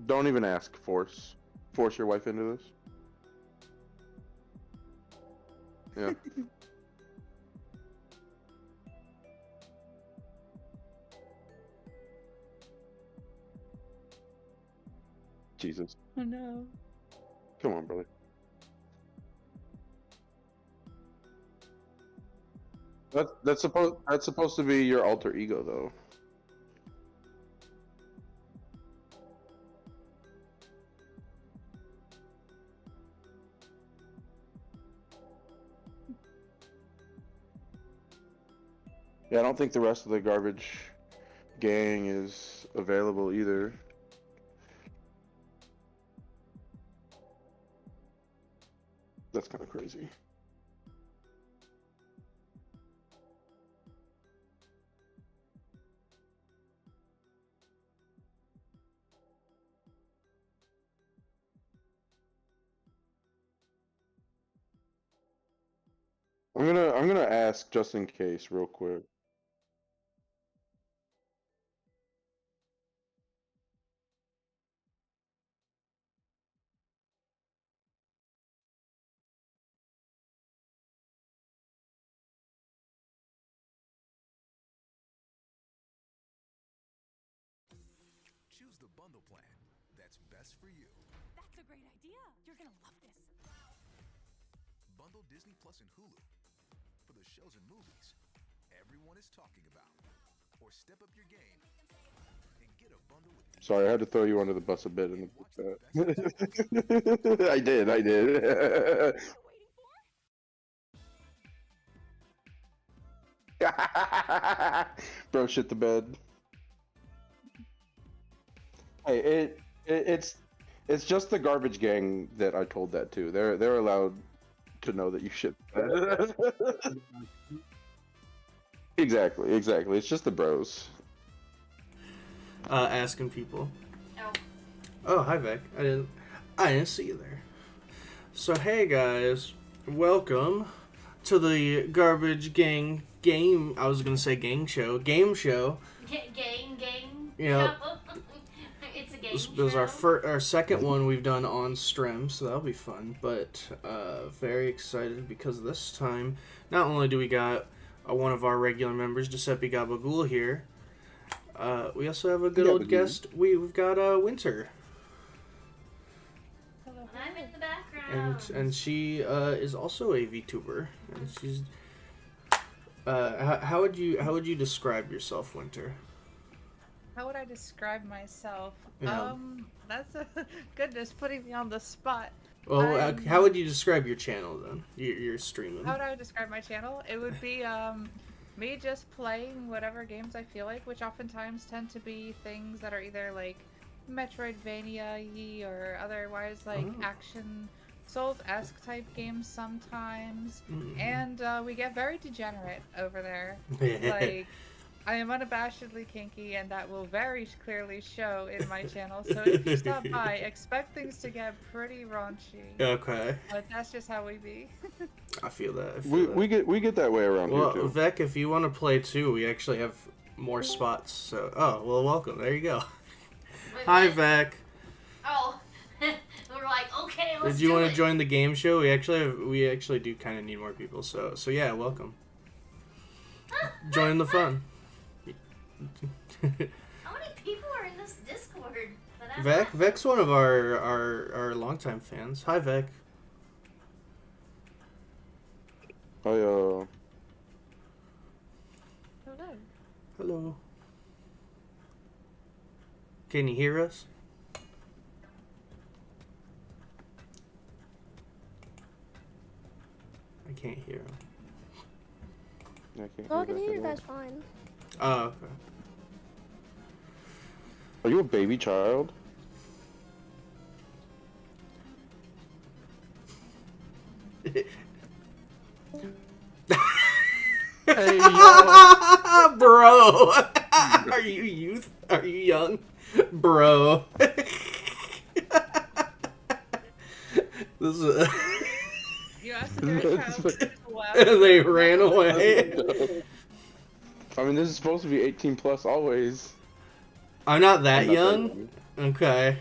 Don't even ask. Force your wife into this. Yeah. Jesus. Oh no. Come on, brother. That's supposed to be your alter ego, though. Yeah, I don't think the rest of the garbage gang is available either. That's kind of crazy. I'm gonna ask just in case, real quick. Choose the bundle plan that's best for you. That's a great idea. You're gonna love this. Bundle Disney Plus and Hulu for the shows and movies everyone is talking about. Or step up your game and get a bundle with Sorry, I had to throw you under the bus a bit in the I did. What are you waiting Bro, shit the bed. Hey, it's just the garbage gang that I told that to. They're allowed to know that you shit the bed. Exactly. It's just the bros. Asking people. for? Oh, hi Vic. I didn't see you there. So hey guys, welcome to the Garbage Gang game. I was gonna say game show. Gang. Yeah. It's a game This was show. our second one we've done on stream, so that'll be fun. But very excited because this time, not only do we got one of our regular members, Giuseppe Gabagool here, we also have a good old Gabagool. guest. We've got Winter. I'm in the background. And she is also a VTuber, and she's. How would you describe yourself, Winter? How would I describe myself? Yeah. That's a goodness, putting me on the spot. Well, how would you describe your channel then? You're streaming. How would I describe my channel? It would be me just playing whatever games I feel like, which oftentimes tend to be things that are either like Metroidvania-y or otherwise like action Souls-esque type games sometimes. And we get very degenerate over there. Like, I am unabashedly kinky, and that will very clearly show in my channel. So if you stop by, expect things to get pretty raunchy. Okay. But that's just how we be. I feel that. We get that way around Well, here too. Vec, if you want to play too, we actually have more spots. So, well, welcome. There you go. Wait, Hi, what? Vec. Oh, we're like, okay, let's Did you do want it. to join the game show? We actually do kind of need more people. So yeah, welcome. Join the fun. How many people are in this Discord? That Vec's one of our longtime fans. Hi, Vec. I Hello. Hello. Can you hear us? I can't hear him. can't Oh, I hear can that hear you at all. guys fine. Oh, okay. Are you a baby child? Hey, yo. Bro, are you youth? Are you young, bro? This is. You asked if you're a child. Wow. They ran away. I mean, this is supposed to be 18 plus always. I'm not that I'm not that young. Okay.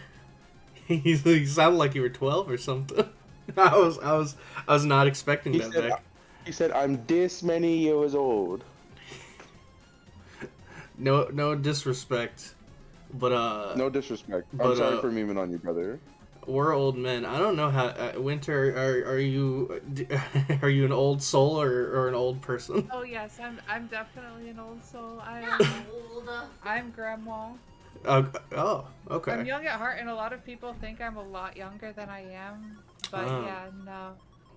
You sound like you were 12 or something. I was not expecting He that said, back. he said, I'm this many years old. No disrespect, but No disrespect. I'm but sorry for memeing on you, brother. we're old men. I don't know how. Winter, are you are you an old soul or an old person? Oh yes, I'm definitely an old soul. Not old. I'm grandma. Oh, okay. I'm young at heart, and a lot of people think I'm a lot younger than I am. But Oh. yeah, no.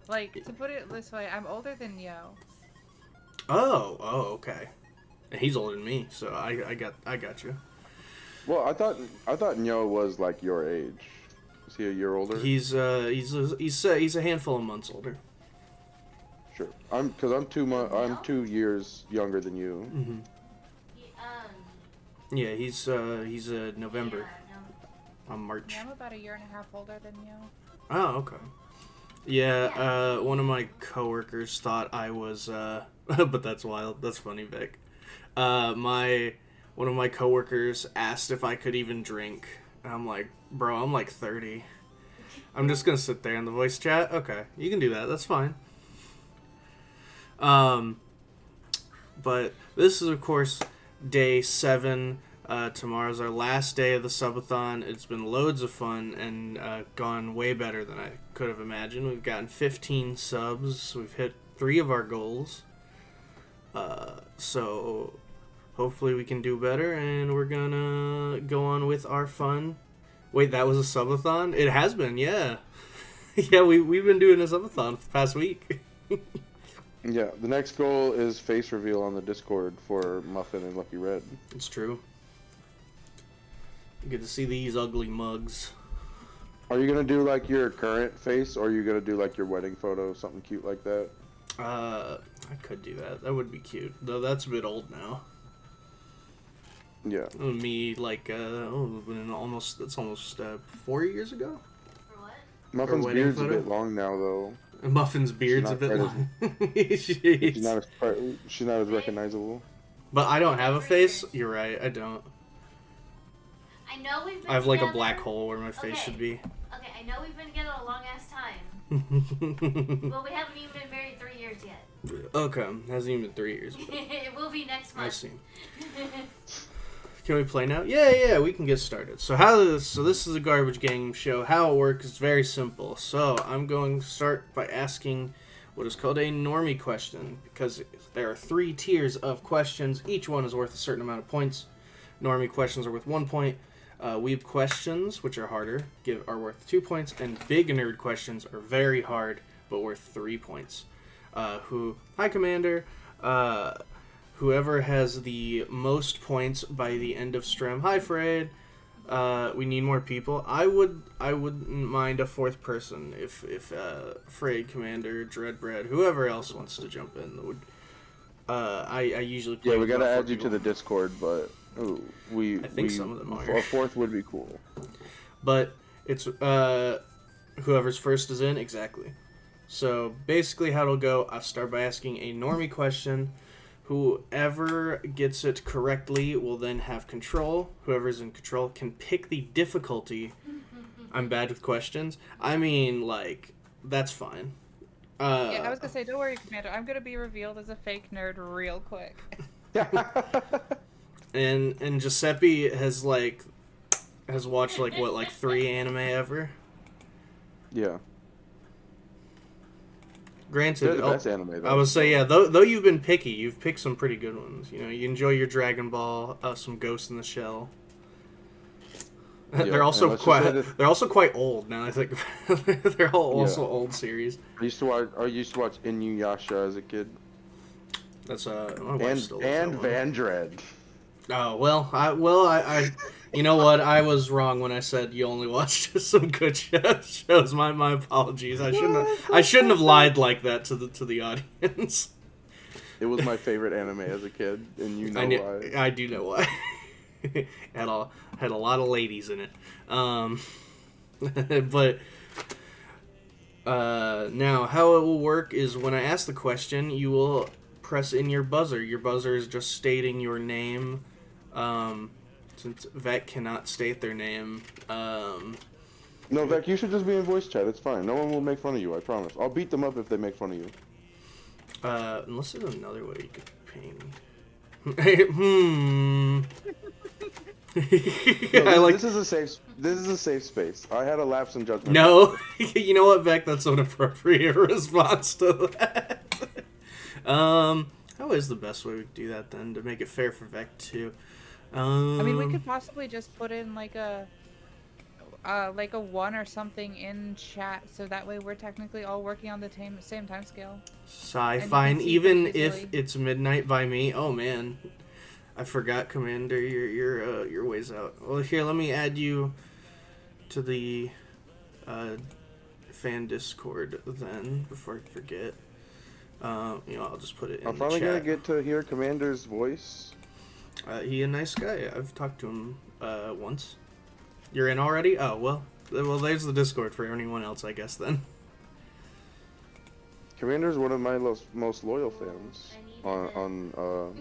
Like, to put it this way, I'm older than Yo. Oh, okay. He's older than me, so I got you. Well, I thought Nyo was like your age. Is he a year older? He's a handful of months older. Sure. I'm 2 years younger than you. Mm-hmm. Yeah, he's November. Yeah, no. I'm March. Yeah, I'm about a year and a half older than you. Oh, okay. Yeah, one of my coworkers thought I was, but that's wild. That's funny, Vic. One of my coworkers asked if I could even drink. And I'm like, bro, I'm like 30. I'm just gonna sit there in the voice chat. Okay, you can do that. That's fine. But this is, of course, day 7. Tomorrow's our last day of the subathon. It's been loads of fun and gone way better than I could have imagined. We've gotten 15 subs. We've hit 3 of our goals. So hopefully we can do better, and we're gonna go on with our fun. Wait, that was a subathon? It has been, yeah. Yeah, we've been doing a subathon for the past week. Yeah, the next goal is face reveal on the Discord for Muffin and Lucky Red. It's true. You get to see these ugly mugs. Are you gonna do like your current face, or are you gonna do like your wedding photo, something cute like that? I could do that. That would be cute. Though that's a bit old now. Yeah. Me, like, that's almost 4 years ago? For what? Muffin's wedding beard's photo? a bit long now, though. Muffin's beard's a not bit quite long. She's not as recognizable. But I don't have a face. You're right, I don't. I know we've been I have like a together- black hole where my face Okay. should be. Okay, I know we've been together a long ass time, but we haven't even been married 3 years yet. Okay, hasn't even been 3 years. It will be next month. I see. Can we play now? Yeah, we can get started. So this is a Garbage Gang show. How it works is very simple. So I'm going to start by asking what is called a normie question, because there are 3 tiers of questions. Each one is worth a certain amount of points. Normie questions are worth 1 point. Weeb questions, which are harder, are worth 2 points, and big nerd questions are very hard, but worth 3 points. Hi, Commander. Whoever has the most points by the end of stream. Hi, Fred. We need more people. I wouldn't mind a 4th person if Fred, Commander, Dreadbread, whoever else wants to jump in would. I usually play. Yeah, we with gotta about 4 add you to people. the Discord, but I think some of them are. A 4th would be cool. But it's whoever's first is in, exactly. So basically how it'll go, I'll start by asking a normie question. Whoever gets it correctly will then have control. Whoever's in control can pick the difficulty. I'm bad with questions. I mean, like, that's fine. Yeah, I was gonna say, don't worry, Commander. I'm gonna be revealed as a fake nerd real quick. And Giuseppe has watched like 3 anime ever. Yeah. Granted, They're the best anime, though. I would say, yeah, though you've been picky, you've picked some pretty good ones. You know, you enjoy your Dragon Ball, some Ghost in the Shell. Yeah, they're also and let's just say quite they're also quite old now. I think they're all also old series. I used to watch Inuyasha as a kid. That's my wife And still loves that one. Van Dread. Oh I you know what? I was wrong when I said you only watched some good shows. My apologies. I shouldn't have lied like that to the audience. It was my favorite anime as a kid, and you know why. I do know why. had a lot of ladies in it. But now how it will work is when I ask the question, you will press in your buzzer. Your buzzer is just stating your name, Since Vec cannot state their name, No, Vec, you should just be in voice chat. It's fine. No one will make fun of you. I promise. I'll beat them up if they make fun of you. unless there's another way you could ping. No, I like. This is a safe space. I had a lapse in judgment. No, you know what, Vec? That's an appropriate response to that. How is the best way we could do that then to make it fair for Vec too? I mean, we could possibly just put in like a 1 or something in chat, so that way we're technically all working on the same time scale. Fine, even pretty if easily. it's midnight by me. Oh man, I forgot, Commander. You're ways out. Well, here, let me add you to the fan Discord then before I forget. I'll just put it in I'm the finally chat. gonna get to hear Commander's voice. He a nice guy. I've talked to him once. You're in already? Oh, well, there's the Discord for anyone else, I guess, then. Commander's one of my most loyal fans on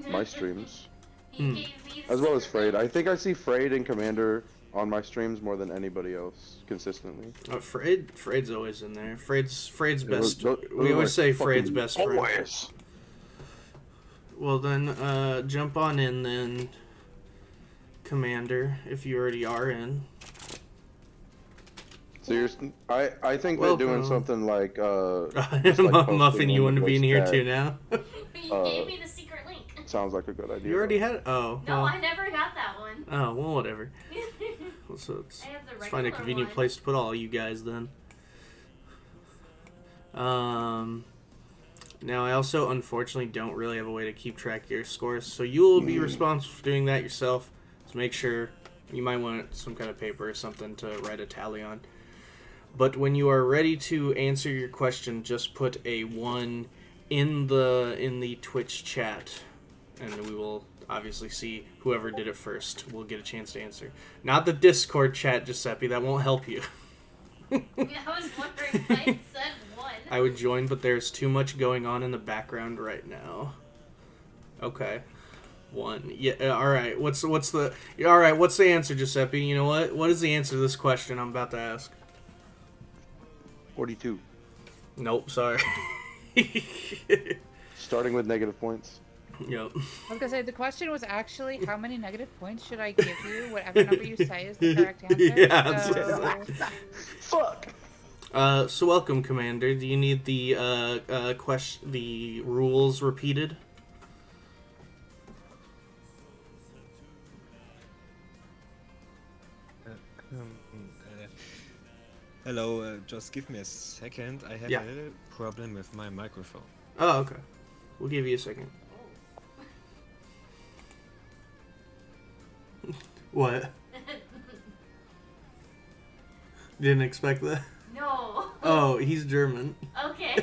my streams, He gave me the as well as secret Frayed. I link. think I see Frayed and Commander on my streams more than anybody else consistently. Freyd's always in there. Freyd's best. Those We are always say fucking Freyd's best friend. boys. Well, then, jump on in, then, Commander, if you already are in. So I think they're doing something like just like Muffin, posting you in want to the be in voice here chat. too now? You gave me the secret link. Sounds like a good idea. You already though. had. Oh. No, Well, I never got that one. oh well, whatever. So I have the let's find a regular convenient one. place to put all you guys then. Now I also unfortunately don't really have a way to keep track of your scores, so you will be responsible for doing that yourself. So make sure you might want some kind of paper or something to write a tally on. But when you are ready to answer your question, just put a 1 in the Twitch chat, and we will obviously see whoever did it first will get a chance to answer. Not the Discord chat, Giuseppe. That won't help you. Yeah, I was wondering why it said 1. I would join, but there's too much going on in the background right now. Okay. 1. Yeah. All right. What's the? All right. What's the answer, Giuseppe? You know what? What is the answer to this question I'm about to ask? 42. Nope. Sorry. Starting with negative points. Yep. I was gonna say, the question was actually, how many negative points should I give you? Whatever number you say is the correct answer. Yeah, So, Fuck. So welcome, Commander. Do you need the the rules repeated? Hello, just give me a second. I have Yeah. a little problem with my microphone. Oh, okay. We'll give you a second. What? Didn't expect that? No. Oh, he's German. Okay.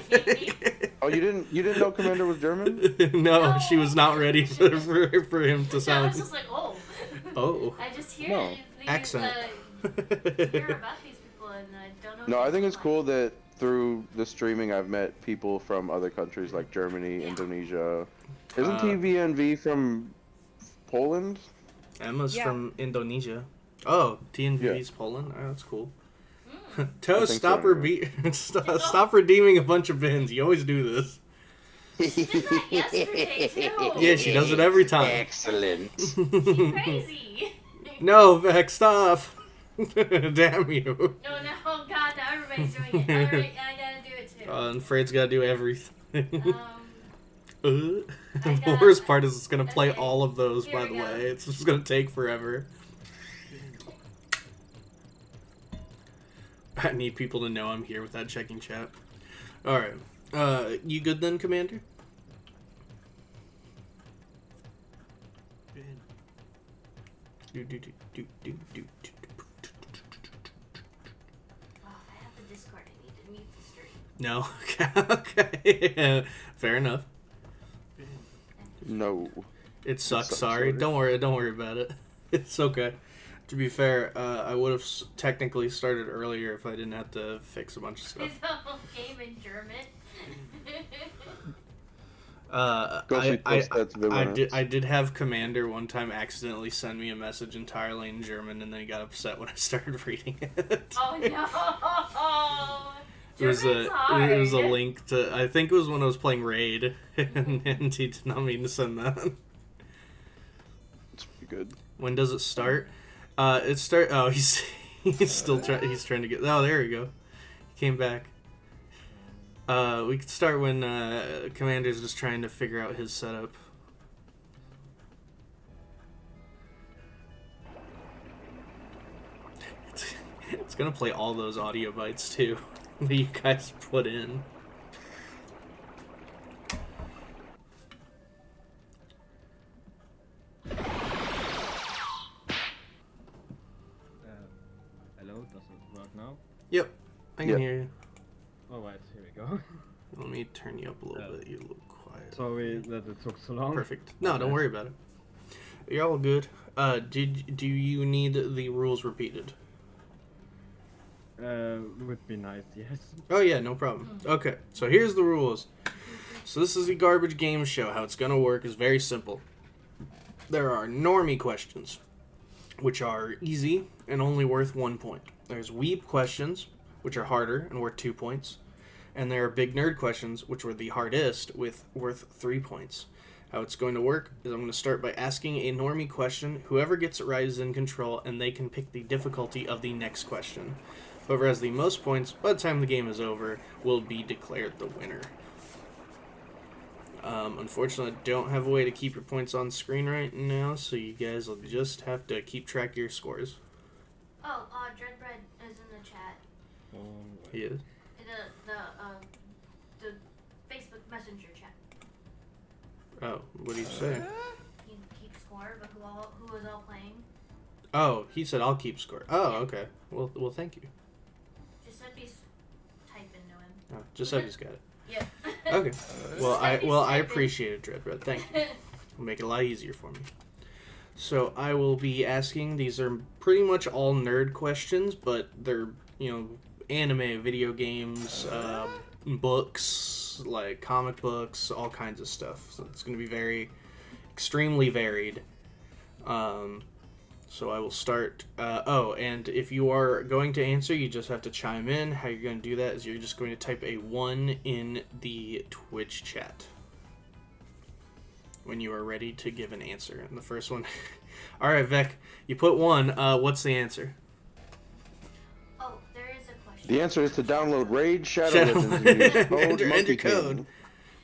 Oh, you didn't know Commander was German? No, she was not ready for him to I sound. was just like, oh. Oh. I just hear No. these, Accent. hear about these people and I don't know. No, what I think they it's look cool like. that through the streaming I've met people from other countries like Germany, Yeah. Indonesia. Isn't Uh, TVNV from Poland? Emma's Yeah. from Indonesia. Oh, TNV's Poland. Oh, that's cool. Toast, think stop so, stop redeeming a bunch of bins. You always do this. She did that yesterday too. Yeah, she does it every time. Excellent. She's crazy. No, Vex, stop. Damn you. No, oh god, now everybody's doing it. Alright, I gotta do it too. And Freyd's gotta do everything. I The got- worst part is it's gonna play okay. all of those, Here by we the go. way. It's just gonna take forever. I need people to know I'm here without checking chat. Alright. You good then, Commander? Oh, if I have the Discord, I need to mute the stream. No? Okay. Fair enough. No. It sucks, sucks, sorry. sorry. Don't worry about it. It's okay. To be fair, I would have technically started earlier if I didn't have to fix a bunch of stuff. It's a whole game in German. Ghostly Twist, that's Villainous. I did have Commander one time accidentally send me a message entirely in German, and then he got upset when I started reading it. Oh no! It was German's it was a hard. link to, I think it was when I was playing Raid, and he did not mean to send that. It's pretty good. When does it start? Oh, he's still he's trying to get. Oh, there we go. He came back. We could start when Commander's just trying to figure out his setup. It's gonna play all those audio bites too that you guys put in. Hello, does it work now? Yep, I can Yep. hear you. Alright, here we go. Let me turn you up a little bit. You look quiet. Sorry that it took so long. Perfect. No, don't worry about it. You're all good. Do you need the rules repeated? Would be nice, yes. Oh yeah, no problem. Okay, so here's the rules. So this is the Garbage Game Show. How it's gonna work is very simple. There are normie questions, which are easy and only worth 1 point. There's weeb questions, which are harder and worth 2 points. And there are big nerd questions, which were the hardest, with worth 3 points. How it's going to work is I'm going to start by asking a normie question. Whoever gets it right is in control, and they can pick the difficulty of the next question. Whoever has the most points by the time the game is over will be declared the winner. Unfortunately, I don't have a way to keep your points on screen right now, so you guys will just have to keep track of your scores. Oh, Dreadbread is in the chat. He is. The Facebook Messenger chat. Oh, what do you say? He keeps score, but who is all playing? Oh, he said I'll keep score. Oh, okay. Well, thank you. Giuseppe's type into him. Oh, Giuseppe's got it. Yep. Okay. I Giuseppe's appreciate it, Dreadbread. Thank you. It'll make it a lot easier for me. So I will be asking. These are pretty much all nerd questions, but they're anime, video games, books, like comic books, all kinds of stuff. So it's going to be extremely varied. So I will start. And if you are going to answer, you just have to chime in. How you're going to do that is you're just going to type a 1 in the Twitch chat when you are ready to give an answer. And the first one... All right, Vec, you put 1. What's the answer? Oh, there is a question. The answer is to download Raid Shadow Legends and use code Enter Monkey code. King.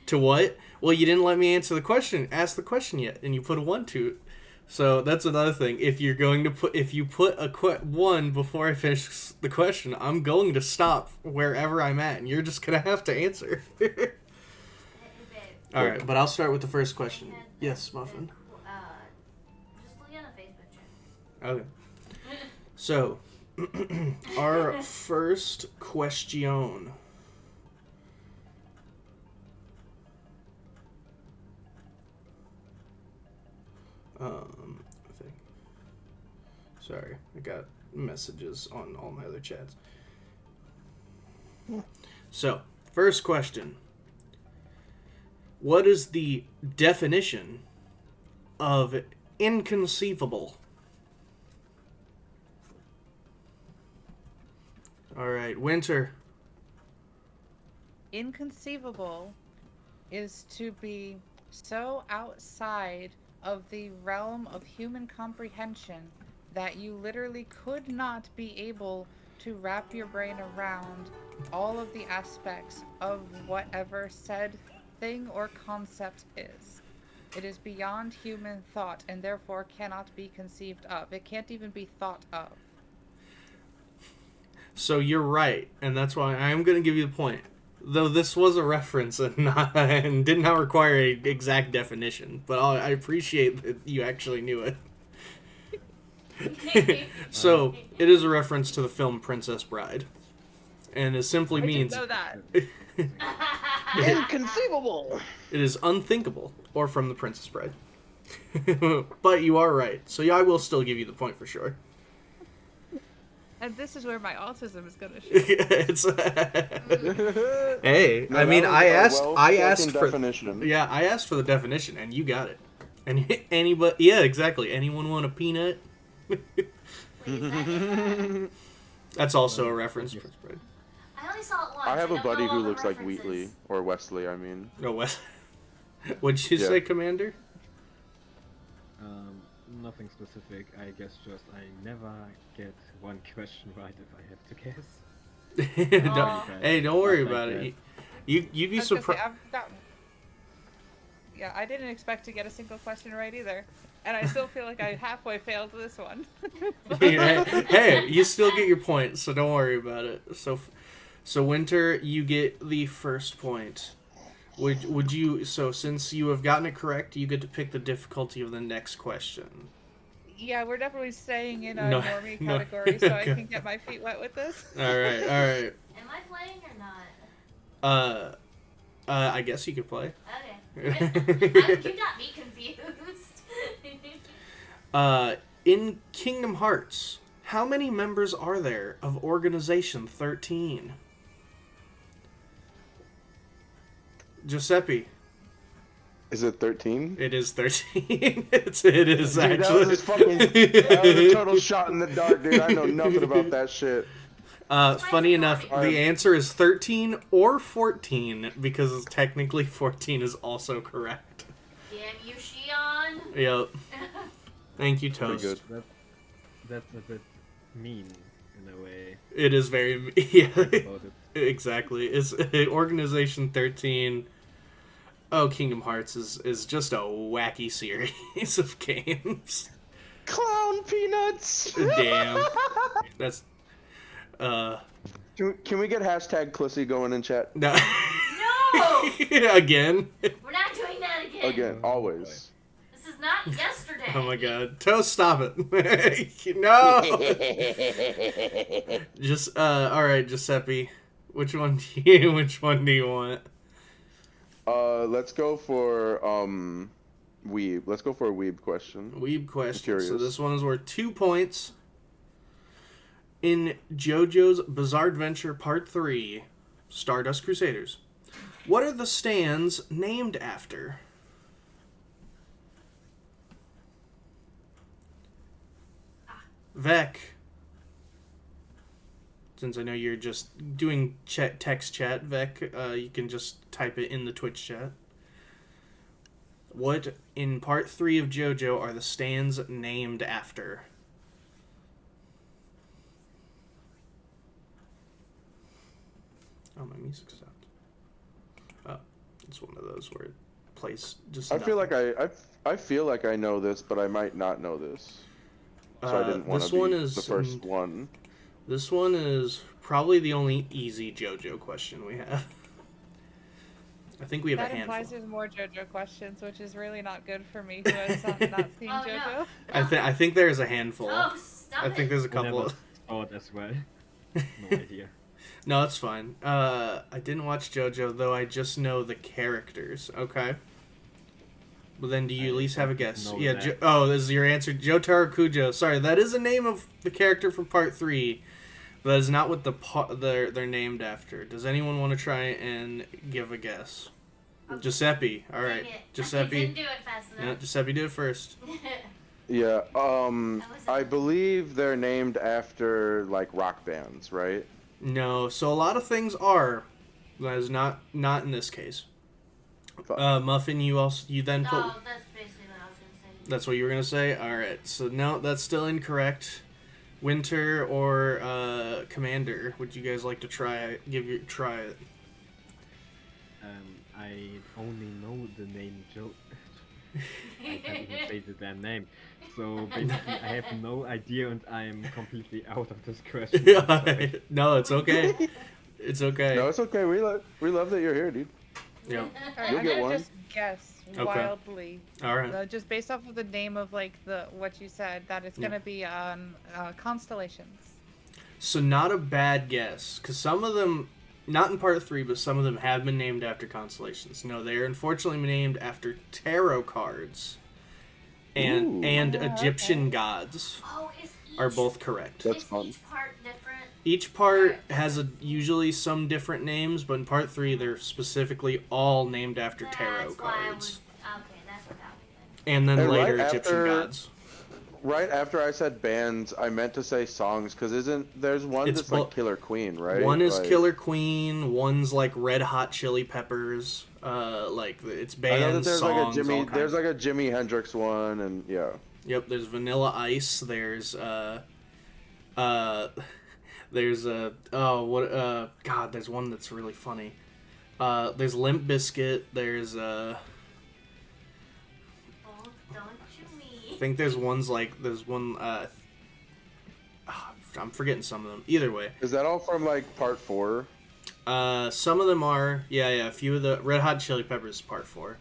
To what? Well, you didn't let me answer the question. Ask the question yet, and you put a 1 to it. So that's another thing. If you put a 1 before I finish the question, I'm going to stop wherever I'm at, and you're just gonna have to answer. All right, but I'll start with the first question. Yes, Muffin. Just look at the Facebook chat. Okay. So, our first question. I think. Sorry, I got messages on all my other chats. So, first question. What is the definition of inconceivable? All right, Winter. Inconceivable is to be so outside of the realm of human comprehension that you literally could not be able to wrap your brain around all of the aspects of whatever said thing or concept is. It is beyond human thought and therefore cannot be conceived of. It can't even be thought of. So you're right, and that's why I am going to give you the point. Though this was a reference and did not require an exact definition, but I appreciate that you actually knew it. So, it is a reference to the film Princess Bride. And it simply means... I didn't know that. Inconceivable! It is unthinkable, or from the Princess Bride. But you are right, so yeah, I will still give you the point for sure. And this is where my autism is gonna show. It's hey, No, I that mean, was I a asked well-spoken for definition. yeah, I asked for the definition, and you got it. And anybody, yeah, exactly. Anyone want a peanut? Wait, is that in That's also a reference. Yes. Right? I only saw it once. I have a don't buddy know all who the looks like references. Wheatley or Wesley. I mean, No, Wes. What'd you Yeah. say, Commander? Nothing specific. I guess just I never get one question right if I have to guess. Don't- hey, don't worry Not about like it. You'd be I was gonna say, surprised. I've gotten. Yeah, I didn't expect to get a single question right either, and I still feel like I halfway failed this one. Hey, you still get your point, so don't worry about it. So Winter, you get the first point. Would you? So since you have gotten it correct, you get to pick the difficulty of the next question. Yeah, we're definitely staying in a No, normie no. category, so I Okay. can get my feet wet with this. All right, all right. Am I playing or not? I guess you could play. Okay. You got me confused. In Kingdom Hearts, how many members are there of Organization 13? Giuseppe, is it 13? it is 13. it is Dude, actually. that was just fucking. That was a total shot in the dark, dude. I know nothing about that shit. Funny enough, I'm- the answer is 13 or 14 because technically 14 is also correct. Damn you, Shion. Yep. Thank you, Pretty Toast. good. That's a bit mean in a way. It is very yeah. About it. Exactly. It's Organization 13. Oh, Kingdom Hearts is just a wacky series of games. Clown peanuts. Damn. That's Can we get hashtag Clussy going in chat no. No! Again. We're not doing that again. again? Always. This is not yesterday. Oh my god. Toast, stop it. No. Just all right, Giuseppe. Which one do you want? Let's go for weeb. Let's go for a weeb question. Weeb question. Curious. So this one is worth 2 points. In JoJo's Bizarre Adventure Part 3, Stardust Crusaders, what are the stands named after? Vec. Since I know you're just doing text chat, Vec, you can just type it in the Twitch chat. What in Part 3 of JoJo are the stands named after? Oh, my music stopped. Oh, it's one of those where it plays just. I feel nothing. like I feel like I know this, but I might not know this. So I didn't want this to be one is the first one. This one is probably the only easy JoJo question we have. I think we have That a implies handful. there's more JoJo questions, which is really not good for me who has not seen Oh, JoJo. no. I think there's a handful. Oh, stop I think there's a I couple. never saw it as well. No idea. No, it's fine. I didn't watch JoJo though. I just know the characters. Okay. Well, then, do you at least have a guess? know Yeah. that. This is your answer, Jotaro Kujo. Sorry, that is the name of the character from Part 3, but that is not what they're named after. Does anyone want to try and give a guess? Giuseppe. All right, Dang it. Giuseppe. I didn't do it fast Yeah, enough. Giuseppe did it first. Yeah. was I it? believe they're named after like rock bands, right? No, so a lot of things are. That is not in this case. Fuck. Muffin, you then put. Oh, that's basically what I was gonna say. That's what you were gonna say. All right. So no, that's still incorrect. Winter or Commander, would you guys like to try it? Try it? I only know the name Joe. I can't even say the damn name. So basically, I have no idea, and I'm completely out of this question. Sorry. No, it's okay. It's okay. No, it's okay. We love that you're here, dude. Yeah. Alright, You'll I'm get gonna one. just guess Okay. wildly, All right. just based off of the name of like what you said, that it's gonna be constellations. So not a bad guess, because some of them, not in Part 3, but some of them have been named after constellations. No, they are unfortunately named after tarot cards and Ooh. and Ah, Egyptian okay. gods. Oh, is are both correct. That's Is fun. each part different? Each part has usually some different names, but in part 3, they're specifically all named after tarot That's why I cards. okay, that's what that would be then. And then And later, right Egyptian after- gods. Right after I said bands, I meant to say songs, because there's one It's that's like both- Killer Queen, right? One is Like, Killer Queen, one's like Red Hot Chili Peppers. Like, it's I know that bands, there's songs, like a all Jimi, kinds. there's like a Jimi Hendrix one, and yeah. Yep, there's Vanilla Ice, there's, God, there's one that's really funny. There's Limp Bizkit, there's, Oh, don't you I me? think there's one, I'm forgetting some of them. Either way. Is that all from like part 4? Some of them are, a few of the Red Hot Chili Peppers part 4.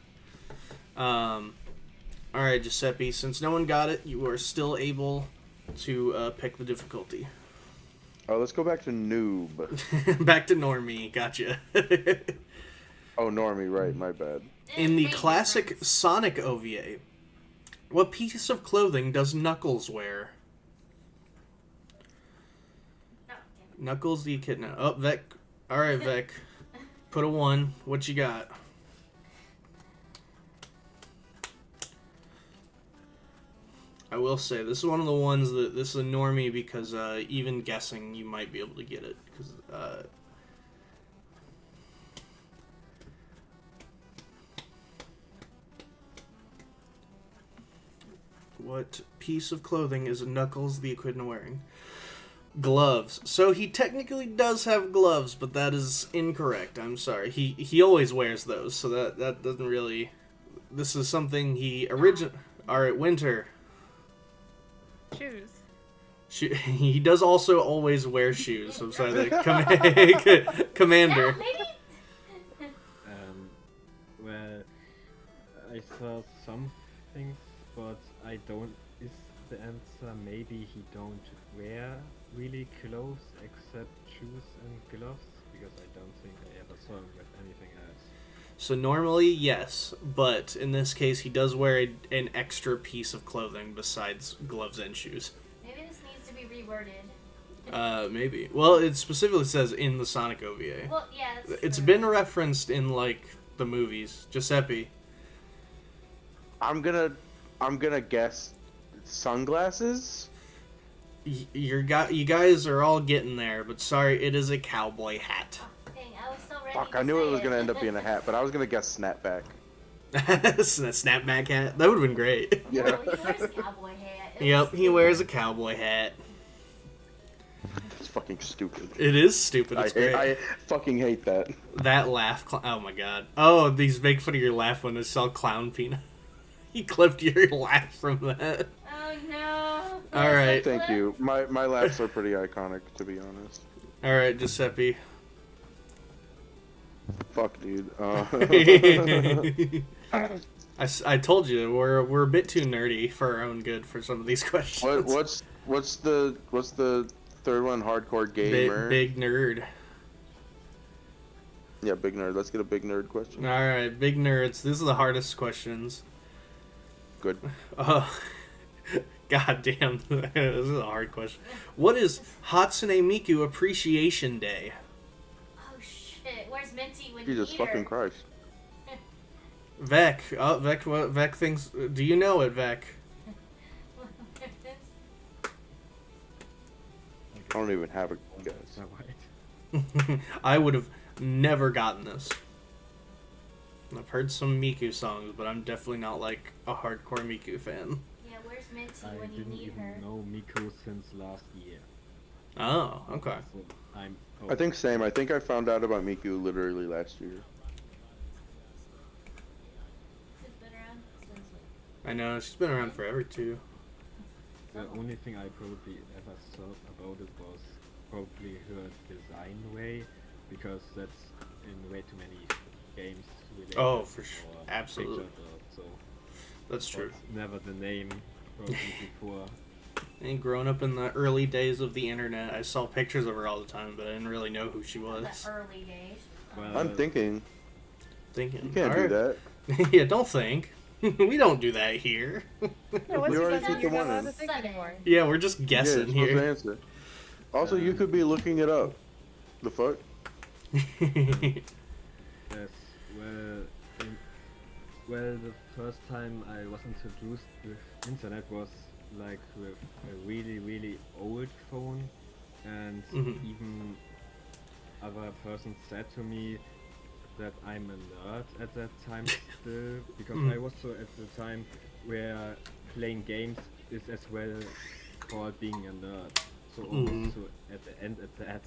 Alright, Giuseppe, since no one got it, you are still able to pick the difficulty. Oh, let's go back to noob. Back to Normie, gotcha. Oh, Normie, right? My bad. In the Big classic difference. Sonic OVA, what piece of clothing does Knuckles wear? Oh, damn it. Knuckles the Echidna. Oh, Vec. Alright, Vec. Put a 1. What you got? I will say, this is one of the ones that, this is a normie because even guessing, you might be able to get it. Because, what piece of clothing is Knuckles the Echidna wearing? Gloves. So he technically does have gloves, but that is incorrect. I'm sorry. He always wears those, so that doesn't really... This is something he Alright, Winter. Shoes. He does also always wear shoes. I'm sorry, Commander. Yeah, maybe. Well, I saw some things, but I don't. Is the answer maybe he don't wear really clothes except shoes and gloves? Because I don't think I ever saw him with anything else. So normally, yes, but in this case, he does wear an extra piece of clothing besides gloves and shoes. Maybe this needs to be reworded. Maybe. Well, it specifically says in the Sonic OVA. Well, yeah, that's It's true. been referenced in, like, the movies. Giuseppe. I'm gonna guess sunglasses. You guys are all getting there, but sorry, it is a cowboy hat. Dang, I was so ready Fuck, to I knew it say was gonna end up being a hat, but I was gonna guess snapback. That's a snapback hat. That would have been great. Yeah. No, he wears a cowboy hat. It Yep, was he wears a cowboy hat. It's fucking stupid. It is stupid. It's great. I fucking hate that. That laugh. Oh my god. Oh, these make fun of your laugh when it's all clown peanut. He clipped your laugh from that. Oh no. All right. Thank you. My laughs are pretty iconic, to be honest. All right, Giuseppe. Fuck, dude. I told you we're a bit too nerdy for our own good for some of these questions. what's the third one? Hardcore gamer. Big nerd. Yeah, big nerd. Let's get a big nerd question. All right, big nerds. These are the hardest questions. Good. God damn, this is a hard question. What is Hatsune Miku Appreciation Day? Oh shit. Where's Minty when Jesus you need fucking her? Christ. Vec. Oh, Vec. What Vec thinks? Do you know it, Vec? I don't even have a guess. So right. I would have never gotten this. I've heard some Miku songs, but I'm definitely not like a hardcore Miku fan. Yeah, where's Minty I when you didn't need even her? know Miku since last year. Oh, okay. So I'm. I think same. I think I found out about Miku literally last year. She's been around since I know she's been around forever too. The only thing I probably ever thought about it was probably her design way, because that's in way too many games. Related Oh, for sure. or Absolutely. pictured or so. That's true. But never the name probably before. And growing up in the early days of the internet, I saw pictures of her all the time, but I didn't really know who she was. the early days. Well, I'm thinking. Thinking, You can't do alright. that. Yeah, don't think. We don't do that here. Yeah, once You you already said put you're the not one allowed in. to think anymore. Yeah, we're just Yeah, guessing you're supposed to here. answer. Also, you could be looking it up. The fuck? Yes. Well, in, well, the first time I was introduced with internet was like with a really old phone, and Mhm. even other person said to me that I'm a nerd at that time still, because I was so at the time where playing games is as well called being a nerd. So almost to at the end at that.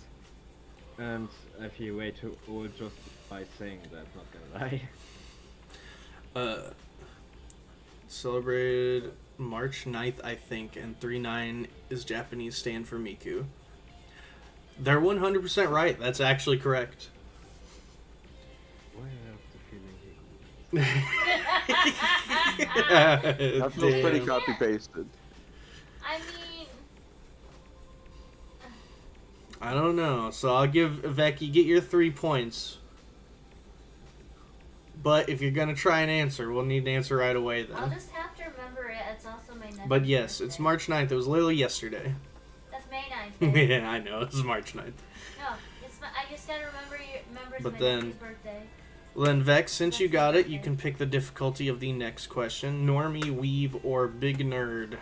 And I feel way too old just by saying that, not gonna lie. Celebrated March 9th, I think, and 3-9 is Japanese stand for Miku. They're 100% right. That's actually correct. Why I have the feeling he That feels pretty Damn. copy pasted. I mean, I don't know. So I'll give Vec, you get your 3 points. But if you're going to try and answer, we'll need to answer right away I'll then. just have to remember it. It's also my nephew's But yes, it's birthday. March 9th. It was literally yesterday. That's May 9th. Right? Yeah, I know. It's March 9th. No, I just gotta remember it's But my then- nephew's birthday. Well, then, Vex, since you That's got my it, you birthday. can pick the difficulty of the next question. Normie, weeb, or big nerd?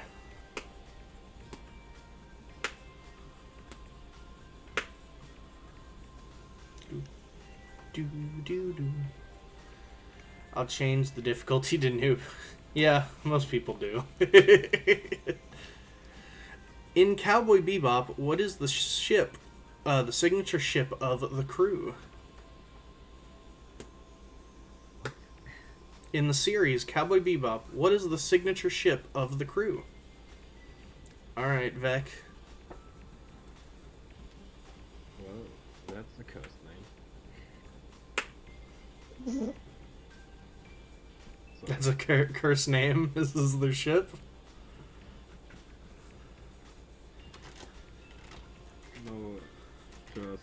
Do. I'll change the difficulty to noob. Yeah, most people do. In Cowboy Bebop, what is the ship, the signature ship of the crew? In the series Cowboy Bebop, what is the signature ship of the crew? Alright, Vec. Well, that's a cursed name. So, That's a cursed name. This is their ship. no curse.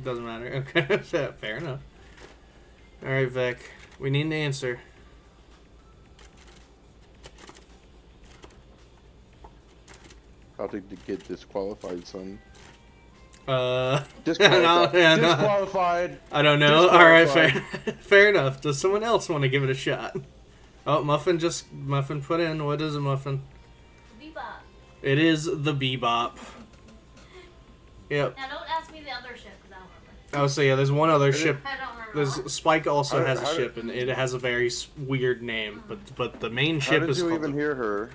Doesn't matter. It doesn't matter. Okay, fair enough. Alright, Vec. We need an answer. How to get disqualified, son. Disqualified. No, yeah, no. Disqualified. I don't know. Alright, fair, Disqualified. fair enough. Does someone else want to give it a shot? Oh, Muffin put in. What is it, Muffin? Bebop. It is the Bebop. Yep. Now don't ask me the other ship because I don't remember. I would say, yeah, there's one other ship. I don't remember. There's Spike also How has did- a how ship, did- and it has a very weird name. But the main How ship did is you called even the- hear her?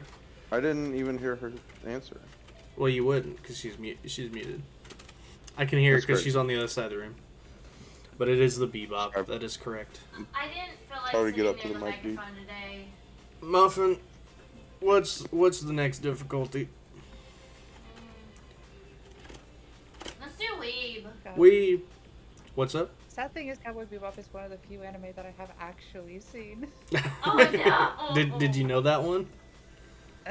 I didn't even hear her answer. Well, you wouldn't, because she's muted. I can hear her That's because great. she's on the other side of the room. But it is the Bebop. I've- That is correct. I didn't feel like Hard to get sitting up to near the the mic, dude. microphone today. Muffin, what's the next difficulty? Let's do Weeb. We, what's up? Sad thing is, Cowboy Bebop is one of the few anime that I have actually seen. Oh no! Did you know that one?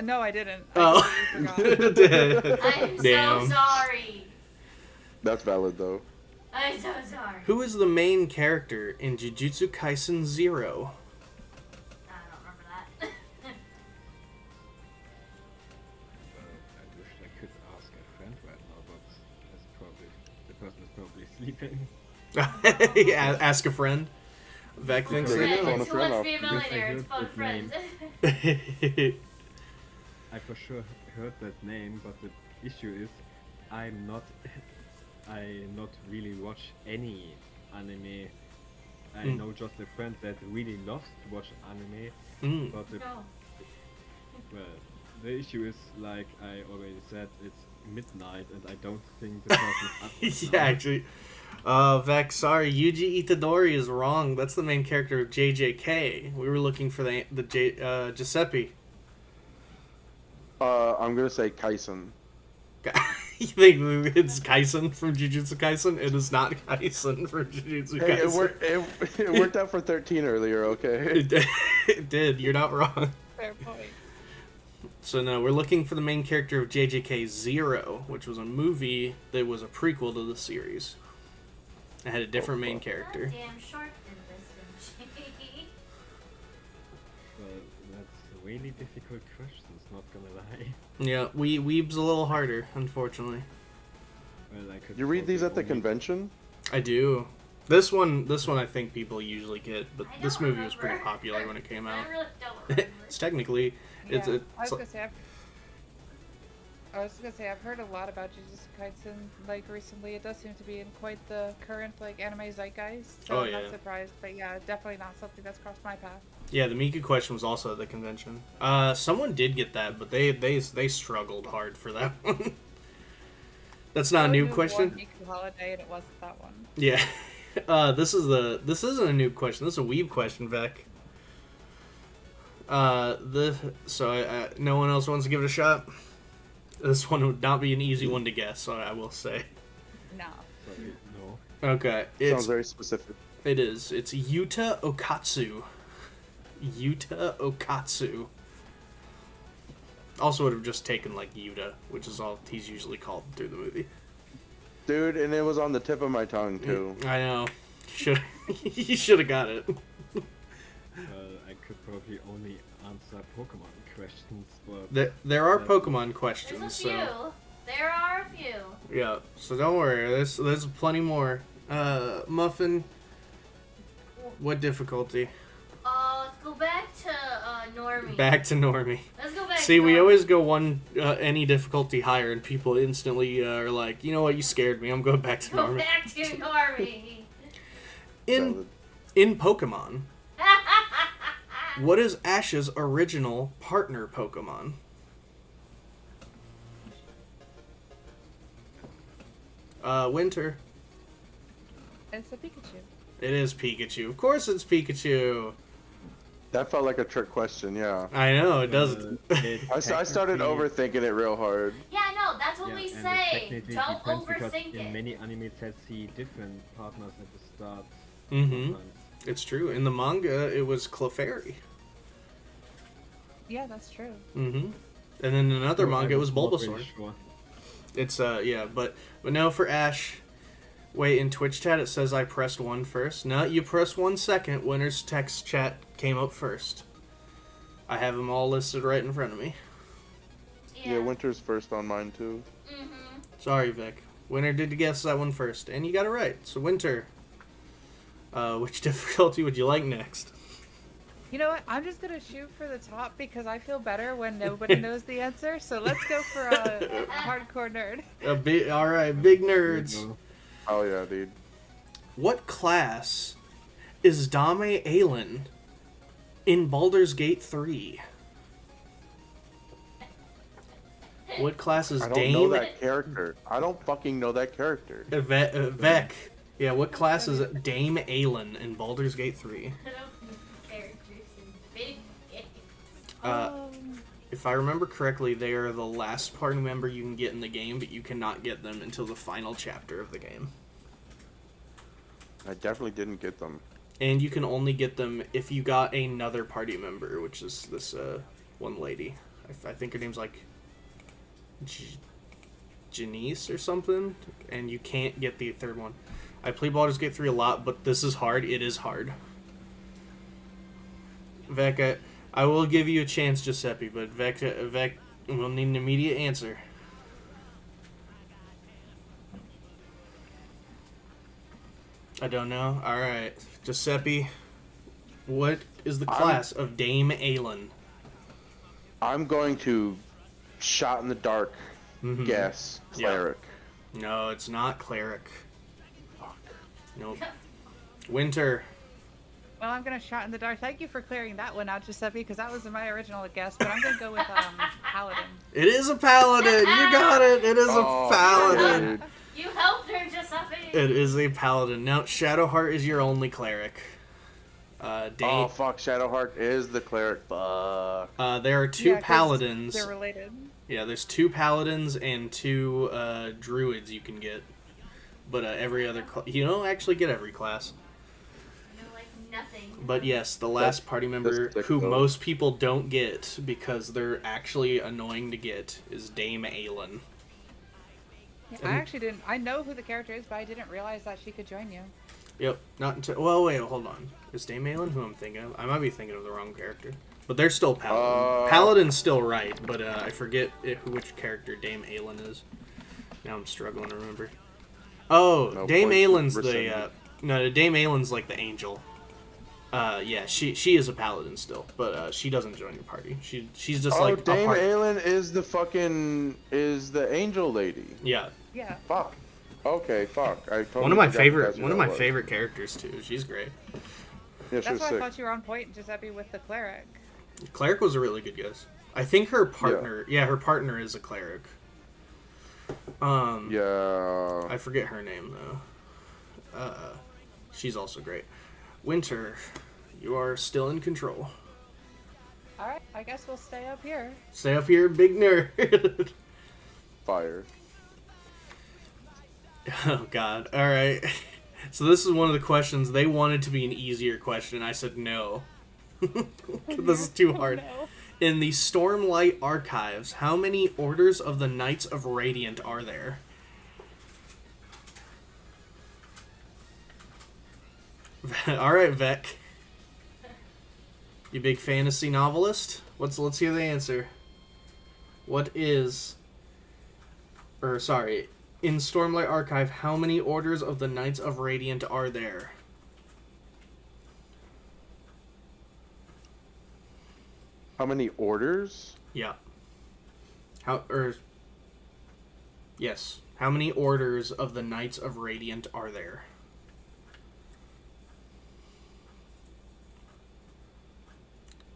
No, I didn't. I Oh. completely forgot. I'm Damn. so sorry. That's valid though. I'm so sorry. Who is the main character in Jujutsu Kaisen 0? I don't remember that. I wish I could ask a friend right now, but the person is probably sleeping. Yeah, ask a friend. Vec thinks Okay. they Phone a Who friend wants to off. be a Because I millionaire? heard It's phone that friends. name. I for sure heard that name, but the issue is I not really watch any anime. I Mm. know just a friend that really loves to watch anime, Mm. but No. well, the issue is like I already said, it's midnight and I don't think the person is up right Yeah, now. actually. Vec, sorry, Yuji Itadori is wrong. That's the main character of JJK. We were looking for the Giuseppe. I'm gonna say Kaisen. You think it's Kaisen from Jujutsu Kaisen? It is not Kaisen from Jujutsu Hey, Kaisen. it worked out for 13 earlier, okay? It did. You're not wrong. Fair point. So no, we're looking for the main character of JJK 0, which was a movie that was a prequel to the series. It had a different main character. Damn shark did this, didn't she? really difficult questions, not gonna lie. Yeah, Weeb's a little harder, unfortunately. Well, I could You read these at the probably only- convention? I do. This one I think people usually get, but I this don't movie was pretty remember. popular when it came out. I really don't remember. It's technically, it's Yeah, it's I was like- gonna say. I've heard a lot about Jujutsu Kaisen like recently. It does seem to be in quite the current like anime zeitgeist. So Oh, I'm yeah. not surprised, but yeah, definitely not something that's crossed my path. yeah, the Miku question was also at the convention. Someone did get that, but they struggled hard for that one. That's not a I new knew question. One Miku holiday, and it wasn't that one. Yeah. This isn't a noob question. This is a weeb question, Vec. No one else wants to give it a shot. This one would not be an easy one to guess, so I will say. No. Sorry, no. Okay, Sounds very specific. it is. It's Yuta Okatsu. Yuta Okatsu. Also would have just taken like Yuta, which is all he's usually called through the movie. Dude, and it was on the tip of my tongue, too. I know. You should have got it. Well, I could probably only answer Pokemon questions, but There are That's- Pokemon There's questions, a so few. There are a few. yeah. So don't worry. There's plenty more. Muffin. What difficulty? Let's go back to Normie. Back to Normie. Let's go back. See, to we Normie. always go any difficulty higher, and people instantly are like, you know what, you scared me. I'm going back to go Normie. back to Normie. In Pokemon, what is Ash's original partner Pokemon? Winter. It's a Pikachu. It is Pikachu. Of course it's Pikachu. That felt like a trick question, yeah. I know, it does. I started technically- overthinking it real hard. Yeah, no, that's what Yeah, we and it say. technically Don't depends because overthink in it. many anime sets see different partners at the start. Mm-hmm. sometimes. It's true. In the manga, it was Clefairy. Yeah, that's true. Mm-hmm. And then in another I manga, it was not Bulbasaur. really sure. It's yeah, but no for Ash. Wait, in Twitch chat it says I pressed 1 first. No, you pressed 1 second. Winner's text chat came up first. I have them all listed right in front of me. Yeah, Winter's first on mine, too. Mm-hmm. Sorry, Vic. Winter did guess that one first, and you got it right. So Winter, which difficulty would you like next? You know what? I'm just gonna shoot for the top because I feel better when nobody knows the answer. So let's go for a hardcore nerd. All right, big There you nerds. go. Oh, yeah, dude. What class is Dame Aelin in Baldur's Gate 3? What class is I don't Dame know that character. I don't fucking know that character. Vec? Yeah, what class is Dame Aelin in Baldur's Gate 3? I don't know characters in video games. If I remember correctly, they are the last party member you can get in the game, but you cannot get them until the final chapter of the game. I definitely didn't get them. And you can only get them if you got another party member, which is this one lady. I think her name's like Janice or something, and you can't get the third one. I play Baldur's Gate 3 a lot, but this is hard. It is hard. Vec, I will give you a chance, Giuseppe, but Vec will need an immediate answer. I don't know. Alright. Giuseppe, what is the class of Dame Aelin? I'm going to shot in the dark Mhm. guess cleric. No, it's not cleric. Fuck. Nope. Winter. Well, I'm gonna shot in the dark. Thank you for clearing that one out, Giuseppe, because that was my original guess. But I'm gonna go with Paladin. It is a paladin. You got it. It is Oh, a paladin. dude. You helped her, Giuseppe. It is a paladin. Now, Shadowheart is your only cleric. Oh Dame. fuck, Shadowheart is the cleric. Fuck. There are two Yeah, 'cause paladins. They're related. Yeah, there's 2 paladins and 2 druids you can get. But every other you don't actually get every class. I know, like nothing. But yes, the last party member sick, who though. most people don't get because they're actually annoying to get is Dame Aelin. Yeah, I actually didn't. I know who the character is, but I didn't realize that she could join you. Yep, not until. Well, wait, hold on. Is Dame Aelin who I'm thinking of? I might be thinking of the wrong character. but they're still Paladin. Paladin's still right, but I forget which character Dame Aelin is. Now I'm struggling to remember. Oh, No Dame point. Aelin's Rescind the it. no, Dame Aelin's like the angel. Yeah, she is a Paladin still, but she doesn't join your party. She's just like Dame a part. Aelin is the angel lady. Yeah, Yeah. Fuck. Okay, fuck. I totally one of my forgot favorite that's who one of that my was. favorite characters too. She's great. Yeah, she That's was why I sick. thought you were on point, Giuseppe, with the cleric. Cleric was a really good guess. I think her partner, her partner is a cleric. Yeah. I forget her name though. She's also great. Winter, you are still in control. Alright, I guess we'll stay up here. Stay up here, big nerd. Fire. Oh God! All right. So this is one of the questions they wanted to be an easier question. I said no. This is too hard. No. In the Stormlight Archives, how many Orders of the Knights of Radiant are there? All right, Vec. You big fantasy novelist? Let's hear the answer. What is... Or, sorry. In Stormlight Archive, how many Orders of the Knights of Radiant are there? How many orders? Yeah. Yes. How many Orders of the Knights of Radiant are there?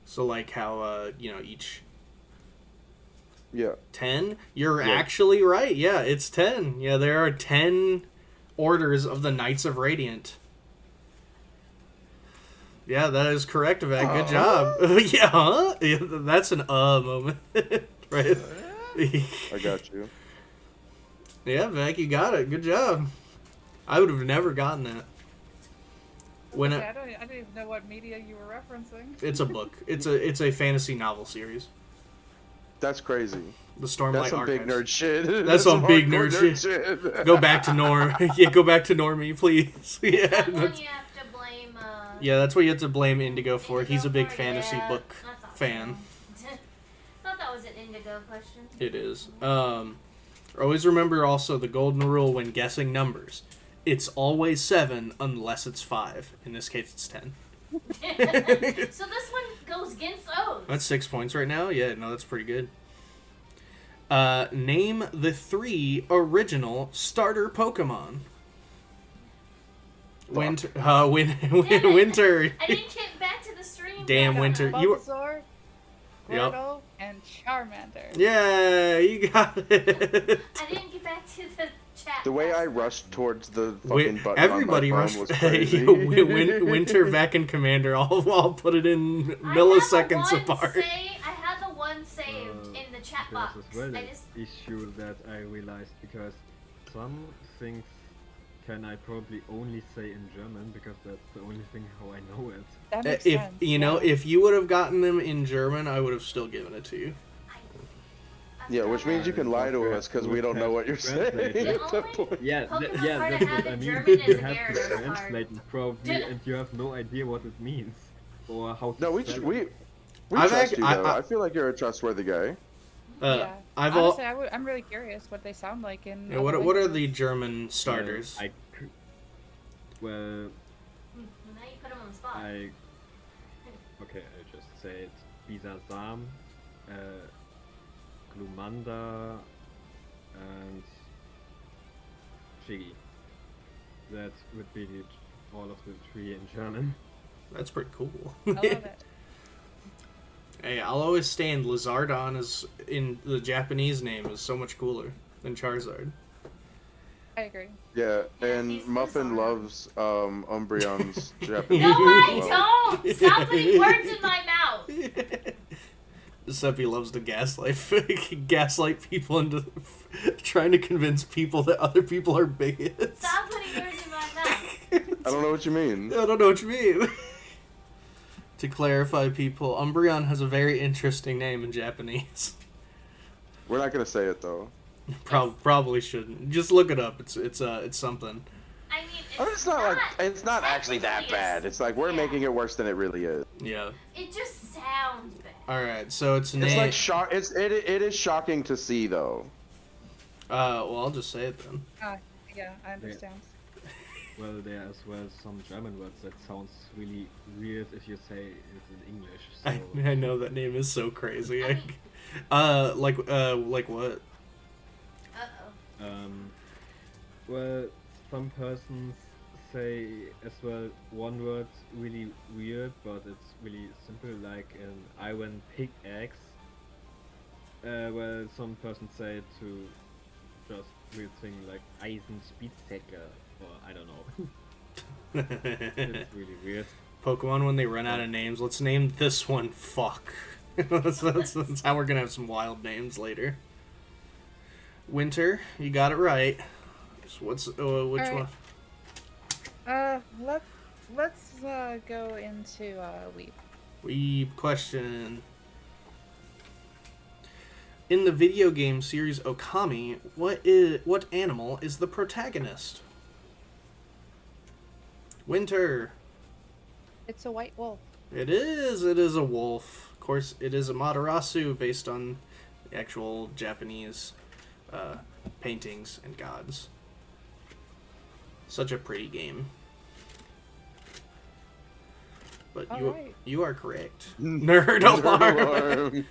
So, like how, each... Yeah. 10? You're Yeah. actually right. Yeah, it's 10. Yeah, there are 10 Orders of the Knights of Radiant. Yeah, that is correct, Vec. Good job. Yeah, huh? Yeah, that's an moment. Right? I got you. Yeah, Vec, you got it. Good job. I would have never gotten that. When I don't even know what media you were referencing. it's a book. It's a fantasy novel series. That's crazy. The Stormlight That's some Archives. big nerd shit. That's some big hardcore nerd shit. Go back to Norm. Yeah, go back to Normie, please. Yeah, That one that's, you have to blame. yeah, that's what you have to blame Indigo for. Indigo He's a big for, fantasy yeah, book I thought fan. so. Thought that was an Indigo question. It is. Always remember also the golden rule when guessing numbers. It's always 7 unless it's 5. In this case, it's 10. So this one goes against those. That's 6 points right now. Yeah, no, that's pretty good. Name the 3 original starter Pokemon. Winter. Winter. I didn't get back to the stream. Damn, yet. Winter. You were- Bulbasaur, Yep. Squirtle, and Charmander. Yeah, you got it. I didn't get back to the chat. The way last I time. rushed towards the fucking button Everybody on my rushed. phone was crazy. Winter, Vec, and Commander. I'll put it in milliseconds I had the one apart. I had the one saved in the chat There's box. as well I an just issue that I realized because some things can I probably only say in German because that's the only thing how I know it. That makes If sense. yeah. If you would have gotten them in German, I would have still given it to you. Yeah, which means you can lie to us because we don't know what you're saying. Translate At that point. Yeah, Pokemon yeah, card I that's have what I in mean. German is You a have Gyarados to card. translate it probably, and you have no idea what it means or how to No, we spell it. we I've trust act- you though. I- I feel like you're a trustworthy guy. Yeah. I've Honestly, I'm really curious what they sound like in. Yeah, other what are the languages. German starters? Well, Now you put him on the spot. okay, I just say it. Bisasam, Glumanda, and Shiggy. That would be all of the 3 in German. That's pretty cool. I love it. Hey, I'll always stand. Lizardon is in the Japanese name is so much cooler than Charizard. I agree. Yeah, Yeah, and he's Muffin bizarre. loves Umbreon's Japanese. No, name I as well. don't! Stop putting words in my mouth! Giuseppe loves to gaslight people into trying to convince people that other people are bigots. Stop putting words in my mouth! I don't know what you mean. I don't know what you mean. To clarify, people, Umbreon has a very interesting name in Japanese. We're not gonna say it though. Probably shouldn't. Just look it up. It's something. I mean, I mean, it's not like it's not actually that technically bad. It's like we're yeah. making it worse than it really is. Yeah. It just sounds bad. All right, so it's It's like it is shocking to see though. Well, I'll just say it then. Yeah, I understand. Well, there as well some German words that sounds really weird if you say it in English. So I know that name is so crazy. Like what? Uh-oh. Well, some persons say as well one word really weird, but it's really simple, like an iron pickaxe. Well, some persons say to just weird thing like Eisenspitzhacke, or I don't know. It's really weird. Pokemon, when they run out of names, let's name this one Fuck. that's how we're gonna have some wild names later. Winter, you got it right. So which Alright. one? Let's go into Weep. Weeb question. In the video game series Okami, what animal is the protagonist? Winter. It's a white wolf. It is a wolf. Of course, it is a Matarasu based on the actual Japanese paintings and gods. Such a pretty game. But you are correct. Nerd alarm.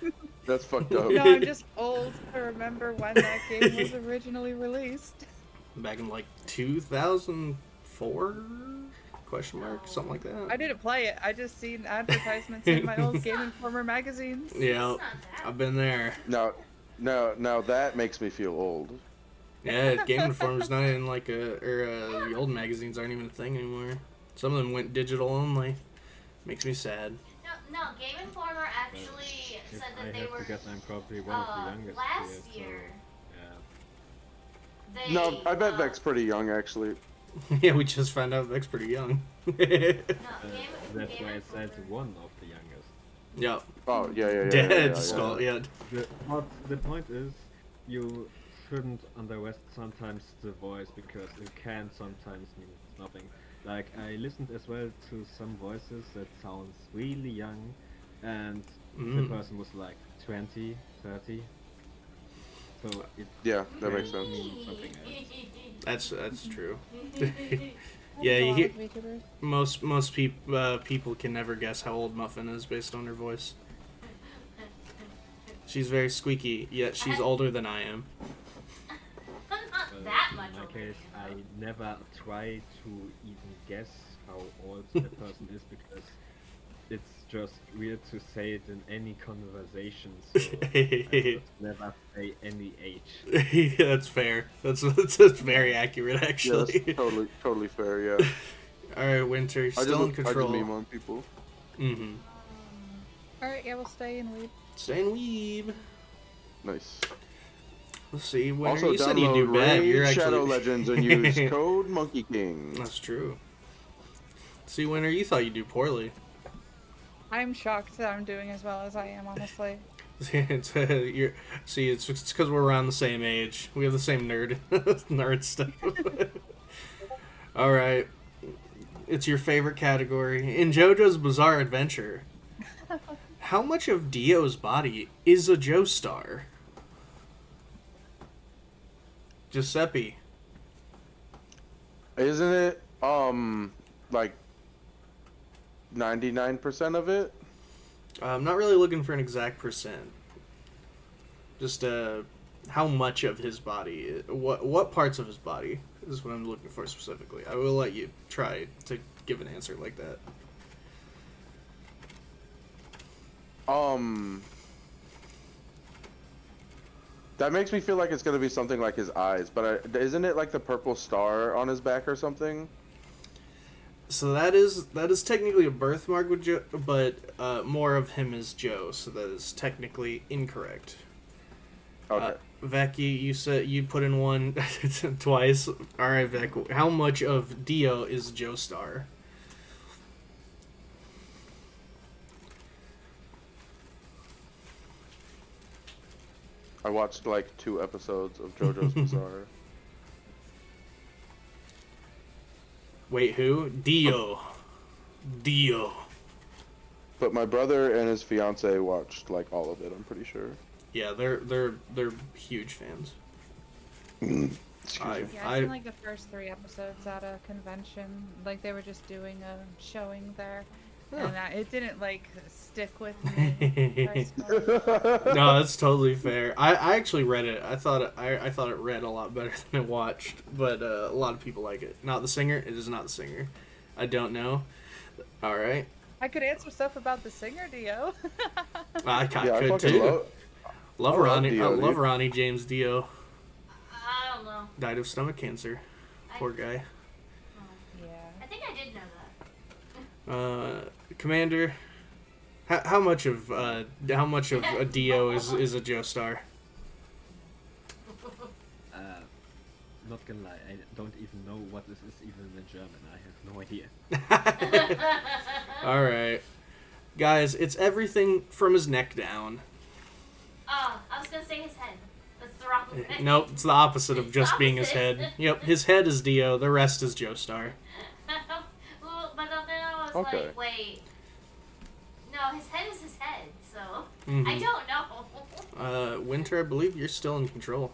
That's fucked up. No, I'm just old to remember when that game was originally released. Back in like 2004? Question mark, something like that. I didn't play it. I just seen advertisements in my old Game Informer magazines. Yeah, It's not that. I've been there. Now that makes me feel old. Yeah, Game Informer's not in like the old magazines aren't even a thing anymore. Some of them went digital only. Makes me sad. No, Game Informer actually If said I that they have were to guess, I'm probably one of the youngest last here, year. So, They, No, I bet Vec's pretty young actually. Yeah, we just found out Vec's pretty young. No, that's Game why I said Informer. one of the youngest. Yep. Oh yeah. Dead skull. Yeah. But the point is, you shouldn't underestimate sometimes the voice because it can sometimes mean nothing. Like I listened as well to some voices that sounds really young, and the person was like 20, 30. So it Yeah, that makes can sense. mean something else. That's true. That Yeah, is a you lot hear of VTubers. most people can never guess how old Muffin is based on her voice. She's very squeaky, yet she's older than I am. I'm not that much In my older case, than I you, never try to even guess how old the person is because it's just weird to say it in any conversation. So I would never say any age. Yeah, that's fair. That's very accurate, Yeah, actually. that's totally fair. Yeah. All right, Winter, still in I just control. meme on people. Mm-hmm. Alright, yeah, we'll stay in Weep. Stay in Weeb. Nice. Let's see. Winter, Also, you said you do download bad. Raid You're actually Shadow Legends and use code Monkey King. That's true. See, Winter, you thought you do poorly. I'm shocked that I'm doing as well as I am, honestly. It's because we're around the same age. We have the same nerd stuff. All right, it's your favorite category in JoJo's Bizarre Adventure. How much of Dio's body is a Joestar? Giuseppe. Isn't it like 99% of it? I'm not really looking for an exact percent. Just how much of his body, what parts of his body is what I'm looking for specifically. I will let you try to give an answer like that. That makes me feel like it's gonna be something like his eyes, but isn't it like the purple star on his back or something? So that is technically a birthmark with Joe, but more of him is Joe, so that is technically incorrect. Okay. Vec, you said you put in one twice. All right, Vec, how much of Dio is Joestar? I watched like 2 episodes of JoJo's Bizarre. Wait, who? Dio. but my brother and his fiance watched like all of it. I'm pretty sure. Yeah, they're huge fans. Excuse me. Yeah, I've seen like the first 3 episodes at a convention. Like they were just doing a showing there, and it didn't like stick with me personally. No, that's totally fair. I actually read it. I thought it read a lot better than it watched, but a lot of people like it. Not the singer. It is not the singer. I don't know. All right. I could answer stuff about the singer, Dio. I could fucking too. Love I love Ronnie. Dio, I love dude. Ronnie James Dio. I don't know. Died of stomach cancer. Poor guy. Yeah. I think I did know that. Commander, how much of a Dio is a Joestar? Not gonna lie, I don't even know what this is even in German. I have no idea. All right, guys, it's everything from his neck down. Oh, I was gonna say his head. That's the wrong thing. Nope, it's the opposite of It's just being his opposite. head. Yep, his head is Dio. The rest is Joestar. Well, but then I was Okay. like, wait. No, his head is his head, so Mhm. I don't know. Winter, I believe you're still in control.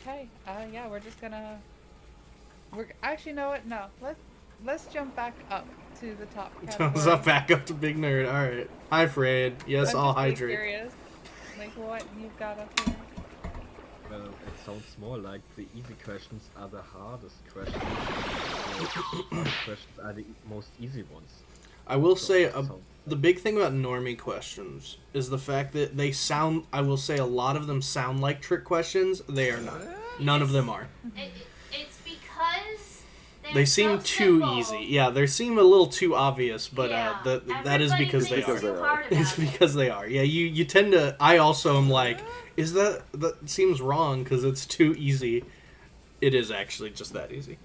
Okay. Yeah, we're just gonna. We're actually, you know what? No. Let's jump back up to the top Thumbs up, back up to Big Nerd. All right. Hi, Fred. Yes, I'm I'll just really hydrate. curious, like what you've got up here. Well, it sounds more like the easy questions are the hardest questions. The hard questions are the most easy ones. I will So say it sounds the big thing about normie questions is the fact that they sound. I will say a lot of them sound like trick questions. They are not. None of them are. It's because They seem so too simple. easy. Yeah, they seem a little too obvious, but Yeah. that is Everybody because they thinks are. Because they too are. hard about It's it. because they are. Yeah, you tend to. I also am like, is that seems wrong because it's too easy. It is actually just that easy.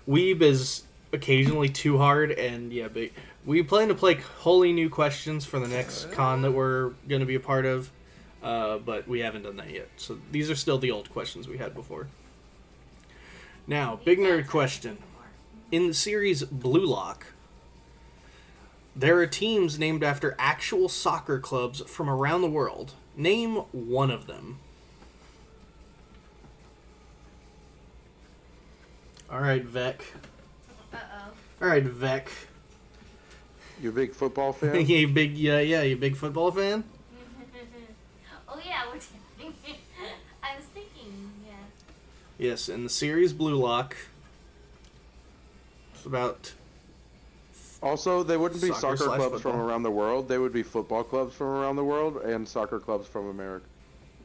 Weeb is occasionally too hard, and yeah, but we plan to play wholly new questions for the next con that we're going to be a part of, but we haven't done that yet. So these are still the old questions we had before. Now, big nerd question. In the series Blue Lock, there are teams named after actual soccer clubs from around the world. Name one of them. All right, Vec. Uh-oh. All right, Vec. You a big football fan? You big football fan? Oh yeah, we're doing. I was thinking, yeah. Yes, in the series Blue Lock, it's about Also, they wouldn't be Soccer soccer slash clubs from football. around the world. They would be football clubs from around the world and soccer clubs from America.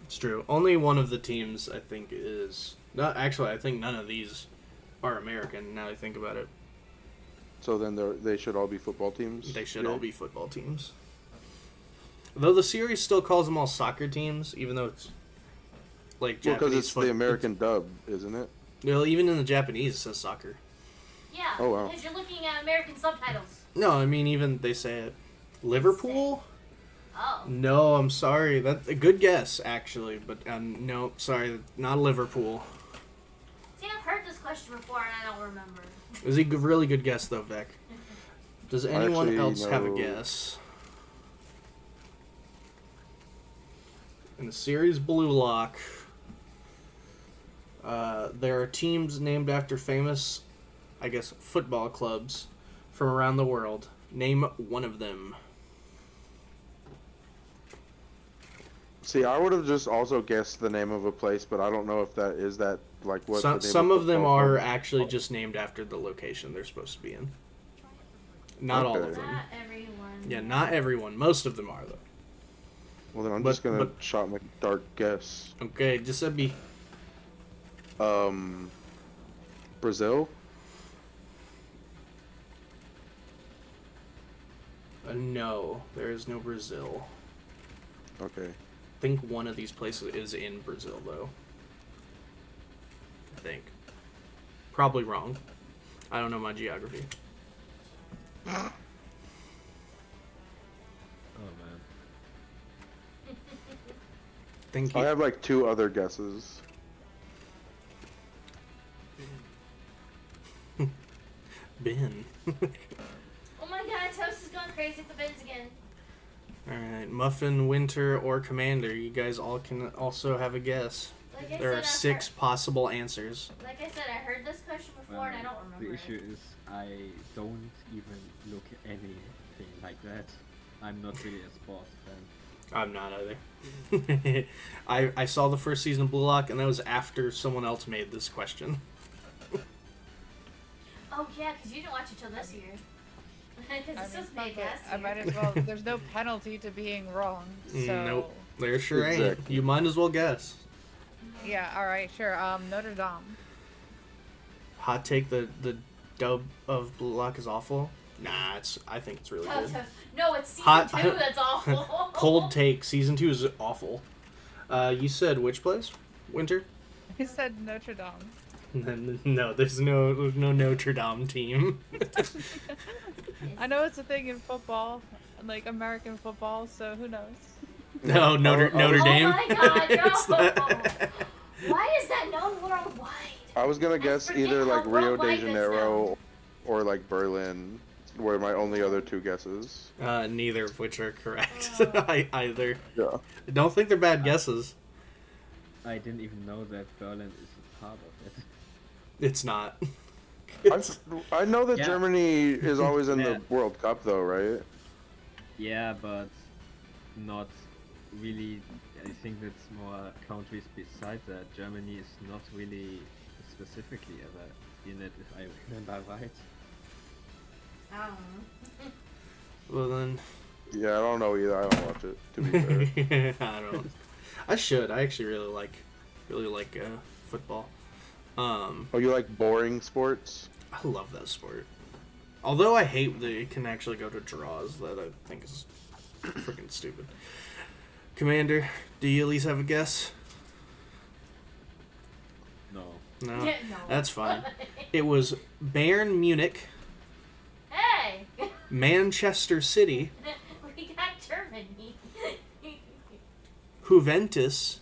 it's true. Only one of the teams I think is not actually. I think none of these are American. Now I think about it, So then they should all be football teams. they should yeah? all be football teams. Though the series still calls them all soccer teams, even though it's like Well, because Japanese it's the American dub, isn't it? Well, even in the Japanese it says soccer. Yeah, Oh, wow. because you're looking at American subtitles. No, I mean even they say it. Liverpool? Oh. No, I'm sorry. That's a good guess actually, but no, sorry, not Liverpool. See, I've heard this question before and I don't remember. It was a really good guess though, Vec. Does anyone actually else have a know- guess? In the series Blue Lock, there are teams named after famous, I guess, football clubs from around the world. Name one of them. See, I would have just also guessed the name of a place, but I don't know if that is that like what. the name Some of them football are club- actually just named after the location they're supposed to be in. Not all of Okay. them. Not everyone. Yeah, not everyone. Most of them are though. Well, then I'm but- just gonna but- shot my dark guess. Okay, Giuseppe. Brazil. No, there is no Brazil. Okay. I think one of these places is in Brazil, though. I think. Probably wrong. I don't know my geography. Oh man. Thank I you. have like 2 other guesses. Ben. Oh my god, Toast is going crazy if it bends again. Alright, Muffin, Winter, or Commander. You guys all can also have a guess. Like I There said, are 6 possible answers. Like I said, I heard this question before and I don't remember. The issue is I don't even look anything like that. I'm not really a sports fan. I'm not either. I saw the first season of Blue Lock, and that was after someone else made this question. Oh yeah, because you didn't watch it till this year. Because this was made last I year. might as well. There's no penalty to being wrong. So. Nope. There sure ain't. Exactly. You might as well guess. Yeah. All right. Sure. Notre Dame. Hot take: the dub of Blue Lock is awful. Nah, I think it's really good. No, it's season Hot- 2 that's awful. Cold take: season 2 is awful. You said which place? Winter? I said Notre Dame. No, there's no Notre Dame team. I know it's a thing in football, like American football. So who knows? No, Notre Dame. Oh my god, It's no! that- Why is that known worldwide? I was gonna guess forget either how like Rio de worldwide that's Janeiro or like Berlin were my only other 2 guesses. Neither of which are correct. Oh. Either. Yeah. I don't think they're bad guesses. I didn't even know that Berlin is a part of it. It's not. I know that Yeah. Germany is always in Yeah. the World Cup though, right? Yeah, but not really. I think that's more countries besides that. Germany is not really specifically ever in it, if I remember right. I don't know. Well then, Yeah, I don't know either. I don't watch it, to be fair. I don't. I should. I actually really like football. Oh, you like boring sports? I love that sport. Although I hate that it can actually go to draws. That I think is freaking stupid. Commander, do you at least have a guess? No. No, Yeah, no. that's fine. It was Bayern Munich, Hey! Manchester City, We got Germany. Juventus,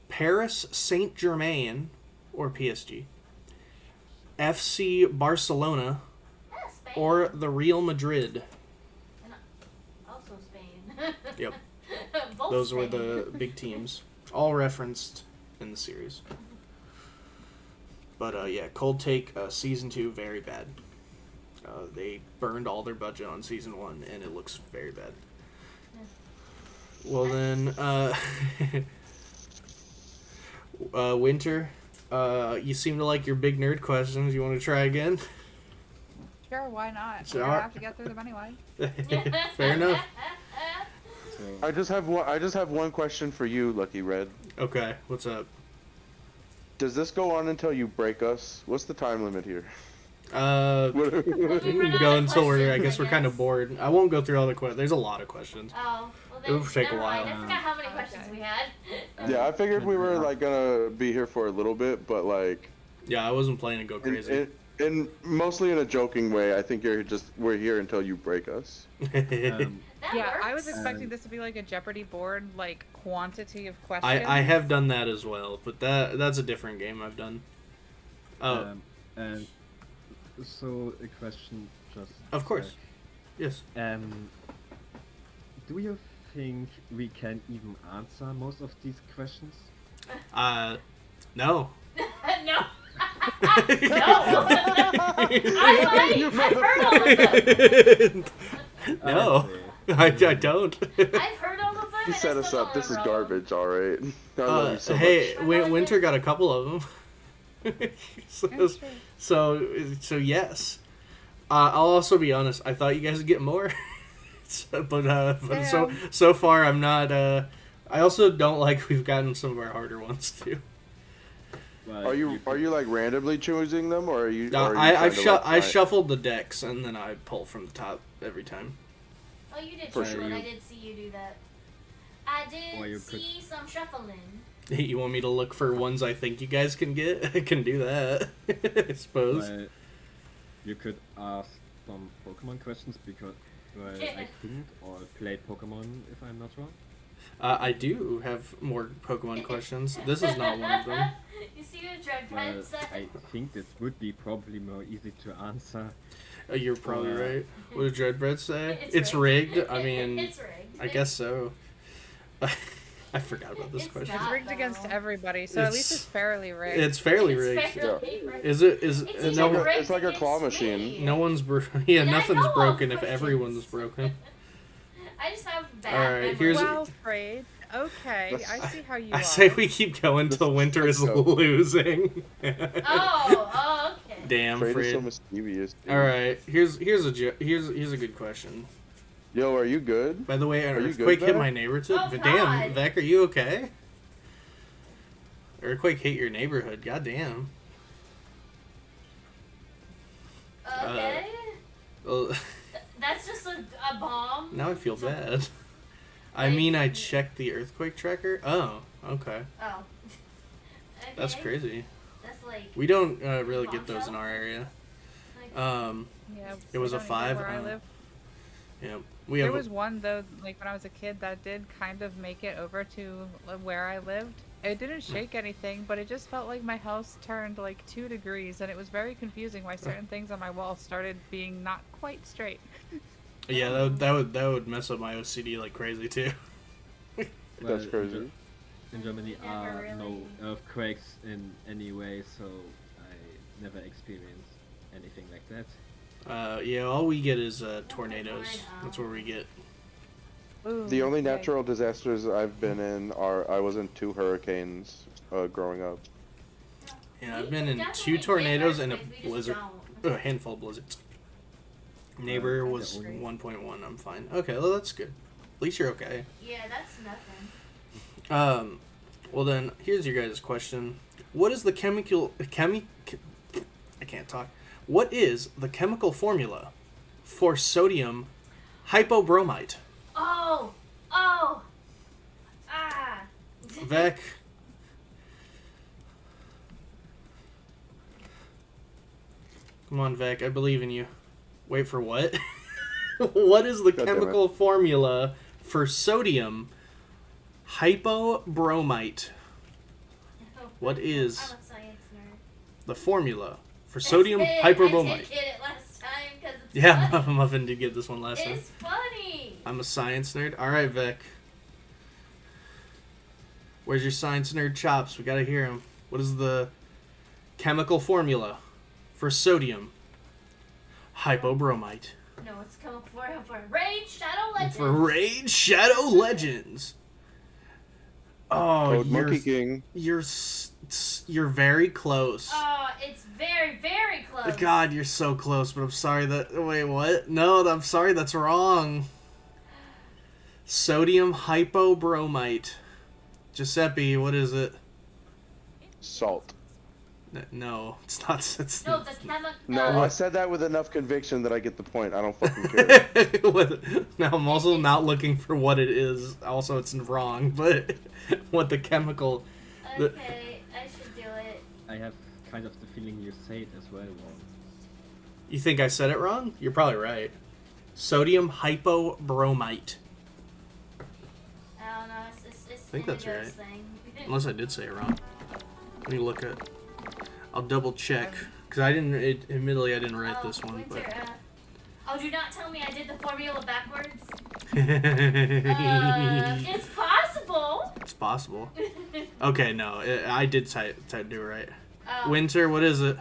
Paris Saint-Germain, or PSG, FC Barcelona, Yeah, Spain. or the Real Madrid. And also Spain. Yep. Both Those were Spain. the big teams, all referenced in the series. But yeah, cold take, season 2, very bad. They burned all their budget on season 1, and it looks very bad. Well then, Winter, you seem to like your big nerd questions. You want to try again? Sure. Why not? Sure. We're gonna have to get through them anyway. Fair enough. So, I just have one question for you, Lucky Red. Okay, what's up? Does this go on until you break us? What's the time limit here? We can go until I guess we're kind of bored. I won't go through all the questions. There's a lot of questions. Oh, well then, It'll take a never mind. while. I forgot how many Okay. questions we had. Yeah, I figured we were like gonna be here for a little bit, but like, Yeah, I wasn't planning to go crazy. in mostly in a joking way. I think we're here until you break us. That Yeah, I works. was expecting this to be like a Jeopardy board, like quantity of questions. I have done that as well, but that's a different game I've done. Oh, and so a question just. of course. Yes. Do you think we can even answer most of these questions? No. no. No. I've heard all of them. No, Honestly. I don't. I've heard all of them. You and set I us still up. don't This is remember all of them. garbage. All right. I love you so Hey, much. Winter got a couple of them. That's true. so yes. I'll also be honest. I thought you guys would get more, but so far I'm not. I also don't like we've gotten some of our harder ones too. But Are you like randomly choosing them, or are you? No, or are you I trying to, like, I find- shuffled the decks and then I pull from the top every time. Oh, you did For shuffle. sure. I did see you do that. I Or you did could- see some shuffling. You want me to look for ones I think you guys can get? I can do that. I suppose. Well, you could ask some Pokemon questions because I think or played Pokemon if I'm not wrong. I do have more Pokemon questions. This is not one of them. You see what Dread Well, Pen said? I think this would be probably more easy to answer. Oh, you're probably Or- right. What did Dreadbread say? It's rigged. I mean, it's rigged. I guess so. I forgot about this It's question. It's not, rigged against though. everybody, so at least It's- it's fairly rigged. It's fairly It's rigged. fairly rigged. Is it? Is It's no? even one- rigged it's like a against claw me. machine. No one's yeah. And I Nothing's know broken all if questions. everyone's broken. I just have bad Alright, memory. here's- Well, Frade. Okay, I see how you I are. say we keep going till Winter is Let's go. losing. Oh, okay. Damn, Fred is so Fred. mischievous. dude. All right, here's a good question. Yo, are you good? By the way, an Are you good, earthquake hit Vec? my neighborhood. Oh, Damn, God. Vec, are you okay? Earthquake hit your neighborhood. God damn. Okay. Well, That's just a bomb. now I feel bad. I Like- mean, I checked the earthquake tracker. Oh, okay. Oh. That's Okay. crazy. That's like. We don't really get Bombshell? those in our area. like Yeah, It we was a don't even know 5, Where I live. Yeah, we There have. was one though, like when I was a kid, that did kind of make it over to where I lived. It didn't shake anything, but it just felt like my house turned like 2 degrees, and it was very confusing why certain things on my wall started being not quite straight. Yeah, that would mess up my OCD like crazy too. That's crazy. In Germany Never are no really- earthquakes in any way, so I never experienced anything like that. Yeah, all we get is tornadoes. tornado. That's where we get. Ooh, The only yikes. natural disasters I've been in are I was in 2 hurricanes growing up. Yeah, I've we been in definitely 2 get tornadoes and a earthquakes, we just blizzard. don't. A handful of blizzards. Neighbor That's was great. 1.1. I'm fine. Okay, well that's good. At least you're okay. Yeah, that's nothing. Well then, here's your guys' question. What is the I can't talk. What is the chemical formula for sodium hypobromite? Oh! Ah! Vec. Come on, Vec. I believe in you. Wait for what? What is the God damn it. chemical formula for sodium hypobromite? What is I'm a science nerd. the formula for sodium I did hypobromite? get it last time because it's Yeah, funny. Muffin did get this one last time. It's funny. I'm a science nerd. All right, Vec. Where's your science nerd chops? We gotta hear him. What is the chemical formula for sodium hypobromite? No, it's coming for Raid Shadow Legends. For Raid Shadow Legends. Oh, Code Monkey King. you're very close. Oh, it's very, very close. God, you're so close, but I'm sorry that. Wait, what? No, I'm sorry, that's wrong. Sodium hypobromite. Giuseppe, what is it? Salt. No, it's not. It's No, the chemical. No, I said that with enough conviction that I get the point. I don't fucking care. Now I'm also not looking for what it is. Also, it's wrong, but what the chemical. Okay, I should do it. I have kind of the feeling you say it as well wrong. You think I said it wrong? You're probably right. Sodium hypobromite. I don't know. It's think that's Indigo's right. thing. Unless I did say it wrong. Let me look at. I'll double check because I didn't. Admittedly, I didn't write Oh, this one, Winter, oh, do not tell me I did the formula backwards. but It's possible. it's possible. Okay, no, I did do it right. Oh, Winter, what is it?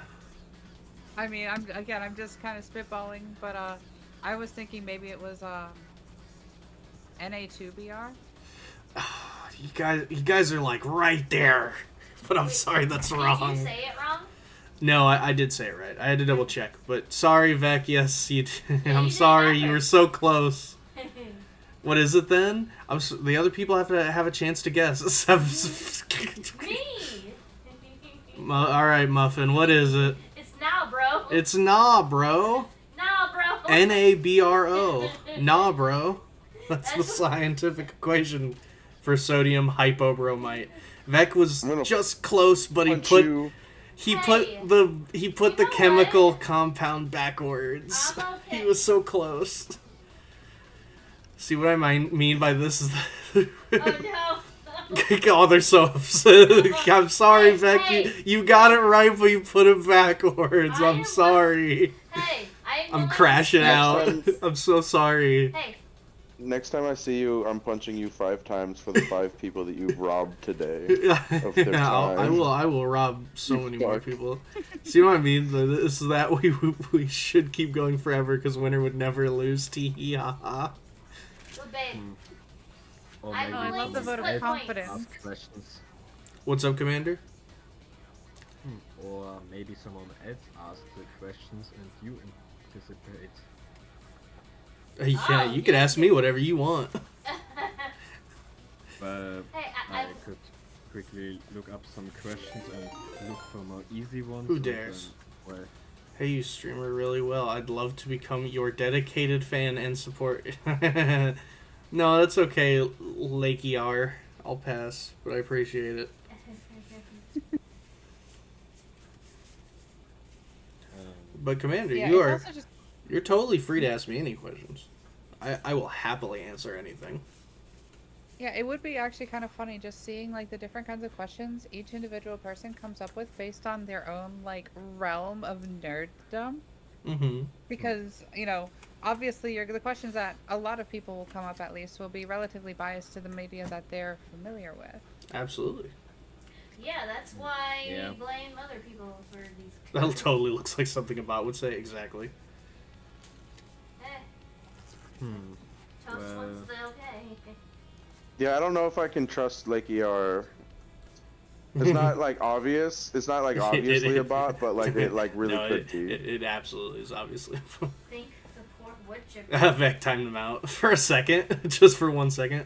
I mean, I'm just kind of spitballing, but I was thinking maybe it was Na2Br. You guys are like right there, but I'm sorry, that's wrong. Did you say it wrong? No, I did say it right. I had to double check, but sorry, Vec. Yes, you. I'm did sorry, that you right. were so close. What is it then? The other people have to have a chance to guess. Me. All right, Muffin. What is it? It's now, bro. It's nah, bro. Now, bro. NaBRO. Nah, bro. That's the That's- scientific equation for sodium hypobromite. Vec was I'm gonna just close, but he Punch put you. he Hey, put the you the know chemical compound backwards. I'm okay. He was so close. See what I mean by this is that Oh no. oh, they're so upset. I'm sorry, Hey, Vec. hey. You got it right, but you put it backwards. I I'm am- sorry. Hey, I am I'm well, crashing Next out. time- I'm so sorry. Hey, Next time I see you, I'm punching you 5 times for the 5 people that you've robbed today. Of their Yeah, I time. will rob so You many more fuck. people. See what I mean? This is that we should keep going forever because winner would never lose. Tee hee ha ha. well, babe, Or I'm Oh, I maybe love the to vote of split Ed confidence. ask questions. What's up, Commander? Or maybe someone else asks the questions and you anticipate. Yeah, Oh, you can yeah. ask me whatever you want. But Hey, I could quickly look up some questions and look for more easy ones. Who and dares? then, well, Hey, you streamer really well. I'd love to become your dedicated fan and support. No, that's okay, Lakey R. I'll pass, but I appreciate it. But Commander, Yeah, you it's are also just you're totally free to ask me any questions. I will happily answer anything. yeah, it would be actually kind of funny just seeing like the different kinds of questions each individual person comes up with based on their own like realm of nerddom. Mm-hmm. Because obviously the questions that a lot of people will come up at least will be relatively biased to the media that they're familiar with. Absolutely. yeah, that's why Yeah. we blame other people for these. That totally looks like something a bot would say. Exactly. Toast Well- one's the okay. Yeah, I don't know if I can trust Lake ER. It's not like obvious. It's not like obviously a bot, but like it like really No, could be. it absolutely is obviously. Think the poor wood chipper. Vec timed him out for a second, just for 1 second.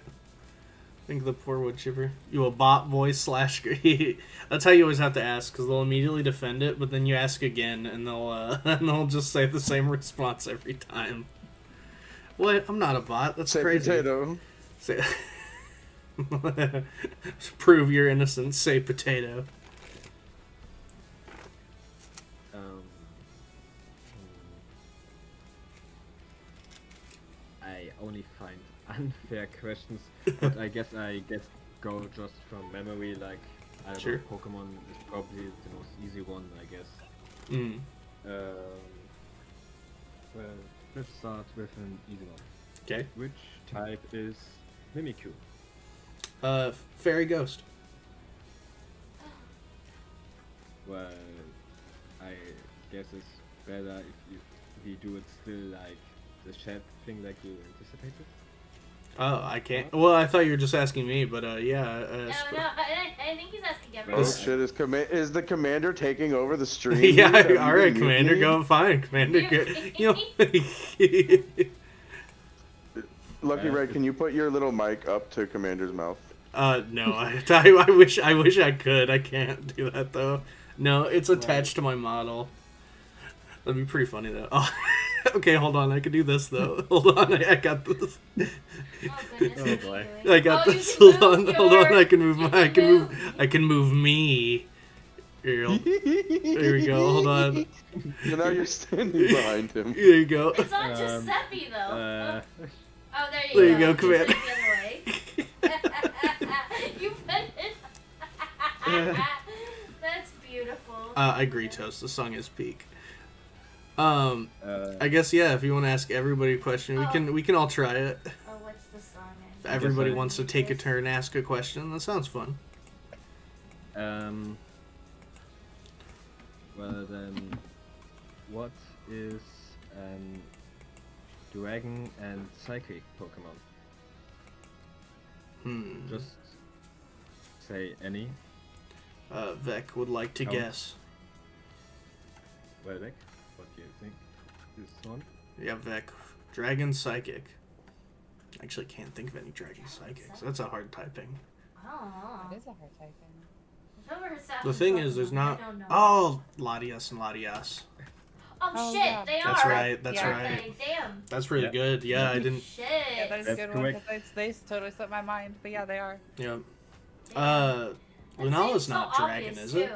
Think the poor wood chipper. You a bot voice / That's how you always have to ask, because they'll immediately defend it, but then you ask again, and they'll just say the same response every time. What? I'm not a bot. That's Say crazy. potato. Say- Prove your innocence. Say potato. I only find unfair questions, but I guess go just from memory. Like I don't Sure. know, Pokemon is probably the most easy one, I guess. Mm. Well, let's start with an easy one. Okay. Which type is Mimikyu? Fairy ghost. Well, I guess it's better if you do it still like the shed thing like you anticipated. Oh, I can't. Well, I thought you were just asking me, but yeah. No, I think he's asking Oh everyone. shit! Is the commander taking over the stream? Yeah. Have you All been right, Commander. mutinied? Go fine, Commander. Lucky Red, can you put your little mic up to Commander's mouth? No. I wish I could. I can't do that though. No, it's attached to my model. That'd be pretty funny though. Oh, okay, hold on. I can do this though. Hold on. I got this. Oh goodness, what are you boy. doing? I got Oh, you this. can Hold on. move Hold on. your- I can move. you I can can move. move. I can move me. Here we go. Hold on. So now you're standing behind him. Here you go. It's not Giuseppe though. Oh, there you There go. you go, You Commander. took it the other way. You put it. That's beautiful. I agree, Toast. The song is peak. I guess yeah. If you want to ask everybody a question, we can all try it. Oh, what's the song? If everybody I- wants to take a turn, ask a question. That sounds fun. Well then, what is dragon and psychic Pokemon? Just say any. Vec would like to Oh. guess. Well, Vic, what do you think? This one? Yeah, Vec. Dragon Psychic. Actually, can't think of any Dragon Psychics. That's a hard typing. Oh. It is a hard typing. The thing is, there's not. I don't know. Oh, Latias and Latias. Oh, Oh, shit, yeah. they That's are. right. That's Yeah. right. Damn. That's really Yeah. good. Yeah, I didn't. Shit. Yeah, that is a That's good one correct. because they totally slipped my mind. But yeah, they are. Yeah. That Lunala's seems so not dragon, obvious, is it? too.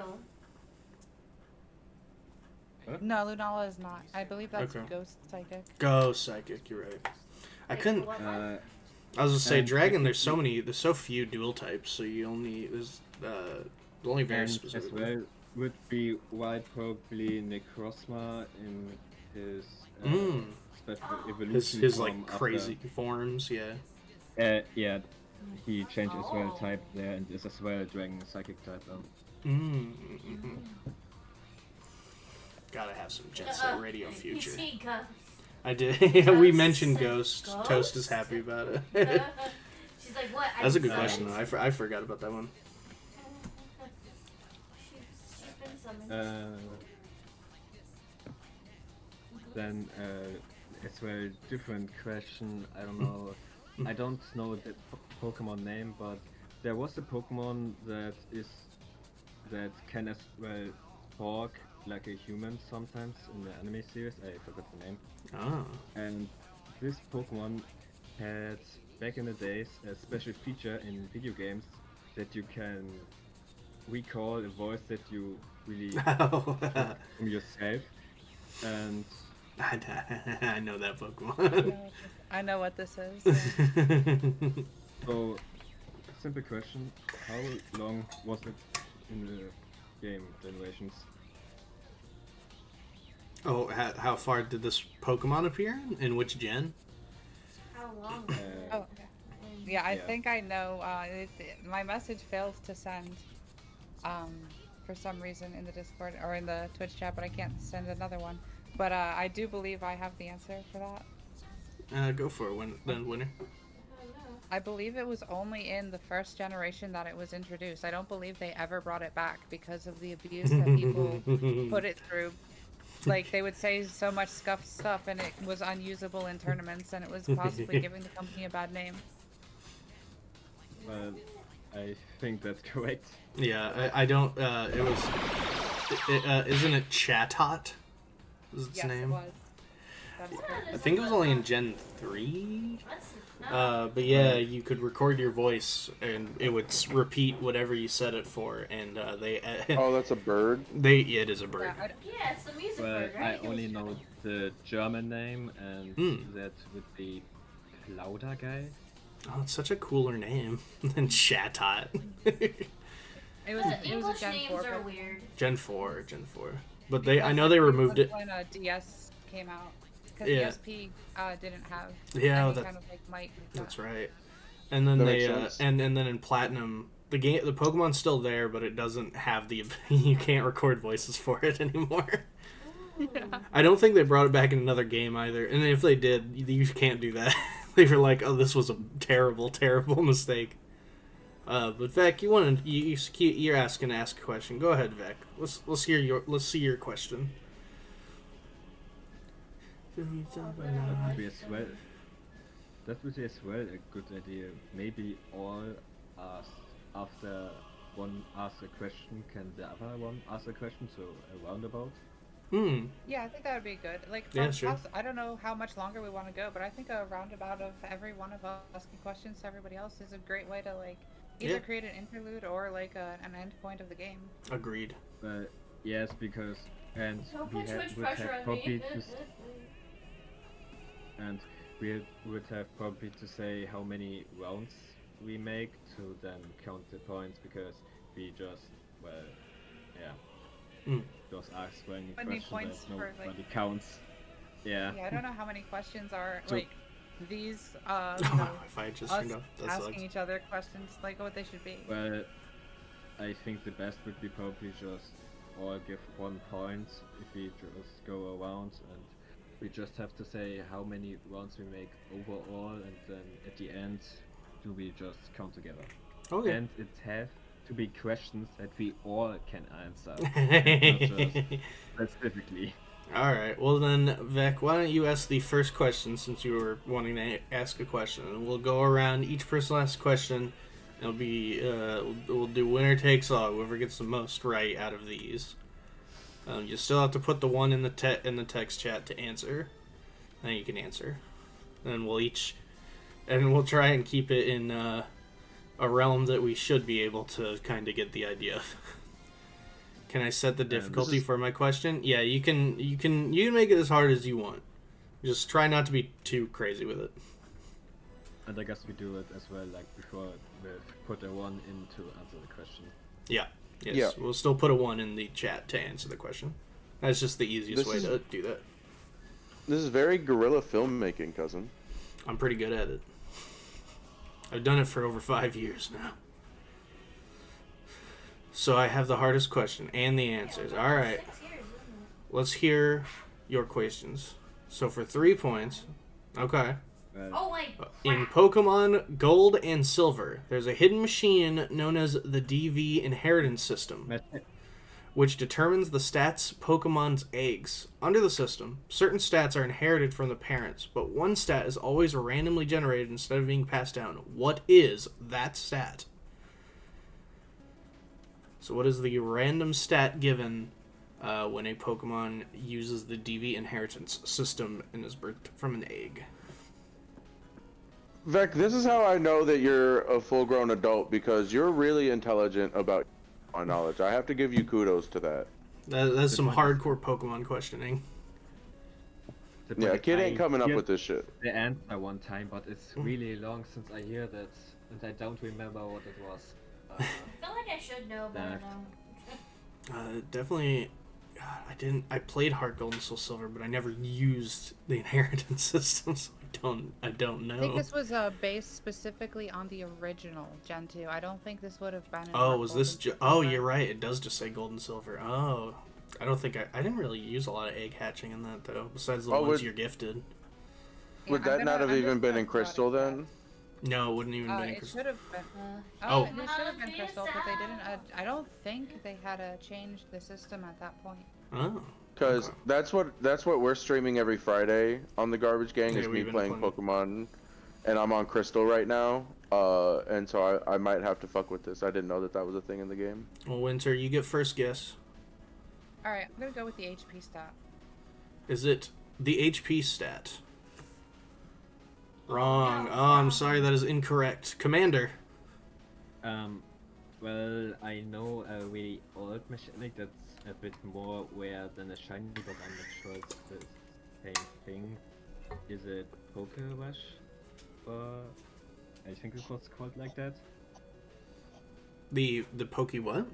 No, Lunala is not. I believe that's Okay. Ghost Psychic. Go Psychic. You're right. I Wait, couldn't. what? Uh, I was gonna say And dragon. There's so few dual types, so you only only very and specific. as well would be why probably Necrozma in his special His evolution his form like crazy forms, yeah. Yeah, he changed as well Oh. type there and is as well a dragon psychic type now. Gotta have some Jet Set Radio You future. see Ghost. I did. We Ghost? mentioned Ghost. Ghost? Toast is happy about it. She's like, what? That's a good didn't question, say though. I forgot about that one. She's been summoned. Then as well different question. I don't know. I don't know the Pokemon name, but there was a Pokemon that can as well talk like a human sometimes in the anime series. I forgot the name. Oh. And this Pokemon had back in the days a special feature in video games that you can recall a voice that you really from yourself. And I know that Pokemon. I know what this is. Yeah. so, simple question: how long was it in the game Generations? Oh, how far did this Pokemon appear? In which gen? How long? Oh, okay. Yeah, I Yeah. think I know. My message failed to send for some reason in the Discord or in the Twitch chat, but I can't send another one. But I do believe I have the answer for that. Go for it. Winner. I believe it was only in the first generation that it was introduced. I don't believe they ever brought it back because of the abuse that people put it through. Like, they would say so much scuffed stuff and it was unusable in tournaments and it was possibly giving the company a bad name. Well, I think that's correct. Yeah, I don't. It was. Isn't it Chatot? Is its Yes, name? it was. That is correct. I think it was only in Gen 3. That's But yeah, you could record your voice and it would repeat whatever you set it for, and they. Oh, that's a bird. Yeah, it is a bird. Yeah, yeah, it's the music Well, bird, I right? only know the German name, and that would be Lauda guy. Oh, it's such a cooler name than Chatot. It was The a English Gen names 4. are Pokemon. weird. Gen 4. But I Because know they it was removed it. when DS came out. Because Yeah. ESP didn't have Yeah, any that- kind of like mic. Like that. That's right. And then That they makes sense. and then in Platinum, the Pokemon's still there, but it doesn't have the you can't record voices for it anymore. I don't think they brought it back in another game either. And if they did, you can't do that. They were like, "Oh, this was a terrible, terrible mistake." But Vec, you're asking to ask a question. Go ahead, Vec. Let's see your question. That would be as well a good idea. Maybe all ask after one asks a question, can the other one ask a question? So a roundabout. Yeah, I think that would be good. Like, Yeah, sure. I don't know how much longer we want to go, but I think a roundabout of every one of us asking questions to everybody else is a great way to like either Yeah. create an interlude or like an end point of the game. Agreed. But yes, because and Don't we put too much would pressure have on probably me. and we would have probably to say how many rounds we make to then count the points, because we just just ask for any How many question. points There's for, nobody like- counts. Yeah. Yeah, I don't know how many questions are So- like these If I just us hung up, that asking sucks. each other questions, like what they should be. Well, I think the best would be probably just all give 1 point if we just go around, and we just have to say how many rounds we make overall, and then at the end do we just count together. Okay. And it have to be questions that we all can answer, not just specifically. All right. Well then, Vec, why don't you ask the first question since you were wanting to ask a question, and we'll go around. Each person will ask a question. It'll be we'll do winner takes all. Whoever gets the most right out of these. You still have to put the one in the text chat to answer. Then you can answer. Then we'll try and keep it in a realm that we should be able to kind of get the idea of. Can I set the difficulty for my question? Yeah, you can make it as hard as you want. Just try not to be too crazy with it. And I guess we do it as well, like before we put a 1 in to answer the question. Yeah. Yes. Yeah. We'll still put a 1 in the chat to answer the question. That's just the easiest This way is- to do that. This is very guerrilla filmmaking, cousin. I'm pretty good at it. I've done it for over 5 years now. So I have the hardest question and the answers. All right. 6 years, isn't it? Let's hear your questions. So for 3 points, okay. Oh wait. In Pokemon Gold and Silver, there's a hidden machine known as the DV Inheritance System, which determines the stats Pokemon's eggs. Under the system, certain stats are inherited from the parents, but one stat is always randomly generated instead of being passed down. What is that stat? So what is the random stat given when a Pokemon uses the DV Inheritance System and is birthed from an egg? Vec, this is how I know that you're a full-grown adult, because you're really intelligent about my knowledge. I have to give you kudos to that. That's some hardcore Pokemon questioning. Yeah, a kid ain't coming up with this shit. The answer one time, but it's really long since I hear that, and I don't remember what it was. I feel like I should know better now. Definitely. God, I played Heart Gold and Soul Silver, but I never used the inheritance system, so I don't know. I think this was based specifically on the original Gen 2. I don't think this would have been. Oh, was this? Oh, you're right. It does just say Gold and Silver. Oh, I don't think I didn't really use a lot of egg hatching in that though. Besides the ones you're gifted. Would that not have even been in Crystal then? No, it wouldn't even been in It Crystal. should have been. Oh. It should have been Crystal because they didn't. I don't think they had changed the system at that point. Oh. Because Okay. that's what we're streaming every Friday on the Garbage Gang, Yeah, is me we've been playing playing. Pokemon, and I'm on Crystal right now. And so I might have to fuck with this. I didn't know that was a thing in the game. Well, Winter, you get first guess. All right, I'm gonna go with the HP stat. Is it the HP stat? Wrong. Oh, I'm sorry, that is incorrect. Commander. Well, I know a really old mechanic that's a bit more rare than a shiny, but I'm not sure it's the same thing. Is it Poke Rush? Or I think it was called like that. The Poke what?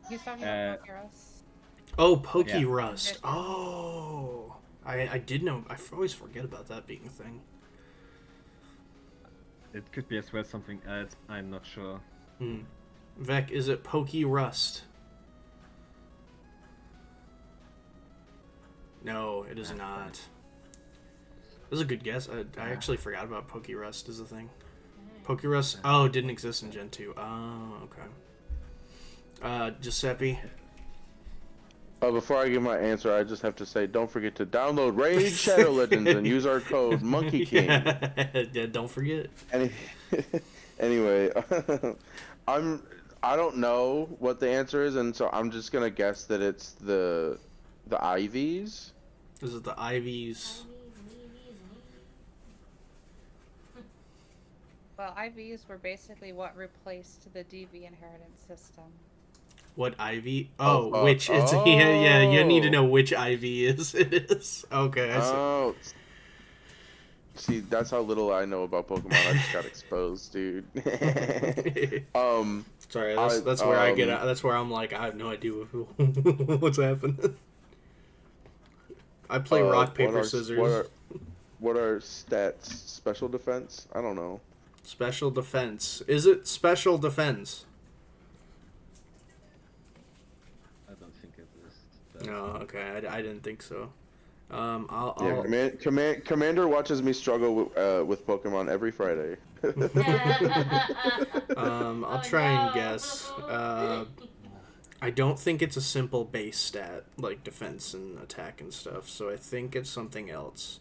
He's talking about Pokerus. Oh, Poke Yeah. Rust. Oh. I did know. I always forget about that being a thing. It could be as well something else, I'm not sure. Vec, is it Poke Rust? No, it is not. That was a good guess. I actually forgot about Poke Rust as a thing. Poke Rust, oh, it didn't exist in Gen 2. Oh, okay. Giuseppe. Before I give my answer, I just have to say, don't forget to download Raid Shadow Legends and use our code Monkey King. Yeah, don't forget. Anyway, I don't know what the answer is, and so I'm just gonna guess that it's the IVs. Is it the IVs? Well, IVs were basically what replaced the DV inheritance system. What IV? Oh, which it's yeah. You need to know which IV is. It is okay. I see. Oh, see, that's how little I know about Pokemon. I just got exposed, dude. Sorry, that's where I get. That's where I'm like, I have no idea what's happening. I play rock paper scissors. What are stats? Special defense? I don't know. Special defense. Is it special defense? I don't think it is. No. Okay. I didn't think so. Commander watches me struggle with Pokemon every Friday. I'll try and guess. I don't think it's a simple base stat like defense and attack and stuff. So I think it's something else.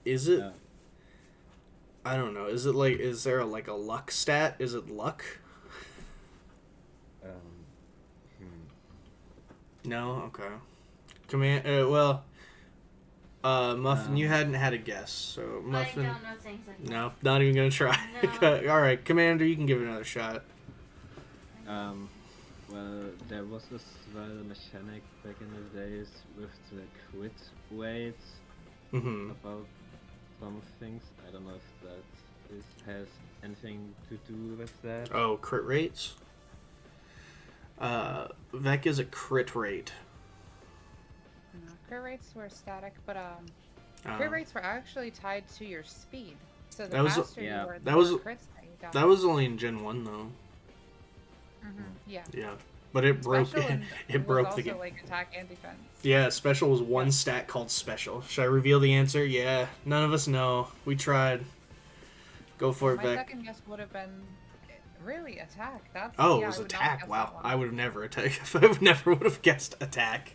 Is it? Yeah. I don't know. Is it like? Is there like a luck stat? Is it luck? No. Okay. Muffin, you hadn't had a guess, so Muffin. I don't know things like that. No, not even gonna try. No. All right, Commander, you can give it another shot. Well, there was this mechanic back in the days with the crit rates about some things. I don't know if that has anything to do with that. Oh, crit rates. Vec is a crit rate. No. crit rates were static, but Uh, crit rates were actually tied to your speed. So the That was- faster yeah, you were, the that more was- crits that you got. that was only in Gen 1 though. Yeah. Yeah, but it broke. Special and It was broke also the game. like attack and defense. Yeah, special was one Yeah. stat called special. Should I reveal the answer? Yeah, none of us know. We tried. Go for it, My Beck. second guess would have been really attack. That's Oh, yeah, it was I would not attack. guess Wow, that one. I would have never attacked. I would never would have guessed attack.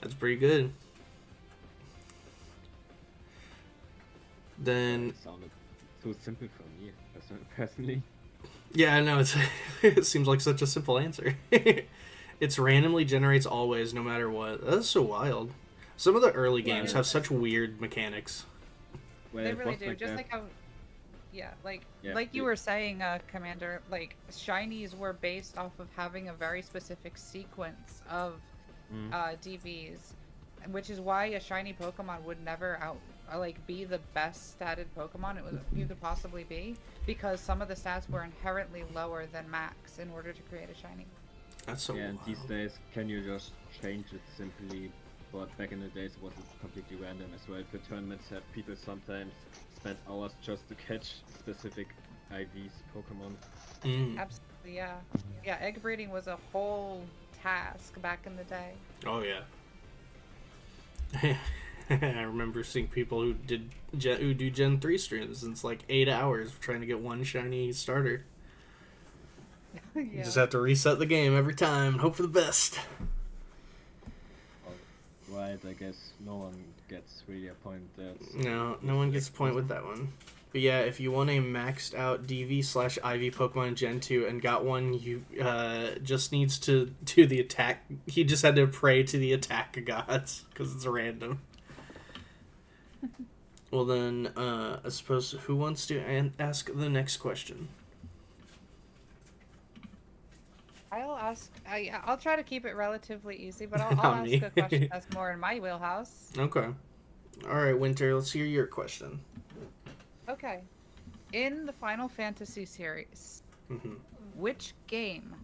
That's pretty good. Then It sounded so simple for me, personally. yeah, I know it's it seems like such a simple answer. It's randomly generates always, no matter what. That's so wild. Some of the early games Yeah. have such weird mechanics. Well, They it really was do. like Just that. like how, yeah, Yeah, like you yeah. were saying, Commander. Like shinies were based off of having a very specific sequence of DVs, which is why a shiny Pokemon would never be the best statted Pokemon you could possibly be, because some of the stats were inherently lower than max in order to create a shiny. That's so Yeah, and wild. these days, can you just change it simply? But back in the days, it was completely random as well. The tournaments have people sometimes spend hours just to catch specific IVs Pokemon. Absolutely, yeah. Yeah, egg breeding was a whole task back in the day. Oh yeah. I remember seeing people who do Gen 3 streams, and it's like 8 hours trying to get one shiny starter. You Yeah. just have to reset the game every time and hope for the best. Right, I guess no one gets really a point there. No one gets a point with that one. But yeah, if you want a maxed out DV/IV Pokemon in Gen 2 and got one, you just needs to do the attack. He just had to pray to the attack gods because it's random. Well then, I suppose who wants to ask the next question? I'll ask. I'll try to keep it relatively easy, but I'll Not ask me. a question that's more in my wheelhouse. Okay. All right, Winter. Let's hear your question. Okay. In the Final Fantasy series, Mhm. which game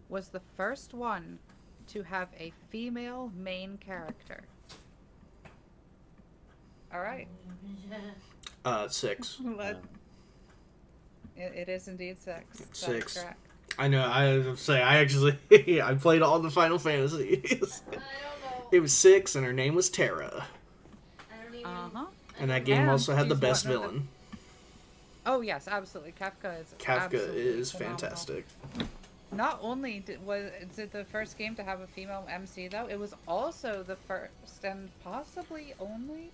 was the first one to have a female main character? All right. 6. It is indeed 6. That is 6. correct. I know. I was say I actually I played all the Final Fantasies. I don't know. It was 6, and her name was Terra. I don't even. Uh-huh. And that game And also had the she's best one of the- villain. Oh yes, absolutely. Kafka is Kafka absolutely is phenomenal. fantastic. Not only was it the first game to have a female MC, though, it was also the first and possibly only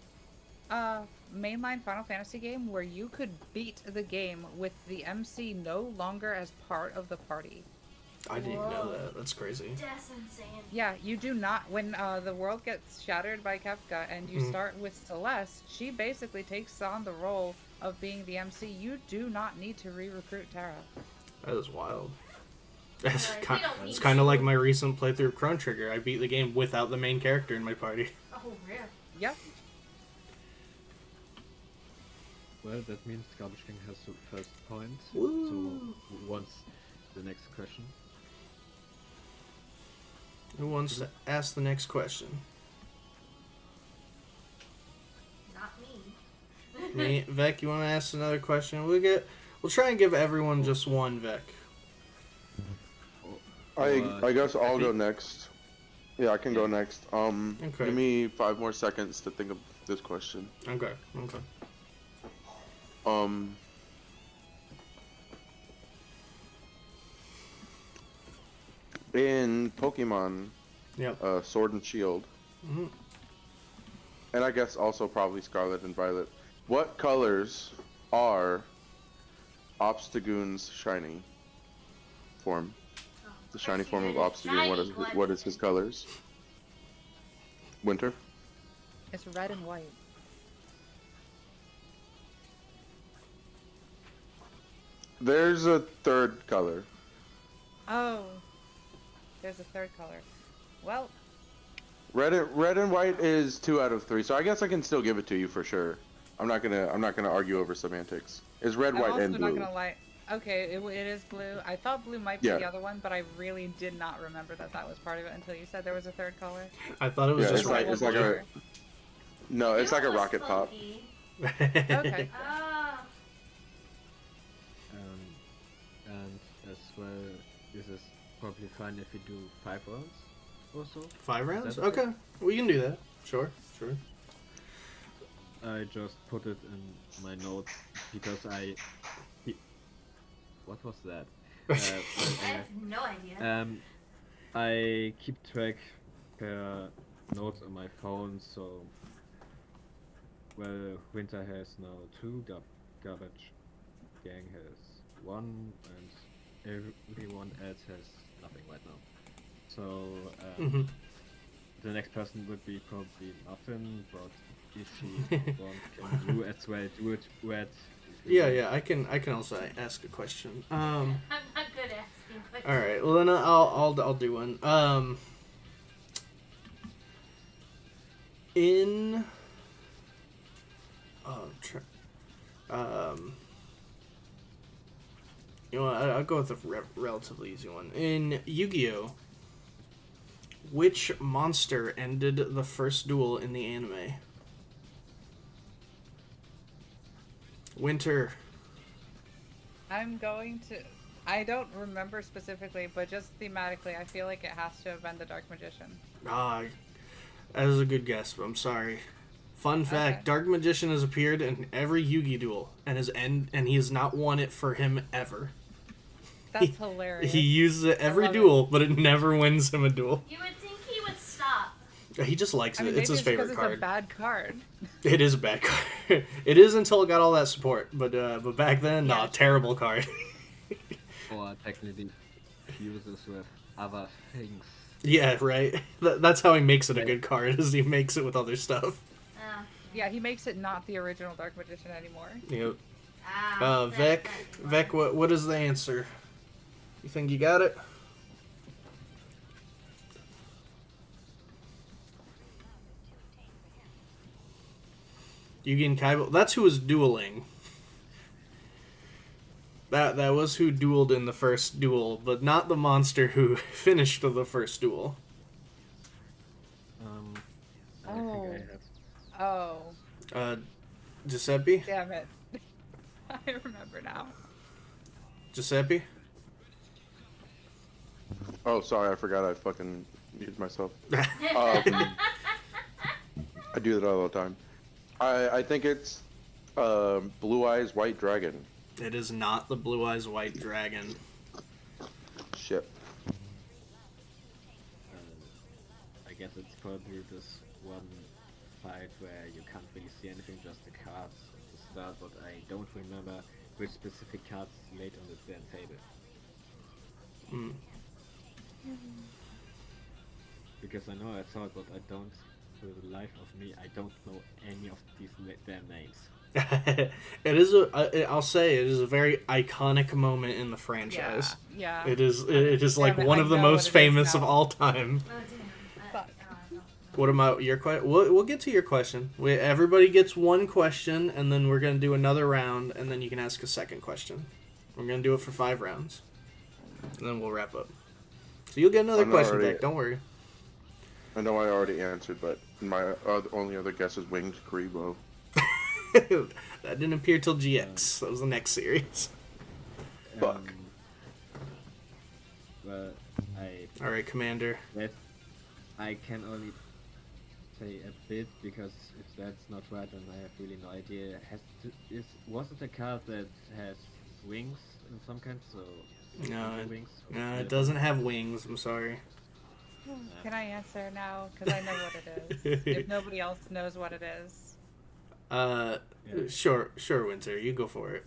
mainline Final Fantasy game where you could beat the game with the MC no longer as part of the party. I didn't know Whoa. that. That's crazy. That's insane. Yeah, you do not. When the world gets shattered by Kefka and you start with Celeste, she basically takes on the role of being the MC. You do not need to re-recruit Terra. That is wild. That's Like, kind, we don't need it's kind of to. like my recent playthrough of Chrono Trigger. I beat the game without the main character in my party. Oh, rare. Yep. Well, that means Garbage King has the first point. Woo. So, who wants the next question? Who wants to ask the next question? Not me. Me, Vec, you want to ask another question? We'll try and give everyone just one, Vec. I guess I'll go next. Yeah, I can go next. Okay. Give me 5 more seconds to think of this question. Okay. In Pokemon, Yep. Sword and Shield, hmm and I guess also probably Scarlet and Violet, what colors are Obstagoon's shiny form? The shiny form of Obstagoon. What is his colors? Winter. It's red and white. There's a third color. Oh. There's a third color. Well, Red and white is 2 out of 3, so I guess I can still give it to you for sure. I'm not gonna argue over semantics. It's red, I'm white, also and not blue. gonna lie. Okay, it is blue. I thought blue might be Yeah. the other one, but I really did not remember that that was part of it until you said there was a third color. I thought it was Yeah, just it's like regular it's like blue. a no, it's like a Blue was rocket pop. funky. Okay. Ah. And as well, this is probably fine if we do 5 rounds or so. 5 rounds? That's Okay, we can do that. Sure. I just put it in my notes because what was that? I have no idea. I keep track per notes on my phone, so well, Winter has now 2, Garbage Gang has 1, and everyone else has nothing right now. So Mhm. the next person would be probably Muffin, but if she wants, can you as well do it red? Yeah. I can also ask a question. I'm not good at asking questions. All right. Well, then I'll do one. In you know what, I'll go with a relatively easy one. In Yu-Gi-Oh, which monster ended the first duel in the anime? Winter. I'm going to. I don't remember specifically, but just thematically, I feel like it has to have been the Dark Magician. Ah, that is a good guess, but I'm sorry. Fun fact: Okay. Dark Magician has appeared in every Yu-Gi duel, and he has not won it for him ever. That's hilarious. He uses it every love duel, but it never wins him a duel. You would think he would stop. He just likes I it. mean, It's maybe his favorite because card. it's a bad card. It is a bad card. It is until it got all that support, but back then, Yeah, nah, true. terrible card. Or technically fuses with other things. Yeah, right. That's how he makes it a good card. Is he makes it with other stuff. Oh. Yeah, he makes it not the original Dark Magician anymore. Yep. That's Vec, not Vec, what is the answer? You think you got it? Yugi and Kaiba. That's who was dueling. That was who dueled in the first duel, but not the monster who finished the first duel. I think Oh. I have. Oh, Giuseppe? damn it. I remember now. Giuseppe? Oh, sorry, I forgot I fucking muted myself. funny. I do that all the time. I think it's Blue Eyes White Dragon. It is not the Blue Eyes White Dragon. Shit. I guess it's probably this one fight where you can't really see anything, just the cards at the start, but I don't remember which specific cards laid on the damn table. Hmm. Because I know I saw it, but I don't, for the life of me, I don't know any of these damn names. It is I'll say it is a very iconic moment in the franchise. Yeah. It is like Damn it, one I of the know most what it is famous of now. all time. Oh, damn. Fuck. I don't. What about your question? We'll get to your question. Everybody gets one question, and then we're gonna do another round, and then you can ask a second question. We're gonna do it for 5 rounds, and then we'll wrap up. So you'll get another I'm question already- back. Don't worry. I know I already answered, but my only other guess is Winged Grebo. That didn't appear till GX. That was the next series. Fuck. Well, All right, Commander. I can only say a bit because if that's not right, then I have really no idea. Was it a card that has wings in some kind? So No, wings. No, it doesn't have wings. I'm sorry. Can I answer now? Because I know what it is. If nobody else knows what it is, Sure, Winter. You go for it.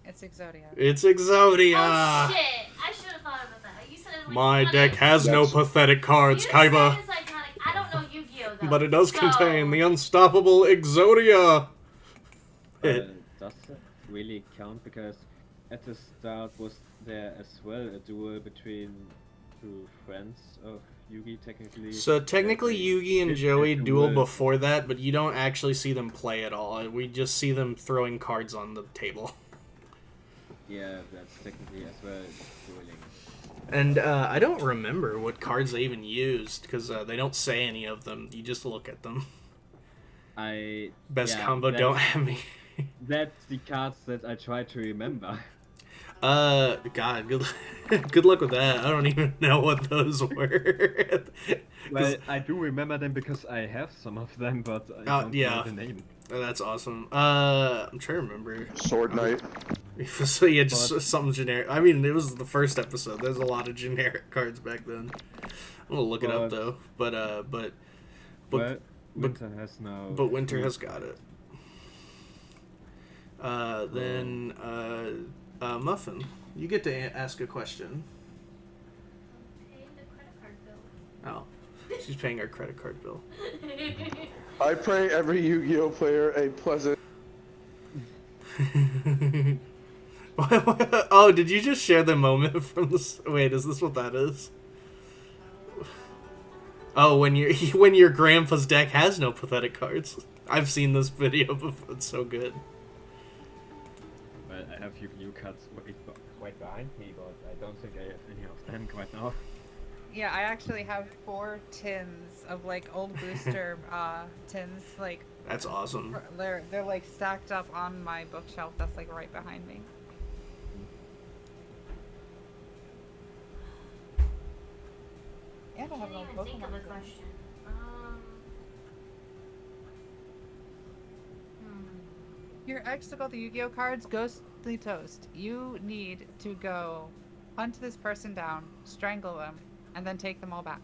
it's Exodia. It's Exodia. Oh shit! I should have thought about that. You said it was My iconic. deck has no Yes. pathetic cards, You Kaiba. said it's iconic. I don't know Yu-Gi-Oh though. But it does so... contain the unstoppable Exodia. Does that really count? Because at the start was there as well a duel between 2 friends of Yugi technically. So technically, They Yugi and did Joey the duel duel. before that, but you don't actually see them play at all. We just see them throwing cards on the table. Yeah, that's technically as well dueling. And I don't remember what cards they even used because they don't say any of them. You just look at them. Best combo don't have me. That's the cards that I try to remember. God, good luck with that. I don't even know what those were. Well, I do remember them because I have some of them, but I don't know the name. That's awesome. I'm trying to remember. Sword Knight. So yeah, just something generic. I mean, it was the first episode. There's a lot of generic cards back then. I'm gonna look it up though. But Winter has no. But Winter has got it. Then Muffin, you get to ask a question. Pay the credit card bill. Oh, she's paying our credit card bill. I pray every Yu-Gi-Oh player a pleasant. Oh, did you just share the moment from this? Wait, is this what that is? Oh, when your grandpa's deck has no pathetic cards. I've seen this video before. It's so good. Well, I have Yu-Gi-Oh cards right behind me, but I don't think I have any of them right now. Yeah, I actually have 4 tins of like old booster tins. Like That's awesome. they're like stacked up on my bookshelf. That's like right behind me. Yeah, I don't have Can't no even think of Pokemon a cards. question. Your ex took all the Yu-Gi-Oh cards, Ghostly Toast. You need to go hunt this person down, strangle them, and then take them all back.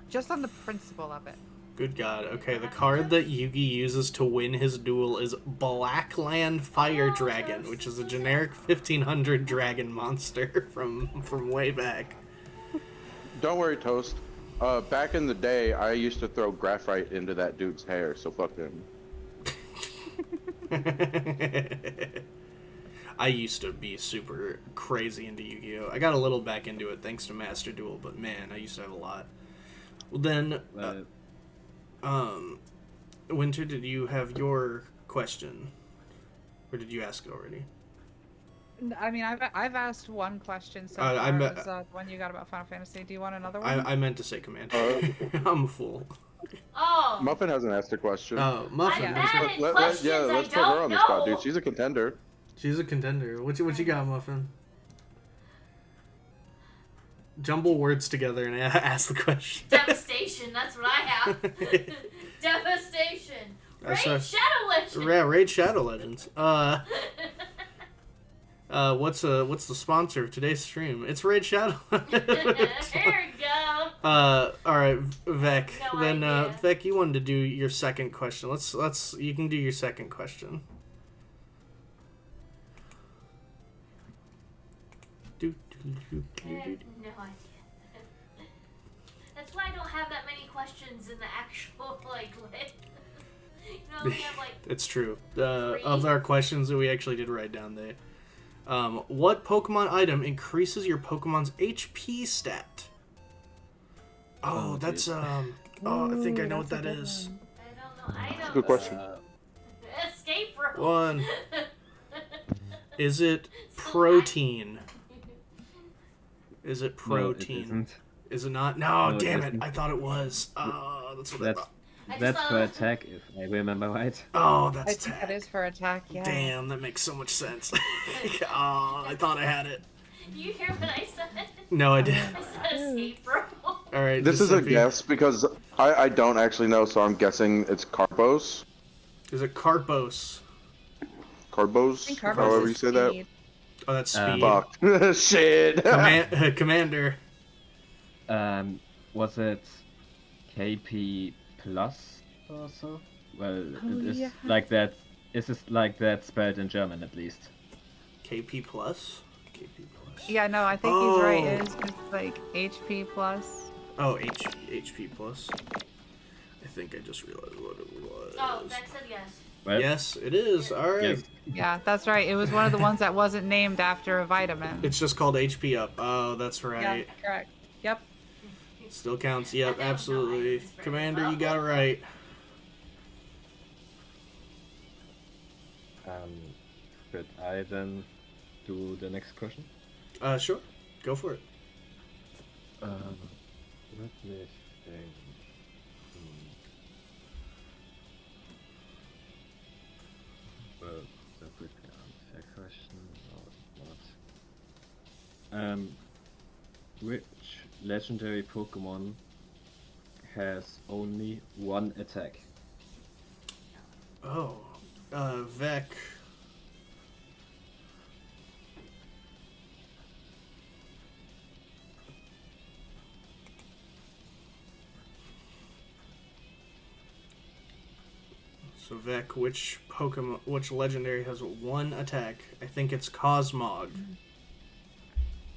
Just on the principle of it. Good God. Okay, the card that Yugi uses to win his duel is Blackland Fire Dragon, which is a generic 1500 dragon monster from way back. Don't worry, Toast. Back in the day, I used to throw graphite into that dude's hair, so fuck him. I used to be super crazy into Yu-Gi-Oh! I got a little back into it thanks to Master Duel, but man, I used to have a lot. Well, then, Winter, did you have your question, or did you ask it already? I mean, I've asked one question so I far. me- It was one you got about Final Fantasy. Do you want another one? I meant to say Commander. I'm a fool. Oh! Muffin hasn't asked a question. Oh, Muffin. I'm what's bad your- at questions, let's I put her on the spot, don't dude. She's a contender. She's a contender. What you got, Muffin? Jumble words together and ask the question. Devastation, that's what I have. Devastation. That's Raid our- Shadow Legend. Yeah, Raid Shadow Legends. What's the sponsor of today's stream? It's Raid Shadow. There we go. All right, Vec. No Then idea. Vec, you wanted to do your second question. You can do your second question. I have no idea. That's why I don't have that many questions in the actual list. You know, we have It's true. Of our questions that we actually did write down there. What Pokemon item increases your Pokemon's HP stat? Oh, that's I think I know what that is. I don't know. I don't Good question. Escape room. One. Is it protein? Is it protein? No, it isn't. Is it not? No, No, it damn it! isn't. I thought it was. That's what I That's thought. I just that's thought for it was- attack, if I remember right. Oh, I that's think tag. that is for attack, yeah. Damn, that makes so much sense. Oh, I thought I had it. You hear what I said? No, I didn't. I said escape room. All right. This is a Giuseppe. guess because I don't actually know, so I'm guessing it's Carpos. Is it Carpos? Carbos? I think Carbos However is you say that. speed. Oh, that's speed. Fuck. Shit. Commander. Was it KP plus or so? Well, Oh, it is yeah. like that. Is this like that spelled in German at least? KP plus. KP plus. Yeah, no, I think he's right. Oh. It is just like HP plus. Oh, HP plus. I think I just realized what it was. Oh, Beck said yes. Well, Yes, it is. All right. Yes. Yeah, that's right. It was one of the ones that wasn't named after a vitamin. It's just called HP up. Oh, that's Yeah, right. correct. Yep. Still counts. Yep, I don't know absolutely. items very Commander, well. you got it right. Good item. do the next question. Sure. Go for it. Let me think. Well, that would be an unfair question or not. Which legendary Pokemon has only one attack? Oh, Vec. So Vec, which legendary has one attack? I think it's Cosmog.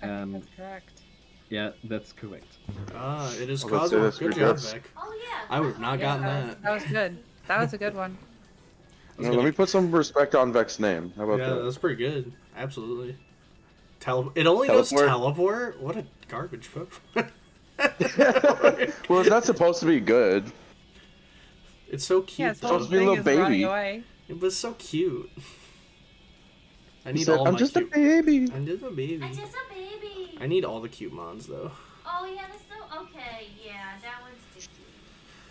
I think Um, that's correct. Yeah, that's correct. Ah, it is I was about to say Cosmog. that's Good pretty job, good. Vec. Oh yeah. I would have not Yeah, gotten that. that was good. That was a good one. was Let gonna- me put some respect on Vec's name. How about Yeah, that? that's pretty good. Absolutely. It only knows Teleport? What a garbage Pokemon. Well, it's not supposed to be good. It's so cute. Yeah, his though. whole supposed to be a thing little is running baby. away. It was so cute. I He need said, all "I'm my just cute. a baby." I'm just a baby. I'm just a baby. I need all the cute mons though. Oh yeah, that's still okay. Yeah, that one's sticky.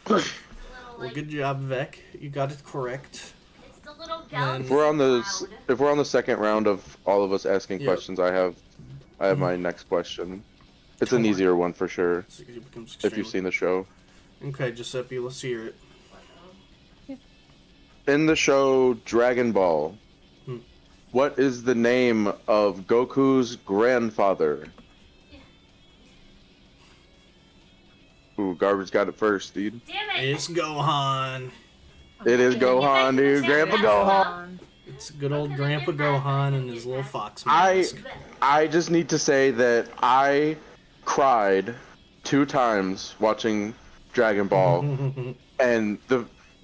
It's a little Well, like good job, Vec. You got it correct. it's the little Then- galaxy If we're on the cloud. if we're on the second round of all of us asking Yep. questions, I have my next question. It's Come an on. easier one for sure. So it becomes If you've extremely- seen the show. Okay, Giuseppe, let's hear it. In the show Dragon Ball, Hmm. what is the name of Goku's grandfather? Ooh, Garbage got it first, dude. Damn it! It's Gohan. It is Yeah. Gohan, dude. Grandpa Gohan. It's good old Okay, Grandpa get that. Gohan and Get his little that. fox I- mask. I just need to say that I cried 2 times watching Dragon Ball, and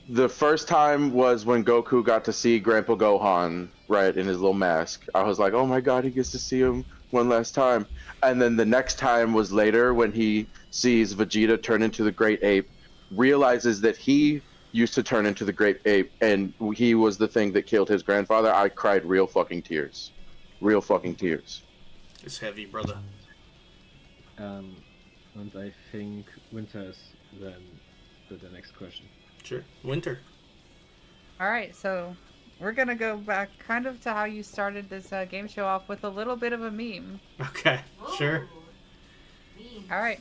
the first time was when Goku got to see Grandpa Gohan, right, in his little mask. I was like, oh my god, he gets to see him one last time. And then the next time was later when he sees Vegeta turn into the Great Ape, realizes that he used to turn into the Great Ape, and he was the thing that killed his grandfather. I cried real fucking tears. Real fucking tears. It's heavy, brother. And I think Winter is then the next question. Sure. Winter. All right, so we're gonna go back kind of to how you started this game show off with a little bit of a meme. Okay. Sure. Ooh. Memes. All right,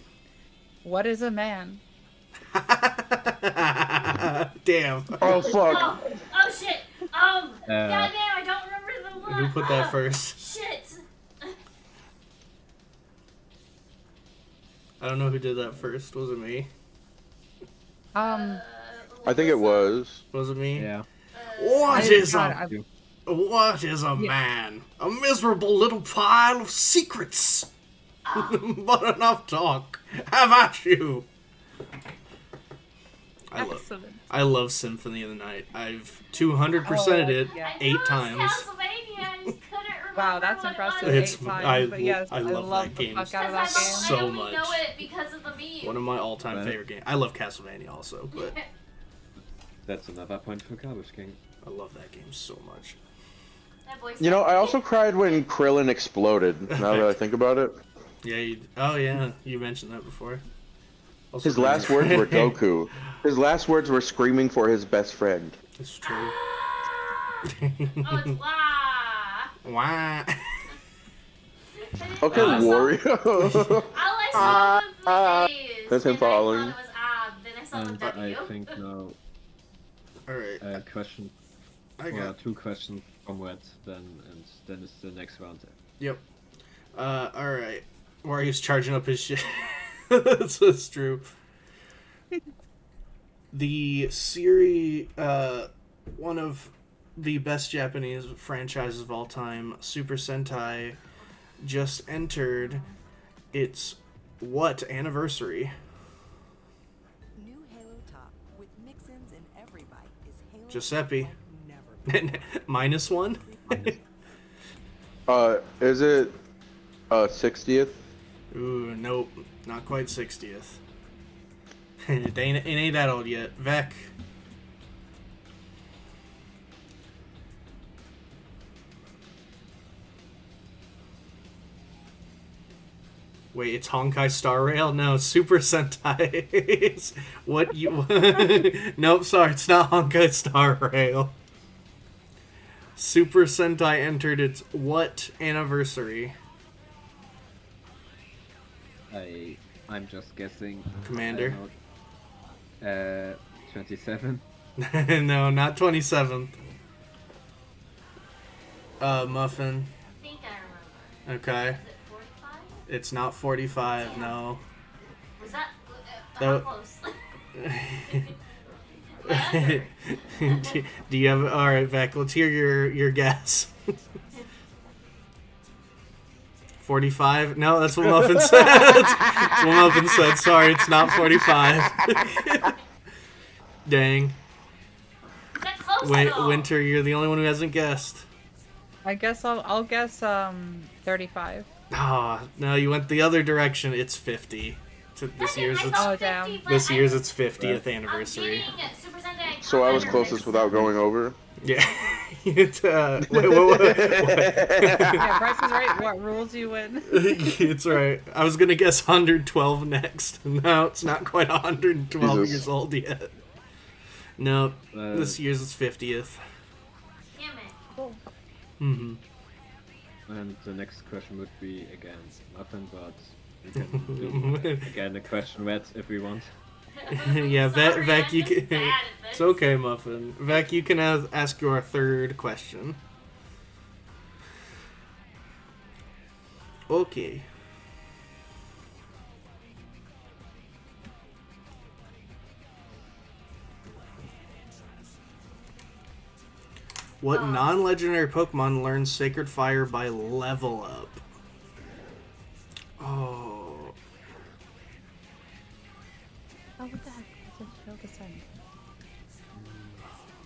what is a man? Damn. Oh fuck. Oh shit. Goddamn, I don't remember the one. Who put that first? Shit. I don't know who did that first. Was it me? Um, I think it was. Was it me? Yeah. What I- is God, a I- what is a man? A miserable little pile of secrets. But enough talk. Have at you. excellent. I love Symphony of the Night. I've 200%ed it yeah. I knew 8 it was times. Castlevania, I just couldn't remember Wow, that's what it was. impressive. It's- 8 times, I- but yes, I love that the game fuck out of Because that I game. so only much. know it because of the meme. One of my all-time Right. favorite games. I love Castlevania also, but That's another point for Garbage King. I love that game so much. That voice You know, I acting. also cried when Krillin exploded, now that I think about it. Yeah. Oh yeah, you mentioned that before. Also His last words were Goku. His last words were screaming for his best friend. It's true. Oh, it's wah. Why? Okay, Uh, Wario. All I saw was the A's. That's him and following. I thought it was odd. Then I saw the And W. I think now All right. a question, I or got. 2 questions from Red, then it's the next round. Yep. All right. Wario's charging up his shit. That's true. The series, one of the best Japanese franchises of all time, Super Sentai, just entered its what anniversary? New Halo Top with mix-ins in every bite is Halo Giuseppe. like never -1? Is it 60th? Ooh, nope. Not quite 60th. it ain't that old yet. Vec. Wait, it's Honkai Star Rail? No, Super Sentai. What you... Nope, sorry, it's not Honkai Star Rail. Super Sentai entered its what anniversary? I'm just guessing. Commander? 27. No, not 27th. Muffin. I think I remember. Okay. Is it 45? It's not 45, Damn. no. Was that That- how close? Do you have... Alright, Vec, let's hear your guess. 45? No, that's what Muffin said. That's what Muffin said. Sorry, it's not 45. Dang. Is that close Wait, at all? Winter, you're the only one who hasn't guessed. I guess I'll guess 35. Ah, no, you went the other direction. It's 50. This year's it's Oh, damn. this year's its 50th anniversary. I'm getting Super Sentai So I was Commander closest without going over. Yeah. It's what? Yeah, Bryce is right. What rules you win? It's right. I was gonna guess 112 next. No, it's not quite 112 Jesus. years old yet. No, Uh, this year's its 50th. Damn it. Cool. Mm-hmm. And the next question would be again nothing, but we can do again a question red if we want. Yeah, Sorry, Vec, I'm you just can. bad at this. It's okay, Muffin. Vec, you can ask your third question. Okay. What non-legendary Pokemon learns Sacred Fire by level up? Oh. Oh, what the heck? It's a Failed Descent.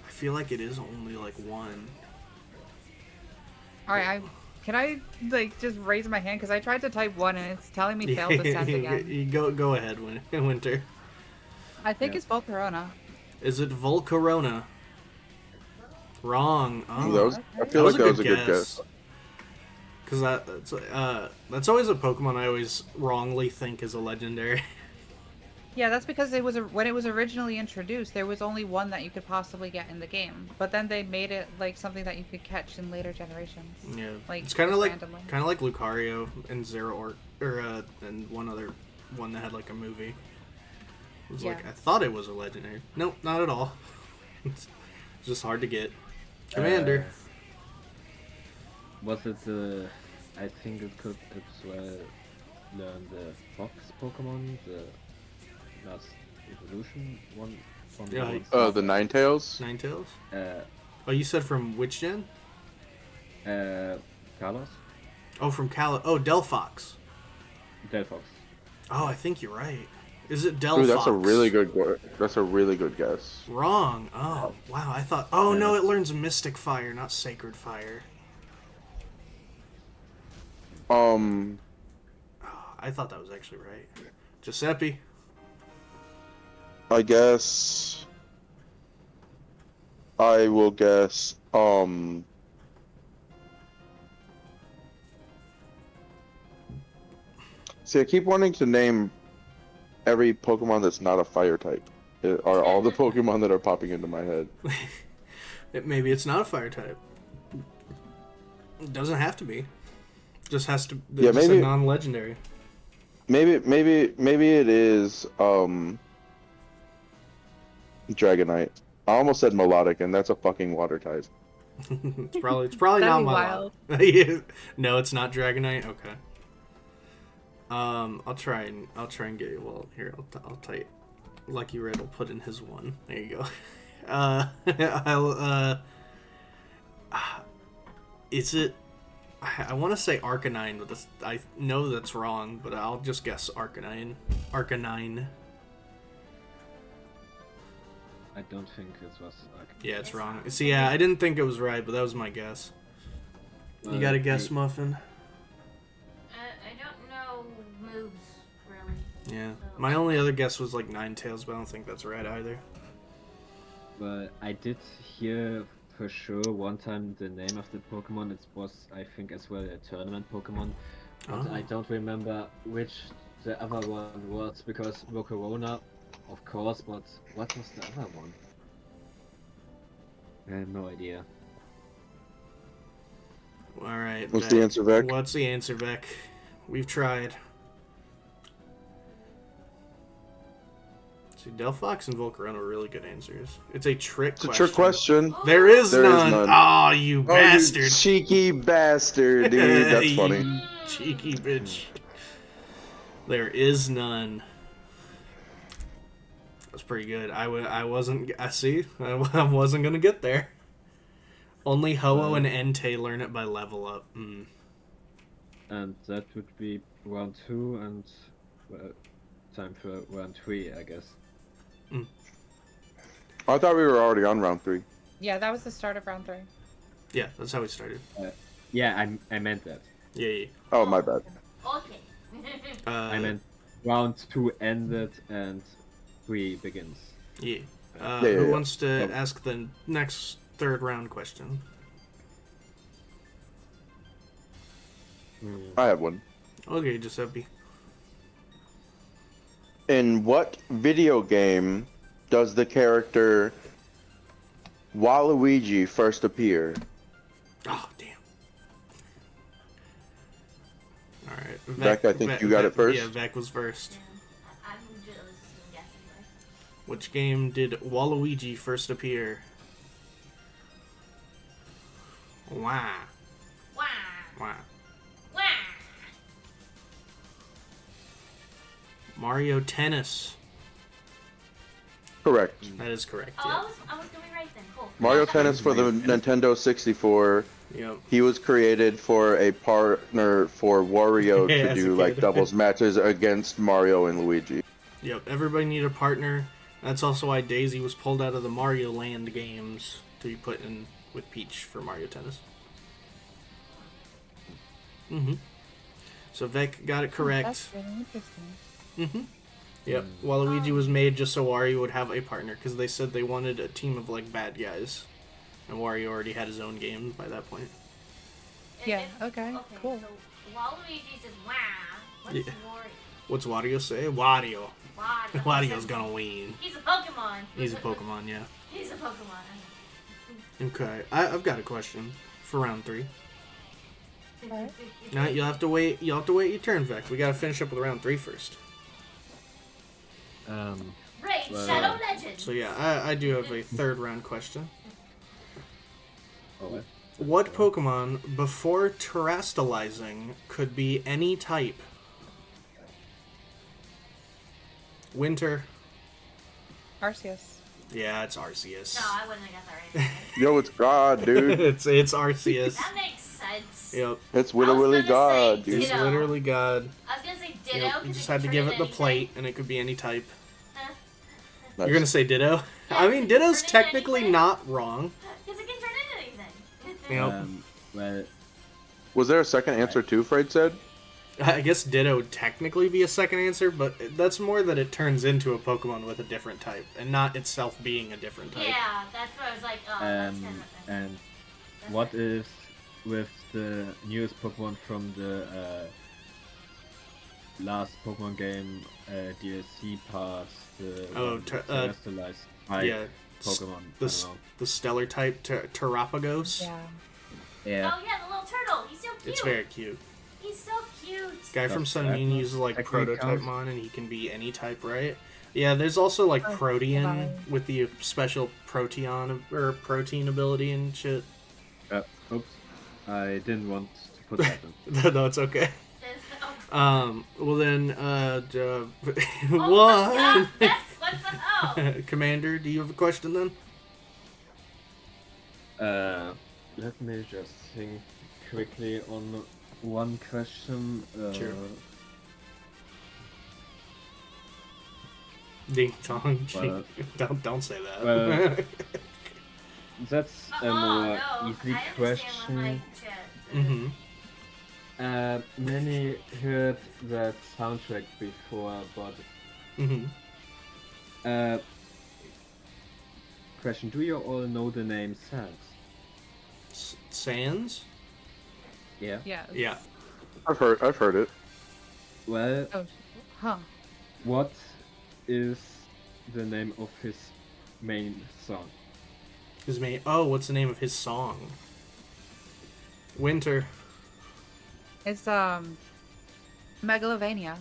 I feel like it is only like one. Alright, can I like just raise my hand because I tried to type 1 and it's telling me failed descent again. You go ahead, Winter. I think Yeah. it's Volcarona. Is it Volcarona? Wrong. Oh, I feel like that was a good guess. Because that's always a Pokemon I always wrongly think is a legendary. Yeah, that's because it was when it was originally introduced, there was only one that you could possibly get in the game. But then they made it like something that you could catch in later generations. Yeah, Like, it's kind of just like randomly. Lucario and Zeraora, and one other one that had like a movie. It was like Yeah. I thought it was a legendary. Nope, not at all. It's just hard to get. Commander. Was it the? I think it could as well learn the Fox Pokemon, the last evolution one from Yeah, one The Ninetales? Ninetales. uh, Oh, you said from which gen? Carlos, Oh, from Oh, Delphox. Delphox. Oh, I think you're right. Is it Delphox? Ooh, that's a really good guess. Wrong. Oh, wow. I thought. Oh no, it learns Mystic Fire, not Sacred Fire. I thought that was actually right. Giuseppe. I guess I will guess see, I keep wanting to name every Pokemon that's not a fire type. Are all the Pokemon that are popping into my head. Maybe it's not a fire type. It doesn't have to be. Just has to. Yeah, Just maybe- a non-legendary. Maybe it is Dragonite. I almost said Melodic, and that's a fucking water type. It's probably That'd not be my wild. Yeah. No, it's not Dragonite. Okay. I'll try and get you. Well, here I'll type. Lucky Red will put in his one. There you go. Is it? I want to say Arcanine, but I know that's wrong. But I'll just guess Arcanine. Arcanine. I don't think it was. Yeah, it's wrong. See, yeah, I didn't think it was right, but that was my guess. You got a guess, Muffin? I don't know moves really. Yeah. So- My only other guess was like Ninetales, but I don't think that's right either. But I did hear for sure one time the name of the Pokemon. It was, I think, as well a tournament Pokemon, But I Oh. don't remember which the other one was because Corona, of course, but what was the other one? I have no idea. All right. What's Vec. the answer, Vec? What's the answer, Vec? We've tried. See, Delphox and Volcarona are really good answers. It's a trick It's a question. trick question. There is There is none. none. Oh, you Oh, bastard. you cheeky bastard, dude. That's funny. You cheeky bitch. There is none. That's pretty good. I wasn't. I see. I wasn't gonna get there. Only Ho-Oh and Entei learn it by level up. And that would be round 2 and time for round 3, I guess. I thought we were already on round 3. Yeah, that was the start of round 3. Yeah, that's how we started. Yeah, I meant that. Yeah. Oh, my bad. Okay. I meant round 2 ended and 3 begins. Yeah. Yeah, Who yeah. wants to ask the next third round question? I have one. Okay, Giuseppe. In what video game does the character Waluigi first appear? Oh, damn. All right. Vec, I think you got it first. Yeah, Vec was first. I'm just guessing. Which game did Waluigi first appear? Wow. Wow. Wow. Wow. Mario Tennis. Correct. That is correct. Oh, Yep. I was doing right then. Cool. Mario Tennis for the Nintendo 64. Yep. He was created for a partner for Wario Yeah, to as a do like kid. doubles matches against Mario and Luigi. Yep. Everybody needed a partner. That's also why Daisy was pulled out of the Mario Land games to be put in with Peach for Mario Tennis. So Vec got it correct. That's really interesting. Yep. Waluigi was made just so Wario would have a partner because they said they wanted a team of like bad guys, and Wario already had his own game by that point. Yeah, okay, cool. So Waluigi says wow. What's Yeah. Wario? What's Wario say? Wario. Wario. Wario's gonna win. He's a Pokemon. He's a Pokemon, yeah. He's a Pokemon. Okay, I've got a question for round 3. Alright. Now you'll have to wait. You'll have to wait your turn, Vec. We gotta finish up with round 3 first. Raid Well, Shadow Legends. So yeah, I do have a third round question. Alright. What Pokemon before terastallizing could be any type? Winter. Arceus. Yeah, it's Arceus. No, I wouldn't have got that right. Yo, it's God, dude. it's Arceus. That makes sense. Yep. It's literally I was gonna God, say, dude. It's Ditto. literally God. I was gonna say Ditto. Yep. 'cause You just it had to can give turn it the into plate, anything. and it could be any type. Nice. You're gonna say Ditto? Yeah, I mean, it can Ditto's turn into technically anything. not wrong. Because it can turn into anything. Yep. Well, Was there a second answer too, Fred said? I guess Ditto would technically be a second answer, but that's more that it turns into a Pokemon with a different type, and not itself being a different type. Yeah, that's what I was like, oh, that's kind of and what is with the newest Pokemon from the last Pokemon game DLC pass? The Oh, one ter- terrestrialized type yeah, Pokemon. The Stellar type Terrapagos. Yeah. Yeah. Oh, yeah, the little turtle. He's so cute. It's very cute. He's so cute. Guy from Does Sun and Moon that uses like technically Prototype count? Mon, and he can be any type, right? Yeah, there's also like Oh, Protean wow. with the special protein ability and shit. Oops. I didn't want to put that in. No, it's okay. Oh, Well then, oh what? my God, what the hell? Commander, do you have a question then? Let me just think quickly on one question. Sure. Ding dong. Well, Don't say that. well, That's a Oh, more no. easy I understand question. what my chat. Many heard that soundtrack before, but question: do you all know the name Sans? Sans? Yeah. Yes. Yeah. I've heard it. Well, Oh, huh. what is the name of his main song? His main. Oh, what's the name of his song? Winter. It's Megalovania.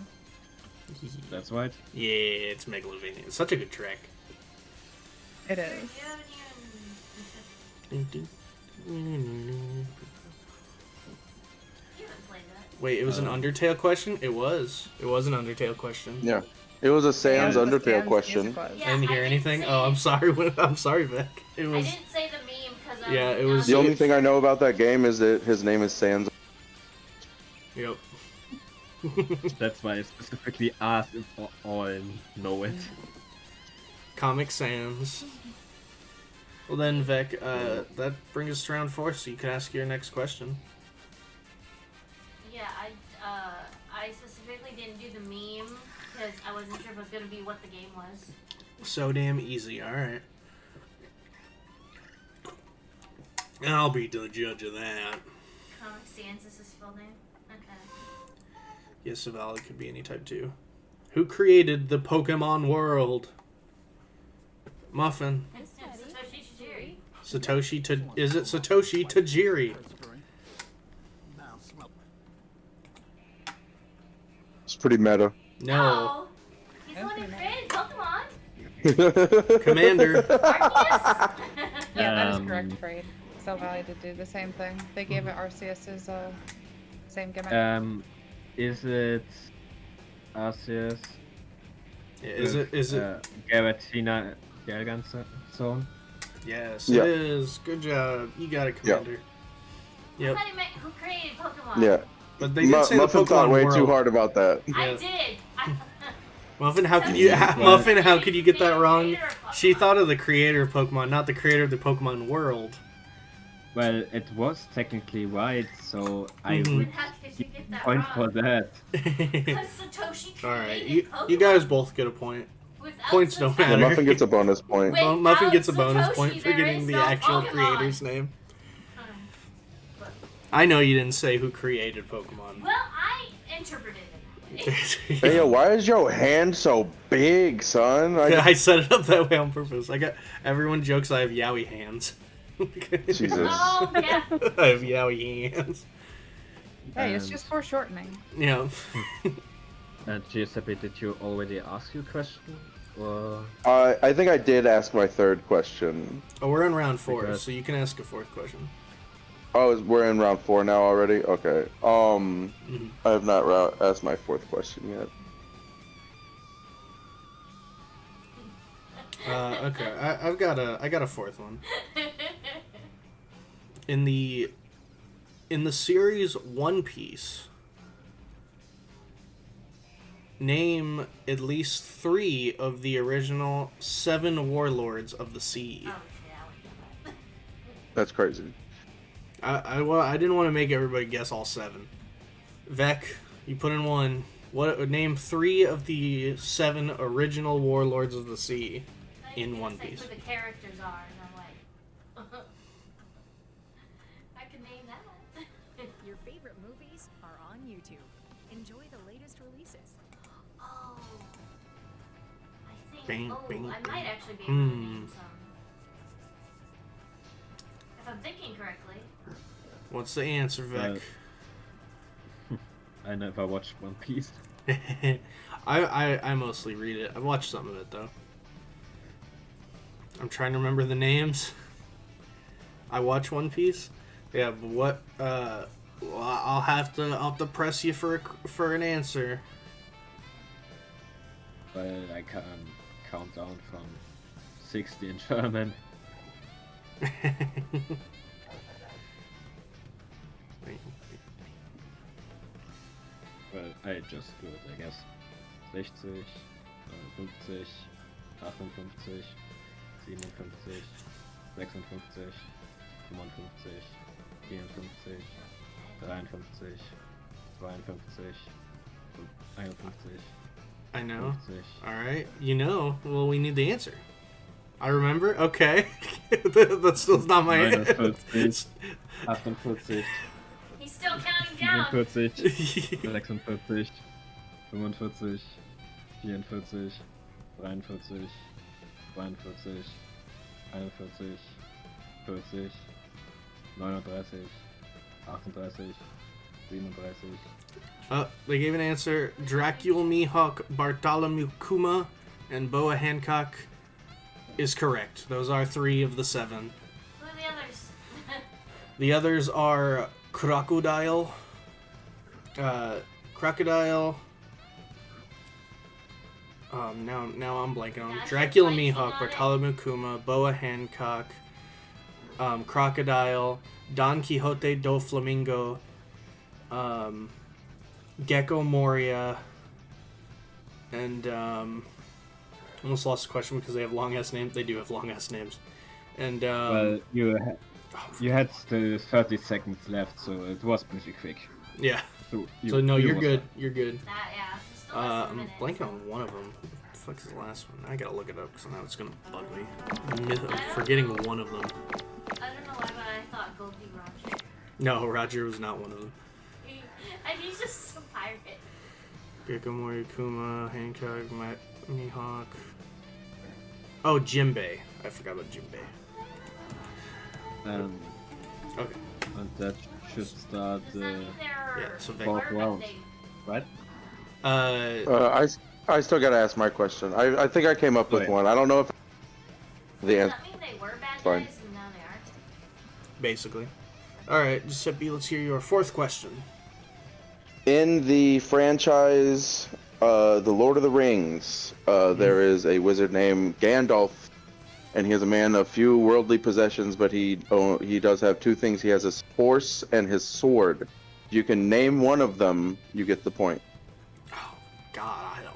That's right. Yeah, it's Megalovania. It's such a good track. It is. You haven't played that. Wait, it was an Undertale question? It was. It was an Undertale question. Yeah. It was a Sans Yeah, Undertale Sans question. music was. Yeah, I didn't hear anything. Oh, I'm sorry. I'm sorry, Vic. It I was. didn't say the meme because Yeah, it was- The only thing I know about that game is that his name is Sans. Yep. That's why I specifically asked if all know it. Comic Sans. Well then, Vec, that brings us to round 4, so you can ask your next question. Yeah, I specifically didn't do the meme because I wasn't sure if it was gonna be what the game was. So damn easy, alright. I'll be the judge of that. Comic Sans is his full name. Okay. Yes, Saval, it could be any type too. Who created the Pokemon world? Muffin. It's Satoshi Tajiri. Is it Satoshi Tajiri? It's pretty meta. No. He's the one who created Pokemon. Commander. Arceus? Yeah, that is correct, Freud. So Valley did do the same thing. They gave it Arceus's same gimmick. Is it Arceus? Is it? Garatina Zone? Yes, Yeah. it is. Good job. You got it, Commander. I Yep. thought he meant who created Pokemon. Yeah. But they did say the Muffin Pokemon thought way world. too hard about that. I Yeah. did. Muffin, how could So you? he's- Muffin, how could you get that Creator wrong? of Pokemon. She thought of the creator of Pokemon, not the creator of the Pokemon world. Well, it was technically right, so I Mhm. would Then how could you get that point for wrong? that. Because Satoshi created All right, Pokemon. you guys both get a point. Without points don't Satoshi- Yeah, matter. Muffin gets a bonus point. Wait. Muffin Without gets a bonus Satoshi, point for there getting is the no actual Pokemon. creator's name. But- I know you didn't say who created Pokemon. Well, I interpreted it. Hey, yo, why is your hand so big, son? I set it up that way on purpose. Everyone jokes I have yaoi hands. Jesus. Oh, yeah. I have yaoi hands. Hey, it's just foreshortening. Yeah. Giuseppe, did you already ask your question? Or I think I did ask my third question. Oh, we're in round 4, Because- so you can ask a 4th question. Oh, we're in round 4 now already? Okay. Mhm. I have not asked my 4th question yet. Okay, I got a 4th one. In the series One Piece, name at least 3 of the original 7 warlords of the sea. Oh, shit, I wouldn't know that. That's crazy. I didn't want to make everybody guess all 7. Vec, you put in 1. What? Name 3 of the 7 original warlords of the sea I in was One gonna say Piece. who the characters are, and I'm like, I can name that. Your favorite movies are on YouTube. Enjoy the latest releases. Oh, I think. Bing, oh, bing, I bing. might actually be able to name some. If I'm thinking correctly. What's the answer, Vec? I never watched One Piece. I mostly read it. I've watched some of it though. I'm trying to remember the names. I watch One Piece. Yeah, but what? Well, I'll have to press you for an answer. Well, I can count down from 60 in German. Well, I just do it, I guess. 60, 59, 58, 57, 56, 57, 55, 54, 53, 52, 53, I know. 50. All right, you know. Well, we need the answer. I remember. Okay, that's still not my. 49, 50, 48. He's still counting down. 47, 46, 45, 44, 43, 42, 41, 40, 39, 38, 37. They gave an answer. Dracula Mihawk, Bartholomew Kuma, and Boa Hancock is correct. Those are 3 of the 7. Who are the others? The others are Crocodile, now I'm blanking on That's Dracula blanking Mihawk, on Bartholomew Kuma, Boa Hancock, Crocodile, Don Quixote do Flamingo, Gecko Moria, and almost lost the question because they have long ass names. They do have long ass names, and Well, you had still 30 seconds left, so it was pretty quick. yeah. So You're was- good. You're good. That, yeah. Still less than a I'm minute. blanking on one of them. What the fuck is the last one? I gotta look it up because now it's gonna bug me. I'm forgetting one of them. I don't know why, but I thought Goldie Roger. No, Roger was not one of them. And he's just a pirate. Gecko Moria, Kuma, Hancock, Mihawk. Oh, Jimbei. I forgot about Jimbei. Okay. And that should start Does that mean they're Yeah, so they- fourth where round, they- right? I still gotta ask my question. I think I came up with Okay. one. I don't know if the Does answer. that mean they were bad Fine. guys and now they aren't? Basically. Alright, Giuseppe, let's hear your 4th question. In the franchise, The Lord of the Rings, there is a wizard named Gandalf, and he is a man of few worldly possessions, but he does have 2 things. He has his horse and his sword. If you can name one of them, you get the point. Oh, God, I don't.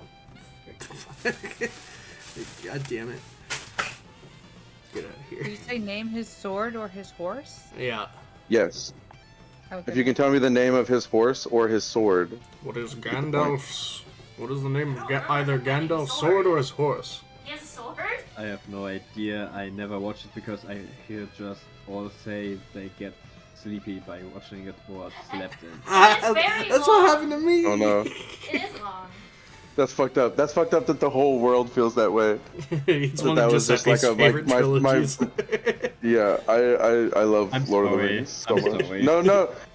God damn it. Get out of Did you here. say name his sword or his horse? Yeah. Yes. Okay. If you can tell me the name of his horse or his sword. What is the point. Gandalf's... What is the name of I either don't know. Gandalf's sword or his horse? He has a sword? I have no idea. I never watched it because I hear just all say they get sleepy by watching it or slept in. It's very That's long. what happened to me. Oh no. It is long. That's fucked up. That's fucked up that the whole world feels that way. It's But one that of was just Giuseppe's like favorite my trilogies. Yeah, I love I'm Lord of the sorry. Rings so I'm much. sorry.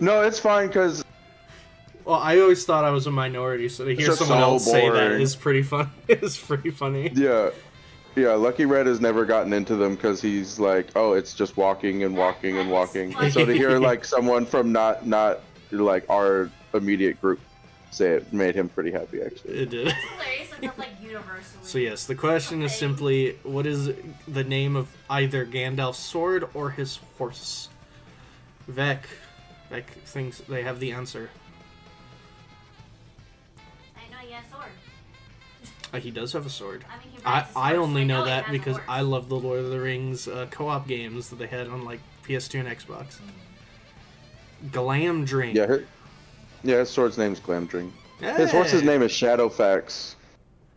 No, it's fine because Well, I always thought I was a minority, so to hear just someone so else say that boring. is pretty fun. It's pretty funny. yeah, Lucky Red has never gotten into them because he's like, oh, it's just walking and walking and That is walking. funny. So to hear like someone from not like our immediate group say it made him pretty happy actually. It did. It's hilarious that that's like universally. So yes, the question is Okay. simply, what is the name of either Gandalf's sword or his horse? Vec thinks they have the answer. I know he has a sword. He does have a sword. I mean, he I rides his I horse, only so know he that has a because horse. I love the Lord of the Rings co-op games that they had on like PS2 and Xbox. Glam Drink. Yeah, his sword's name's Glamdring. His Hey! horse's name is Shadowfax.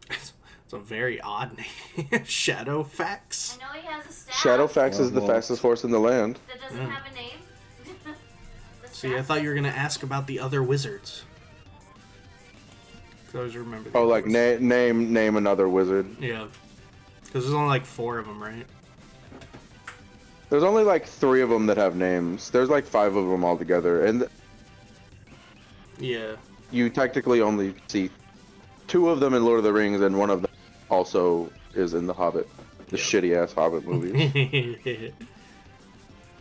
It's a very odd name. Shadowfax. I know he has a staff. Shadowfax is the Well, fastest horse in the land. That doesn't Mm. have a name. The See, I staff thought you were doesn't- gonna ask about the other wizards. 'Cause I always remember. the Oh, other like wizards. name another wizard. Yeah. Because there's only like 4 of them, right? There's only like 3 of them that have names. There's like 5 of them altogether, and Yeah. you technically only see 2 of them in Lord of the Rings, and one of them also is in The Hobbit, the shitty ass Hobbit movies.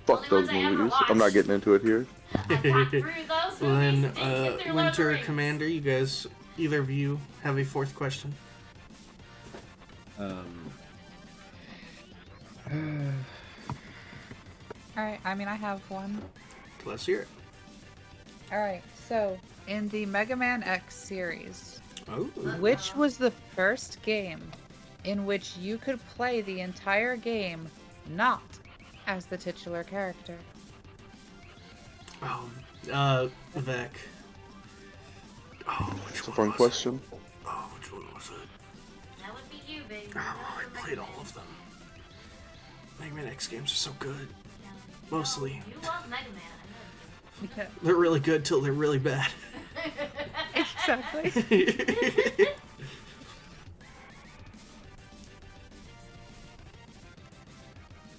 Fuck Only those ones I ever movies. I'm not watched. getting into it here. I got through those Well then, movies and didn't get through Lord of the Winter Rings. Commander, you guys, either of you have a 4th question? Alright, I mean, I have one. Let's hear it. Alright, so in the Mega Man X series, Oh. which was the first game in which you could play the entire game not as the titular character? Oh. Vec. Oh, which It's a one fun was question. it? Oh, which one was it? That would be you, baby. Oh, I played all of them. Mega Man X games are so good. Yeah. Mostly. You love Mega Man. I know Yeah, They're really good till they're really bad. exactly.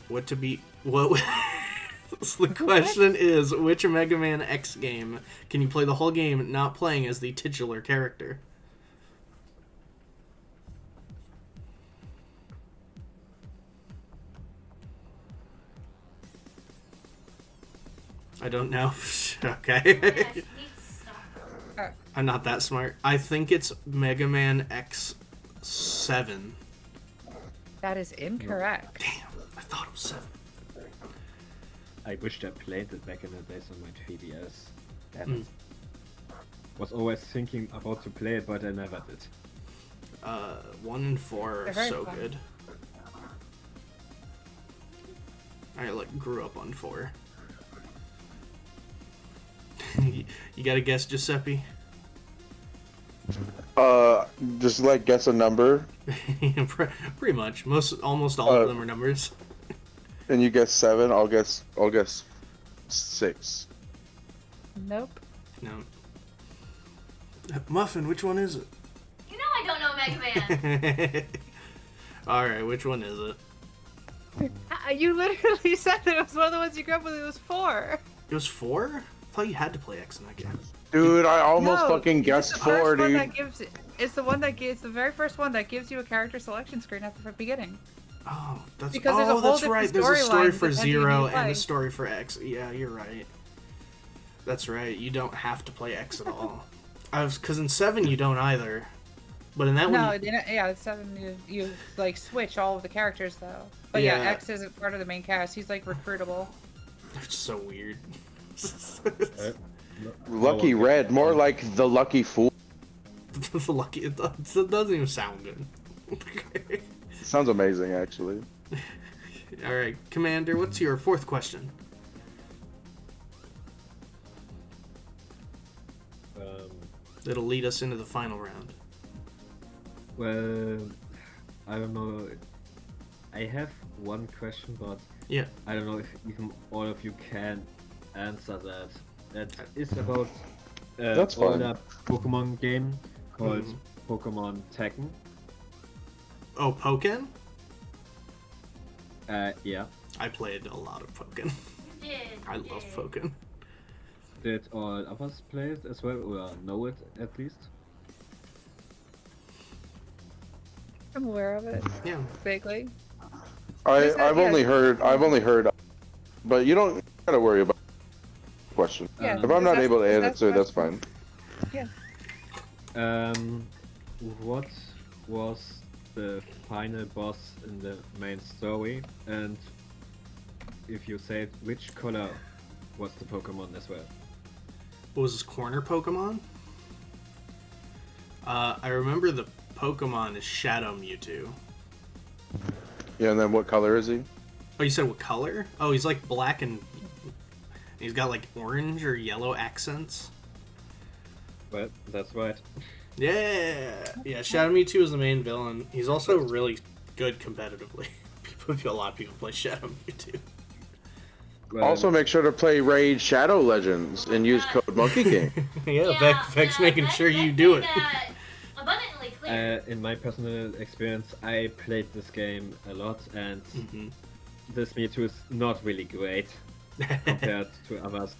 What to be... What... So the question is, which Mega Man X game can you play the whole game not playing as the titular character? I don't know. Okay. Yeah, she needs to stop. I'm not that smart. I think it's Mega Man X7. That is incorrect. Damn, I thought it was 7. I wished I played it back in the days on my 3DS. Damn it. Was always thinking about to play it, but I never did. 1 and 4 are They're very so fun. good. I grew up on 4. You gotta guess, Giuseppe? Just like guess a number, Pretty much. Almost all of them are numbers. and you guess 7. I'll guess 6. Nope. No. Muffin, which one is it? You know I don't know Mega Man. Alright, which one is it? You literally said that it was one of the ones you grew up with. It was 4. It was 4? I thought you had to play X in that game. Dude, I almost No, fucking it's guessed the 4, first one dude. that gives. It's the one that gives the very first one that gives you a character selection screen at the beginning. Oh, that's Because there's a whole that's right. different There's a story storyline for depending who 0 you and a play. story for X. Yeah, you're right. That's right. You don't have to play X at all. Because in 7 you don't either. But in that No, one, yeah, it's 7. You like switch all of the characters though. But yeah, Yeah. X isn't part of the main cast. He's like recruitable. it's so weird. Lucky Red, more like the Lucky Fool. The lucky. It doesn't even sound good. Sounds amazing, actually. All right, Commander. What's your 4th question? That'll lead us into the final round. Well, I don't know. I have one question, but Yeah. I don't know if even all of you can answer that. That is about That's fine. older Pokemon game called Mhm. Pokemon Tekken. Oh, Pokken? Yeah. I played a lot of Pokken. You did. I you love did. Pokken. Did all others play it as well, or know it at least? I'm aware of it Yeah. vaguely. I've yeah. only heard, but you don't gotta worry about the question. Yeah, If I'm not that's- able to that's answer, that's question. fine. What was the final boss in the main story? And if you said which color was the Pokemon as well? What was this, corner Pokemon? I remember the Pokemon is Shadow Mewtwo. Yeah, and then what color is he? Oh, you said what color? Oh, he's like black and he's got like orange or yellow accents. Well, that's right. Yeah, Shadow Mewtwo is the main villain. He's also really good competitively. A lot of people play Shadow Mewtwo. Well, Also, make sure to play Raid Shadow Legends and use code Monkey King. Yeah, Vec's making sure you do it. made that abundantly clear. in my personal experience, I played this game a lot, and this Mewtwo is not really great compared to others,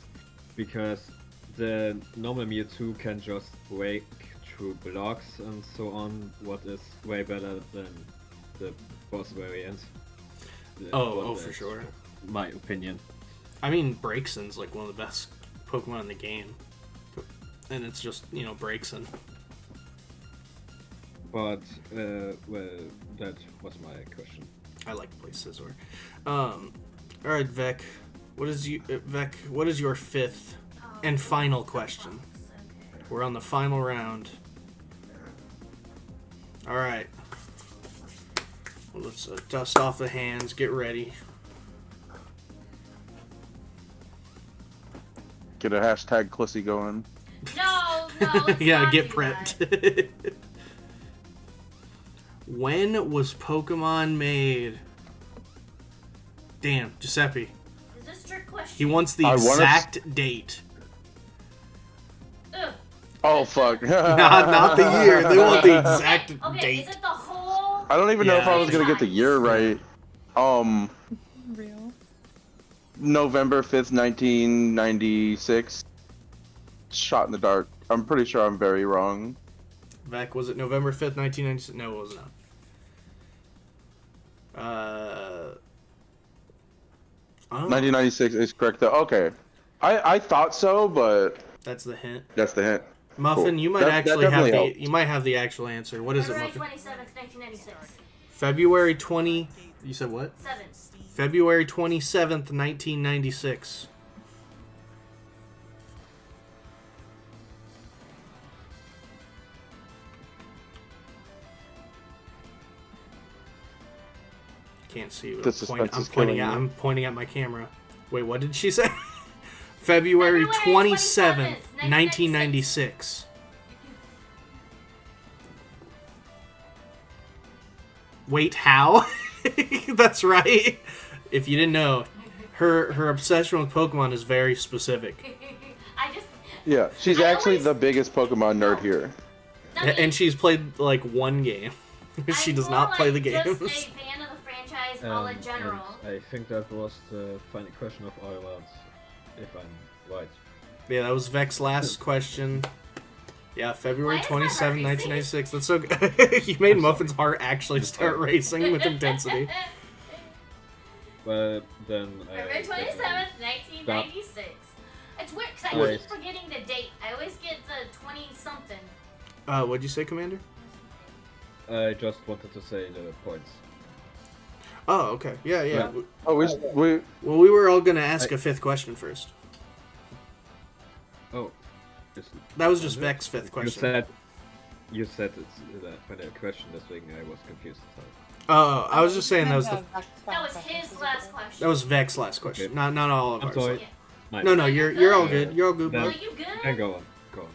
because the normal Mewtwo can just break through blocks and so on, what is way better than the boss variant. Oh, for sure. My opinion. I mean, Braixen's like one of the best Pokemon in the game. And it's just, Braixen. But, well, that was my question. I like to play Scizor. Alright, Vec. What is your 5th and final question? Okay. We're on the final round. Alright. Well, let's dust off the hands, get ready. Get a hashtag Clissy going. No, let's Yeah, not get do prepped. that. When was Pokemon made? Damn, Giuseppe. Is this a trick question? He wants the I wanna exact date. Oh fuck. Not the year. They want the exact Okay, date. is it the whole? I don't even know if I was gonna get the year franchise? right. Real. November 5th, 1996. Shot in the dark. I'm pretty sure I'm very wrong. Vec, was it November 5th, 1996? No, it was not. Oh, 1996 is correct though. Okay. I thought so, but that's the hint. that's the hint. Muffin, Cool. you might That actually have definitely the helped. you might have the actual answer. What is it, February Muffin? 27th, 1996. February 20. You said what? 7. February 27th, 1996. Can't see. The suspense I'm is pointing killing at. me. I'm pointing at my camera. Wait, what did she say? February 27th, 1996. Wait, how? That's right. If you didn't know, her obsession with Pokemon is very specific, I just. Yeah, she's I actually always- the biggest Pokemon nerd here. and she's played like one game. She does not play the games. I'm just a fan of the franchise all in general. And I think that was the final question of our rounds, if I'm right. Yeah, that was Vec's last question. Yeah, February Why is my 27, heart 1996. That's so good. You made Muffin's heart actually start racing with intensity. Well, then February 27th, 1996. It's weird because I Right. keep forgetting the date. I always get the 20 something. What'd you say, Commander? I just wanted to say the points. Oh, okay. Yeah. Yeah. Oh, we Well, we were all gonna ask a fifth question first. Oh, is- That was just Vec's fifth question. You said it's the final question, deswegen I was confused. Sorry. Oh, I was just saying that was the That was his last question. that was Vec's last question. Okay. Not all of I'm ours. sorry. Yeah. Nice. No, you're all good. You're all good, Then- Are bud. you good? Then go on. Go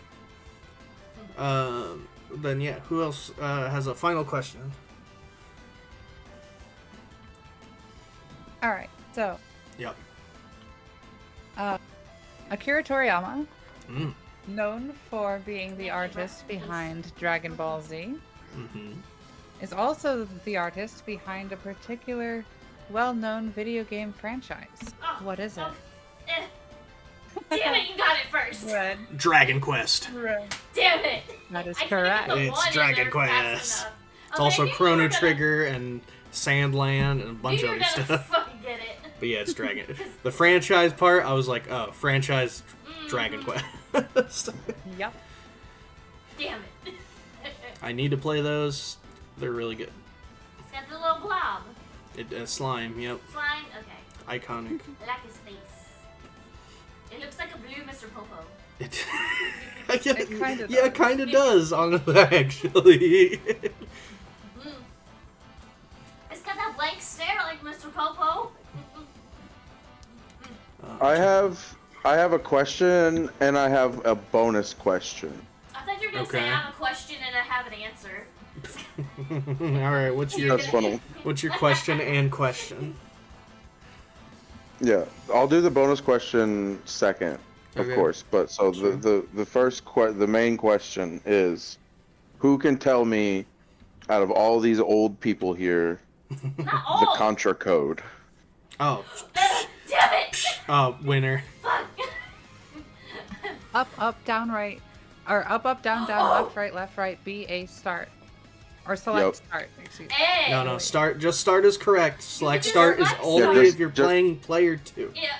on. Then yeah, who else has a final question? All right. So, Yep. Akira Toriyama, Mm. known for being the artist behind Dragon Ball Z, Mm-hmm. is also the artist behind a particular well-known video game franchise. Oh, What is it? oh, eh. Damn it, you got it first. Red. Dragon Quest. Damn it. That is I couldn't correct. get the It's one in Dragon there fast Quest. enough. It's I was also like, Chrono Trigger and Sandland and a bunch of You're other gonna stuff. fucking get it. But yeah, it's Dragon. The franchise part, I was like, oh, franchise Dragon Quest. Yep. Damn it. I need to play those. They're really good. It's got the little blob. Slime, yep. Slime? Okay. Iconic. I like his face. It looks like a blue Mr. Popo. It, It kinda yeah, it does. kind of does, honestly, actually. Mm. It's got that blank stare like Mr. Popo. I have a question and I have a bonus question. I thought you were gonna say Okay. I have a question and I have an answer. All right, what's your That's funny. question and question? Yeah, I'll do the bonus question second, of Okay. course. But so Sure. the first the main question is, who can tell me, out of all these old people here, Not the all. Contra code? Oh, Damn it! winner. Fuck. Up, down, right. Or up, down, Oh. left, right, B, A, start. Or select Yep. start, excuse me. Hey. No, start. Just start is correct. Select just start is select only start. if you're Just- playing player 2. Yeah.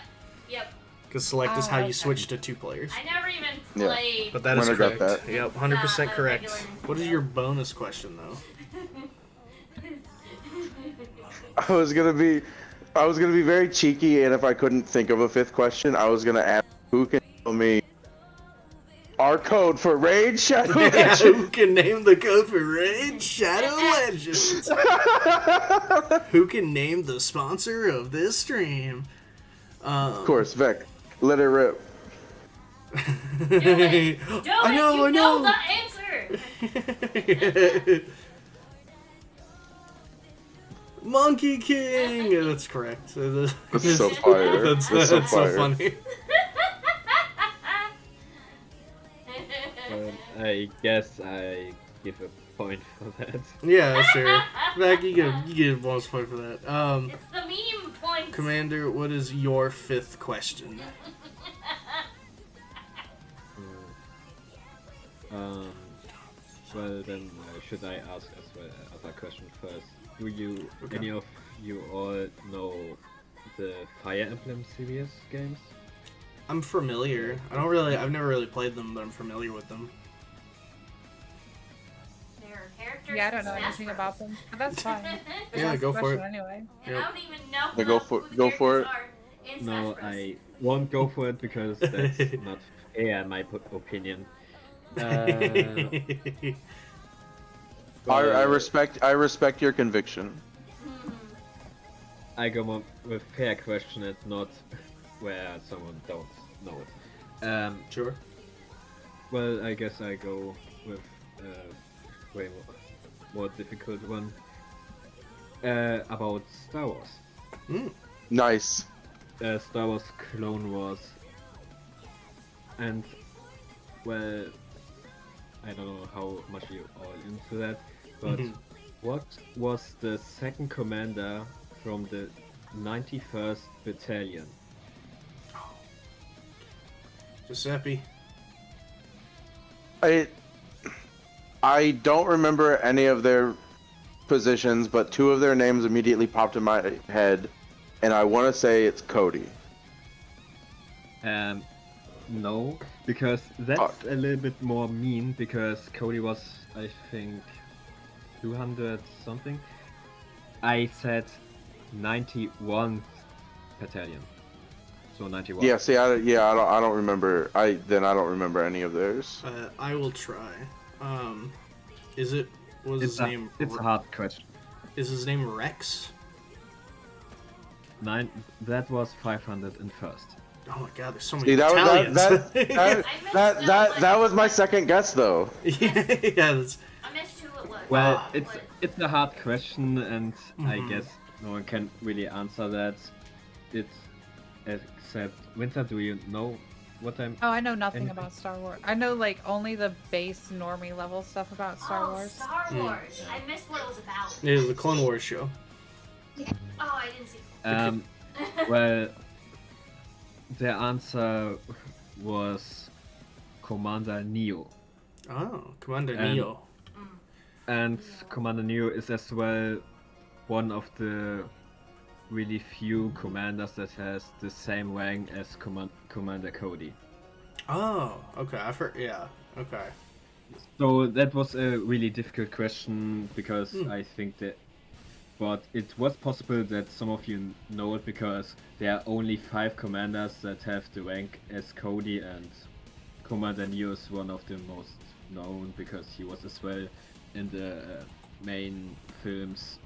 Yep. Because select is Oh, how you okay. switch to 2 players. I never even Yeah. played. But that is Winner got correct. that. Yep, 100% Nah, correct. regular. What is your bonus question though? I was gonna be very cheeky, and if I couldn't think of a fifth question, I was gonna ask who can tell me our code for Raid Shadow Legends. Who can name the code for Raid Shadow Legends? Who can name the sponsor of this stream? Of course, Vec. Let it rip. Do it. I know. You know the answer. Monkey King. That's correct. That's so fire. That's so so fire. funny. I guess I give a point for that. Yeah, sure. Back, you get a bonus point for that. It's the meme point. Commander, what is your 5th question? Um, well then, should I ask as well other question first? Do you, any of you all know the Fire Emblem series games? I'm familiar. I've never really played them, but I'm familiar with them. There are characters. Yeah, I don't in know Smash anything Bros. about them, but that's fine. Just Yeah, ask go the for question it. Anyway. And I don't even know Yeah, go who for- the go for characters are in Smash No, Bros. I won't go for it because that's not fair in my opinion. Uh, I but I respect your conviction. I go more with fair question and not where someone don't know it. Sure. Well, I guess I go with way more difficult one about Star Wars. Nice. Star Wars Clone Wars. And, well, I don't know how much you all into that, but what was the second commander from the 91st Battalion? Giuseppe. I don't remember any of their positions, but 2 of their names immediately popped in my head, and I want to say it's Cody. No, because that's a little bit more mean, because Cody was, I think, 200 something. I said 91st Battalion. So 91. Yeah, see, I don't remember. I don't remember any of theirs. I will try. Was his name? It's a hard question. Is his name Rex? That was 501st. Oh my God, there's so many See, Italians. that was my second guess though. Yeah, that's... I missed who it was. Well, But it's a hard question, and I guess no one can really answer that. It's except Winter. Do you know what I'm? Oh, I know nothing Anything? about Star Wars. I know like only the base normie level stuff about Star Wars. Star Wars. I missed what it was about. It was the Clone Wars show. Oh, I didn't see. Well, the answer was Commander Neo. Oh, Commander And- Neo. And Commander Neo is as well one of the really few commanders that has the same rank as Commander Cody. Oh, okay. I've heard. Yeah. Okay. So that was a really difficult question because I think that, but it was possible that some of you know it because there are only 5 commanders that have the rank as Cody, and Commander Neo is one of the most known because he was as well in the main films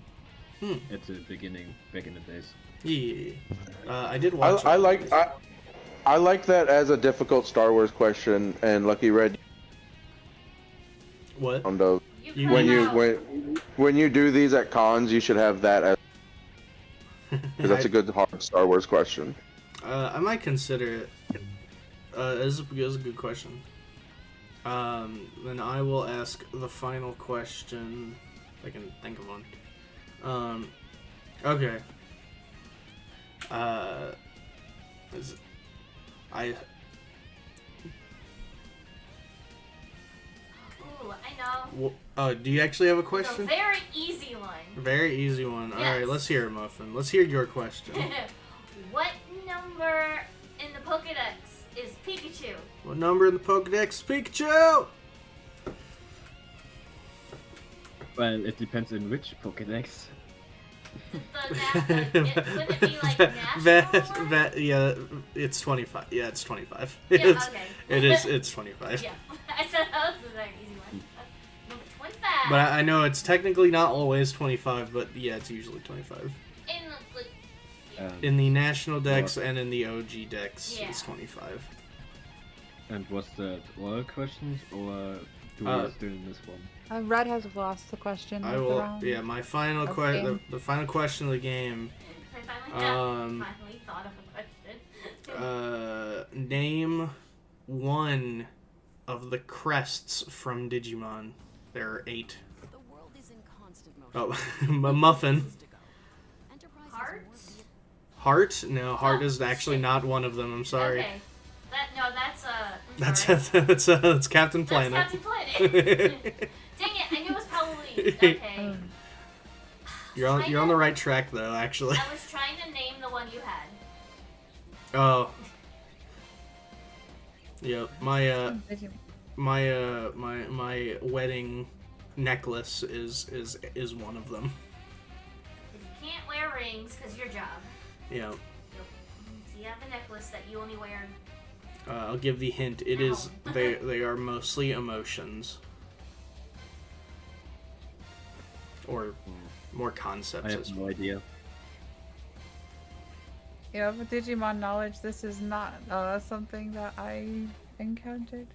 at the beginning, back in the days. Yeah. I did watch. I like that as a difficult Star Wars question, and Lucky Red What? on those. You When cut you out. when you do these at cons, you should have that as, because that's a good hard Star Wars question. I might consider it. It's a good question. Then I will ask the final question. If I can think of one. Okay. Ooh, I know. Do you actually have a It's a question? very easy one. Very easy one. All right, Yes. let's hear it, Muffin. Let's hear your question. What number in the Pokedex is Pikachu? What number in the Pokedex is Pikachu? Well, it depends on which Pokédex. Wouldn't it be like national? or- Yeah, it's 25. Yeah, it's 25. Yeah, It's- okay. It is. It's 25. Yeah, I said that was a very easy one. Number 25. But I know it's technically not always 25, but yeah, it's usually 25. in like, In the national decks and in the OG decks, Yeah. it's 25. And was that all questions, or do Uh, we still miss one? Red has lost the question. I of the will. round. Yeah, my final Okay. the final question of the game. I finally thought of a question. Name one of the crests from Digimon. There are 8. The world is in constant motion. Oh, a muffin. Enterprise has Heart? more vehicle- Heart? No, Heart Oh, is actually shit. not one of them. I'm sorry. Okay. That's That's that's Captain Planet. That's Captain Planet. Dang it! I knew it was probably okay. You're on the right track though, actually. I was trying to name the one you had. Oh. Yep. My wedding necklace is one of them. You can't wear rings because your job. Yeah. So you have a necklace that you only wear. I'll give the hint. It is they are mostly emotions. Or more concepts. I have no idea. Yeah, for Digimon knowledge, this is not something that I encountered.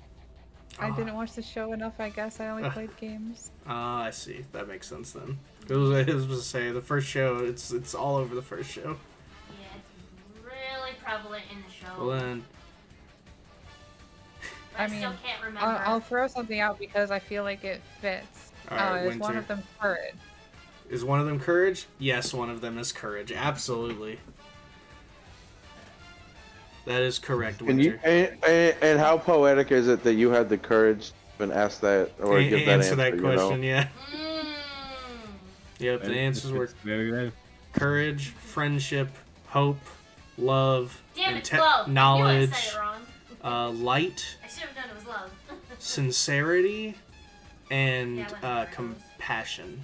I didn't watch the show enough, I guess. I only played games. Ah, I see. That makes sense then. It was to say the first show. It's all over the first show. Yeah, it's really prevalent in the show. Well then, But I still can't remember. I'll throw something out because I feel like it fits. Alright, Is one Winter. of them courage? is one of them courage? Yes, one of them is courage. Absolutely. That is correct, And you Winter. and how poetic is it that you had the courage to even ask that or give that answer answer? that question, yeah. Mm. Yep, the Well, answers were it's very well. courage, friendship, hope, love, Damn, it's inte- love. I knowledge, knew I said it wrong. light, I should have known it was love. sincerity, and Yeah, I wouldn't remember those. compassion.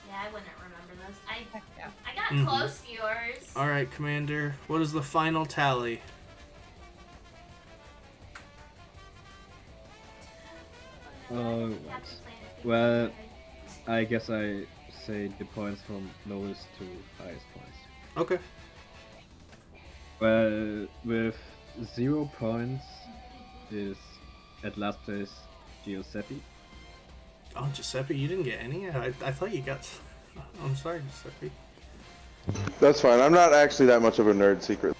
Yeah, I wouldn't remember those. Heck yeah. I got Mhm. close to yours. All right, Commander. What is the final tally? Alright. Well, I guess I say the points from lowest to highest points. Okay. Well, with 0 points is at last place Giuseppe. Oh, Giuseppe, you didn't get any? I thought you got... I'm sorry, Giuseppe. That's fine. I'm not actually that much of a nerd secret.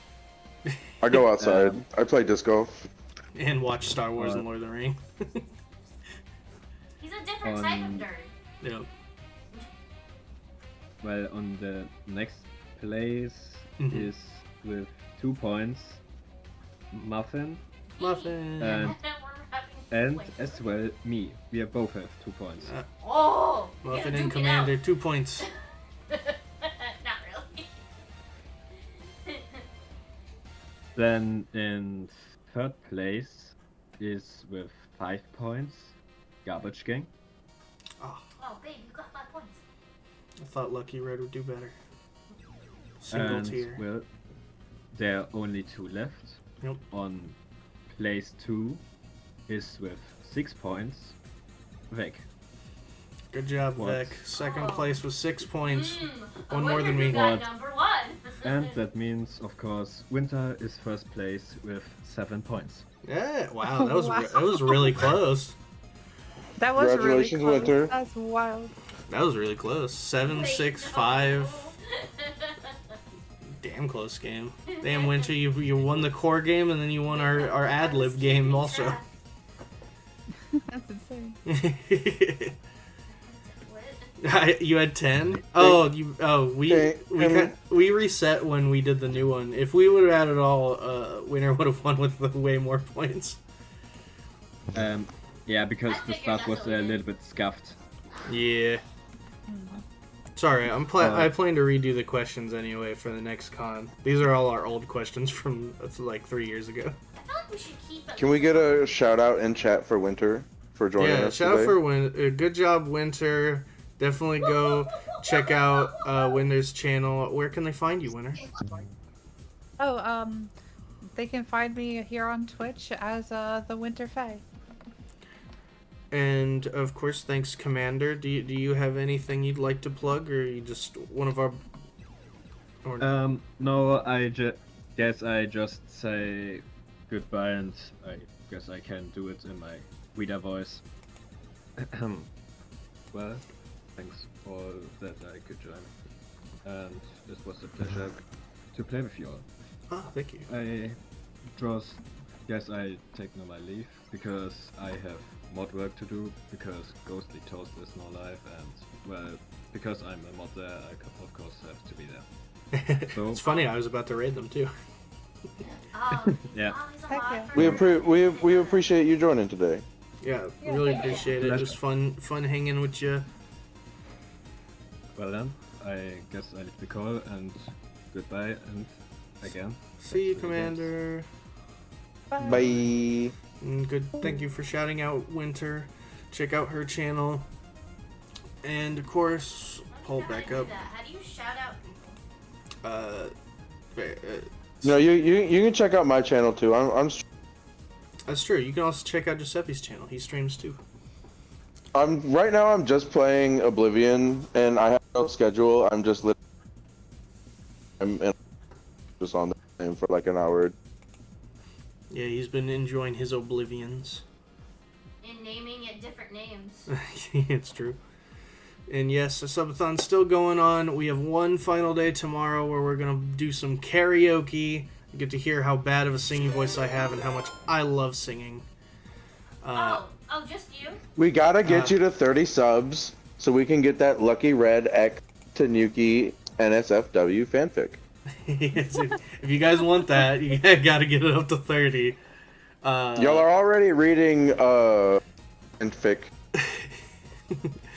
I go outside. I play disc golf. And watch Star Wars and Lord of the Ring. He's a different type of On- nerd. Yep. Well, on the next place Mhm. is with 2 points Muffin Muffin. and We're having and like- as well me. We both have 2 points. Oh! Muffin yeah, and duke it out. Commander, 2 points. Not really. Then in third place is with 5 points Garbage Gang. Oh, Oh, babe, you got 5 points. I thought Lucky Red would do better. Single And tier. well, there are only 2 left. Yep. On place 2 is with 6 points Vec. Good job, What? Vec. Second Oh. place with 6 points. I One more wonder than who me. got What? number 1. And that means, of course, Winter is first place with 7 points. Yeah, wow, that was Wow. that was really close. That was really Congratulations, close. Winter. That's wild. That was really close. 7, Wait, 6, no. 5. Damn close game. Damn, Winter, you won the core game and then you won our ad lib game also. That's insane. What? You had 10. Oh, Hey, we reset when we did the new one. If we would have had it all, Winner would have won with the way more points. Yeah, because I the figured start that's was what we a did. little bit scuffed. Yeah. Sorry, I plan to redo the questions anyway for the next con. These are all our old questions from like 3 years ago. I feel like we should keep it. Can we get a shout out in chat for Winter for joining Yeah, us shout today? out for good job, Winter. Definitely go check out Winter's channel. Where can they find you, Winter? Oh, they can find me here on Twitch as the Winter Fae. And of course, thanks, Commander. Do you have anything you'd like to plug, or are you just one of our? Or... No, I guess I just say goodbye, and I guess I can do it in my reader voice. Well, thanks for that I could join, and it was a pleasure to play with you all. Oh, thank you. I just guess I take now my leave because I have mod work to do, because Ghostly Toast is not live, and well, because I'm a mod there, I of course have to be there. So It's funny, I was about to raid them too. Yeah. He's a Heck mod yeah. for We appreciate you joining today. Yeah, Yeah, really thank you. appreciate it. It was fun hanging with you. well then, I guess I leave the call, and goodbye, and again. See you, thanks for the games. Commander. Bye. And good. Thank you for shouting out Winter. Check out her channel. And of course, pull back up. How do you shout out people? No, you can check out my channel too. That's true. You can also check out Giuseppe's channel. He streams too. Right now I'm just playing Oblivion, and I have no schedule. I'm just just on the game for like an hour. Yeah, he's been enjoying his Oblivions. And naming it different names. It's true. And yes, the subathon's still going on. We have one final day tomorrow where we're going to do some karaoke. You get to hear how bad of a singing voice I have and how much I love singing. Oh, just you? We gotta get you to 30 subs so we can get that Lucky Red X Tanuki NSFW fanfic. If you guys want that, you got to get it up to 30. Y'all are already reading fanfic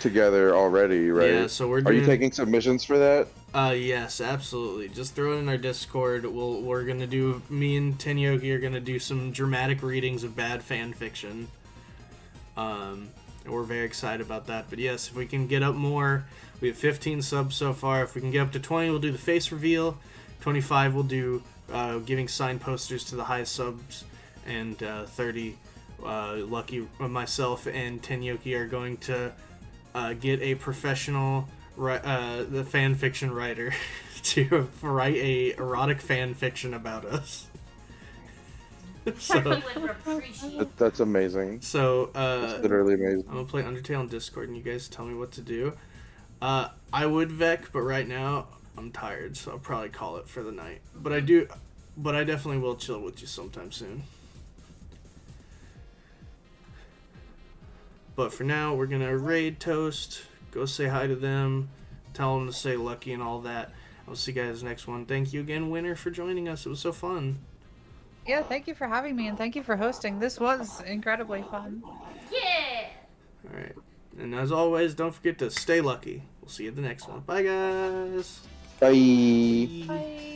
together already, right? Yeah, so we're Are doing... you taking submissions for that? Yes, absolutely. Just throw it in our Discord. We're gonna do... Me and Tenyoki are gonna do some dramatic readings of bad fan fiction. And we're very excited about that. But yes, if we can get up more... We have 15 subs so far. If we can get up to 20, we'll do the face reveal. 25, we'll do giving signed posters to the highest subs. And 30, Lucky, myself, and Tenyoki are going to get a professional... the fan fiction writer to write a erotic fan fiction about us. So, would appreciate. That's amazing. so That's literally amazing. I'm gonna play Undertale on Discord, and you guys tell me what to do. I would Vec, but right now I'm tired, so I'll probably call it for the night. But I definitely will chill with you sometime soon. But for now, we're gonna raid Toast. Go say hi to them. Tell them to say Lucky and all that. I'll see you guys next one. Thank you again, Winter, for joining us. It was so fun. Yeah, thank you for having me and thank you for hosting. This was incredibly fun. Yeah! Alright. And as always, don't forget to stay lucky. We'll see you at the next one. Bye, guys. Bye. Bye.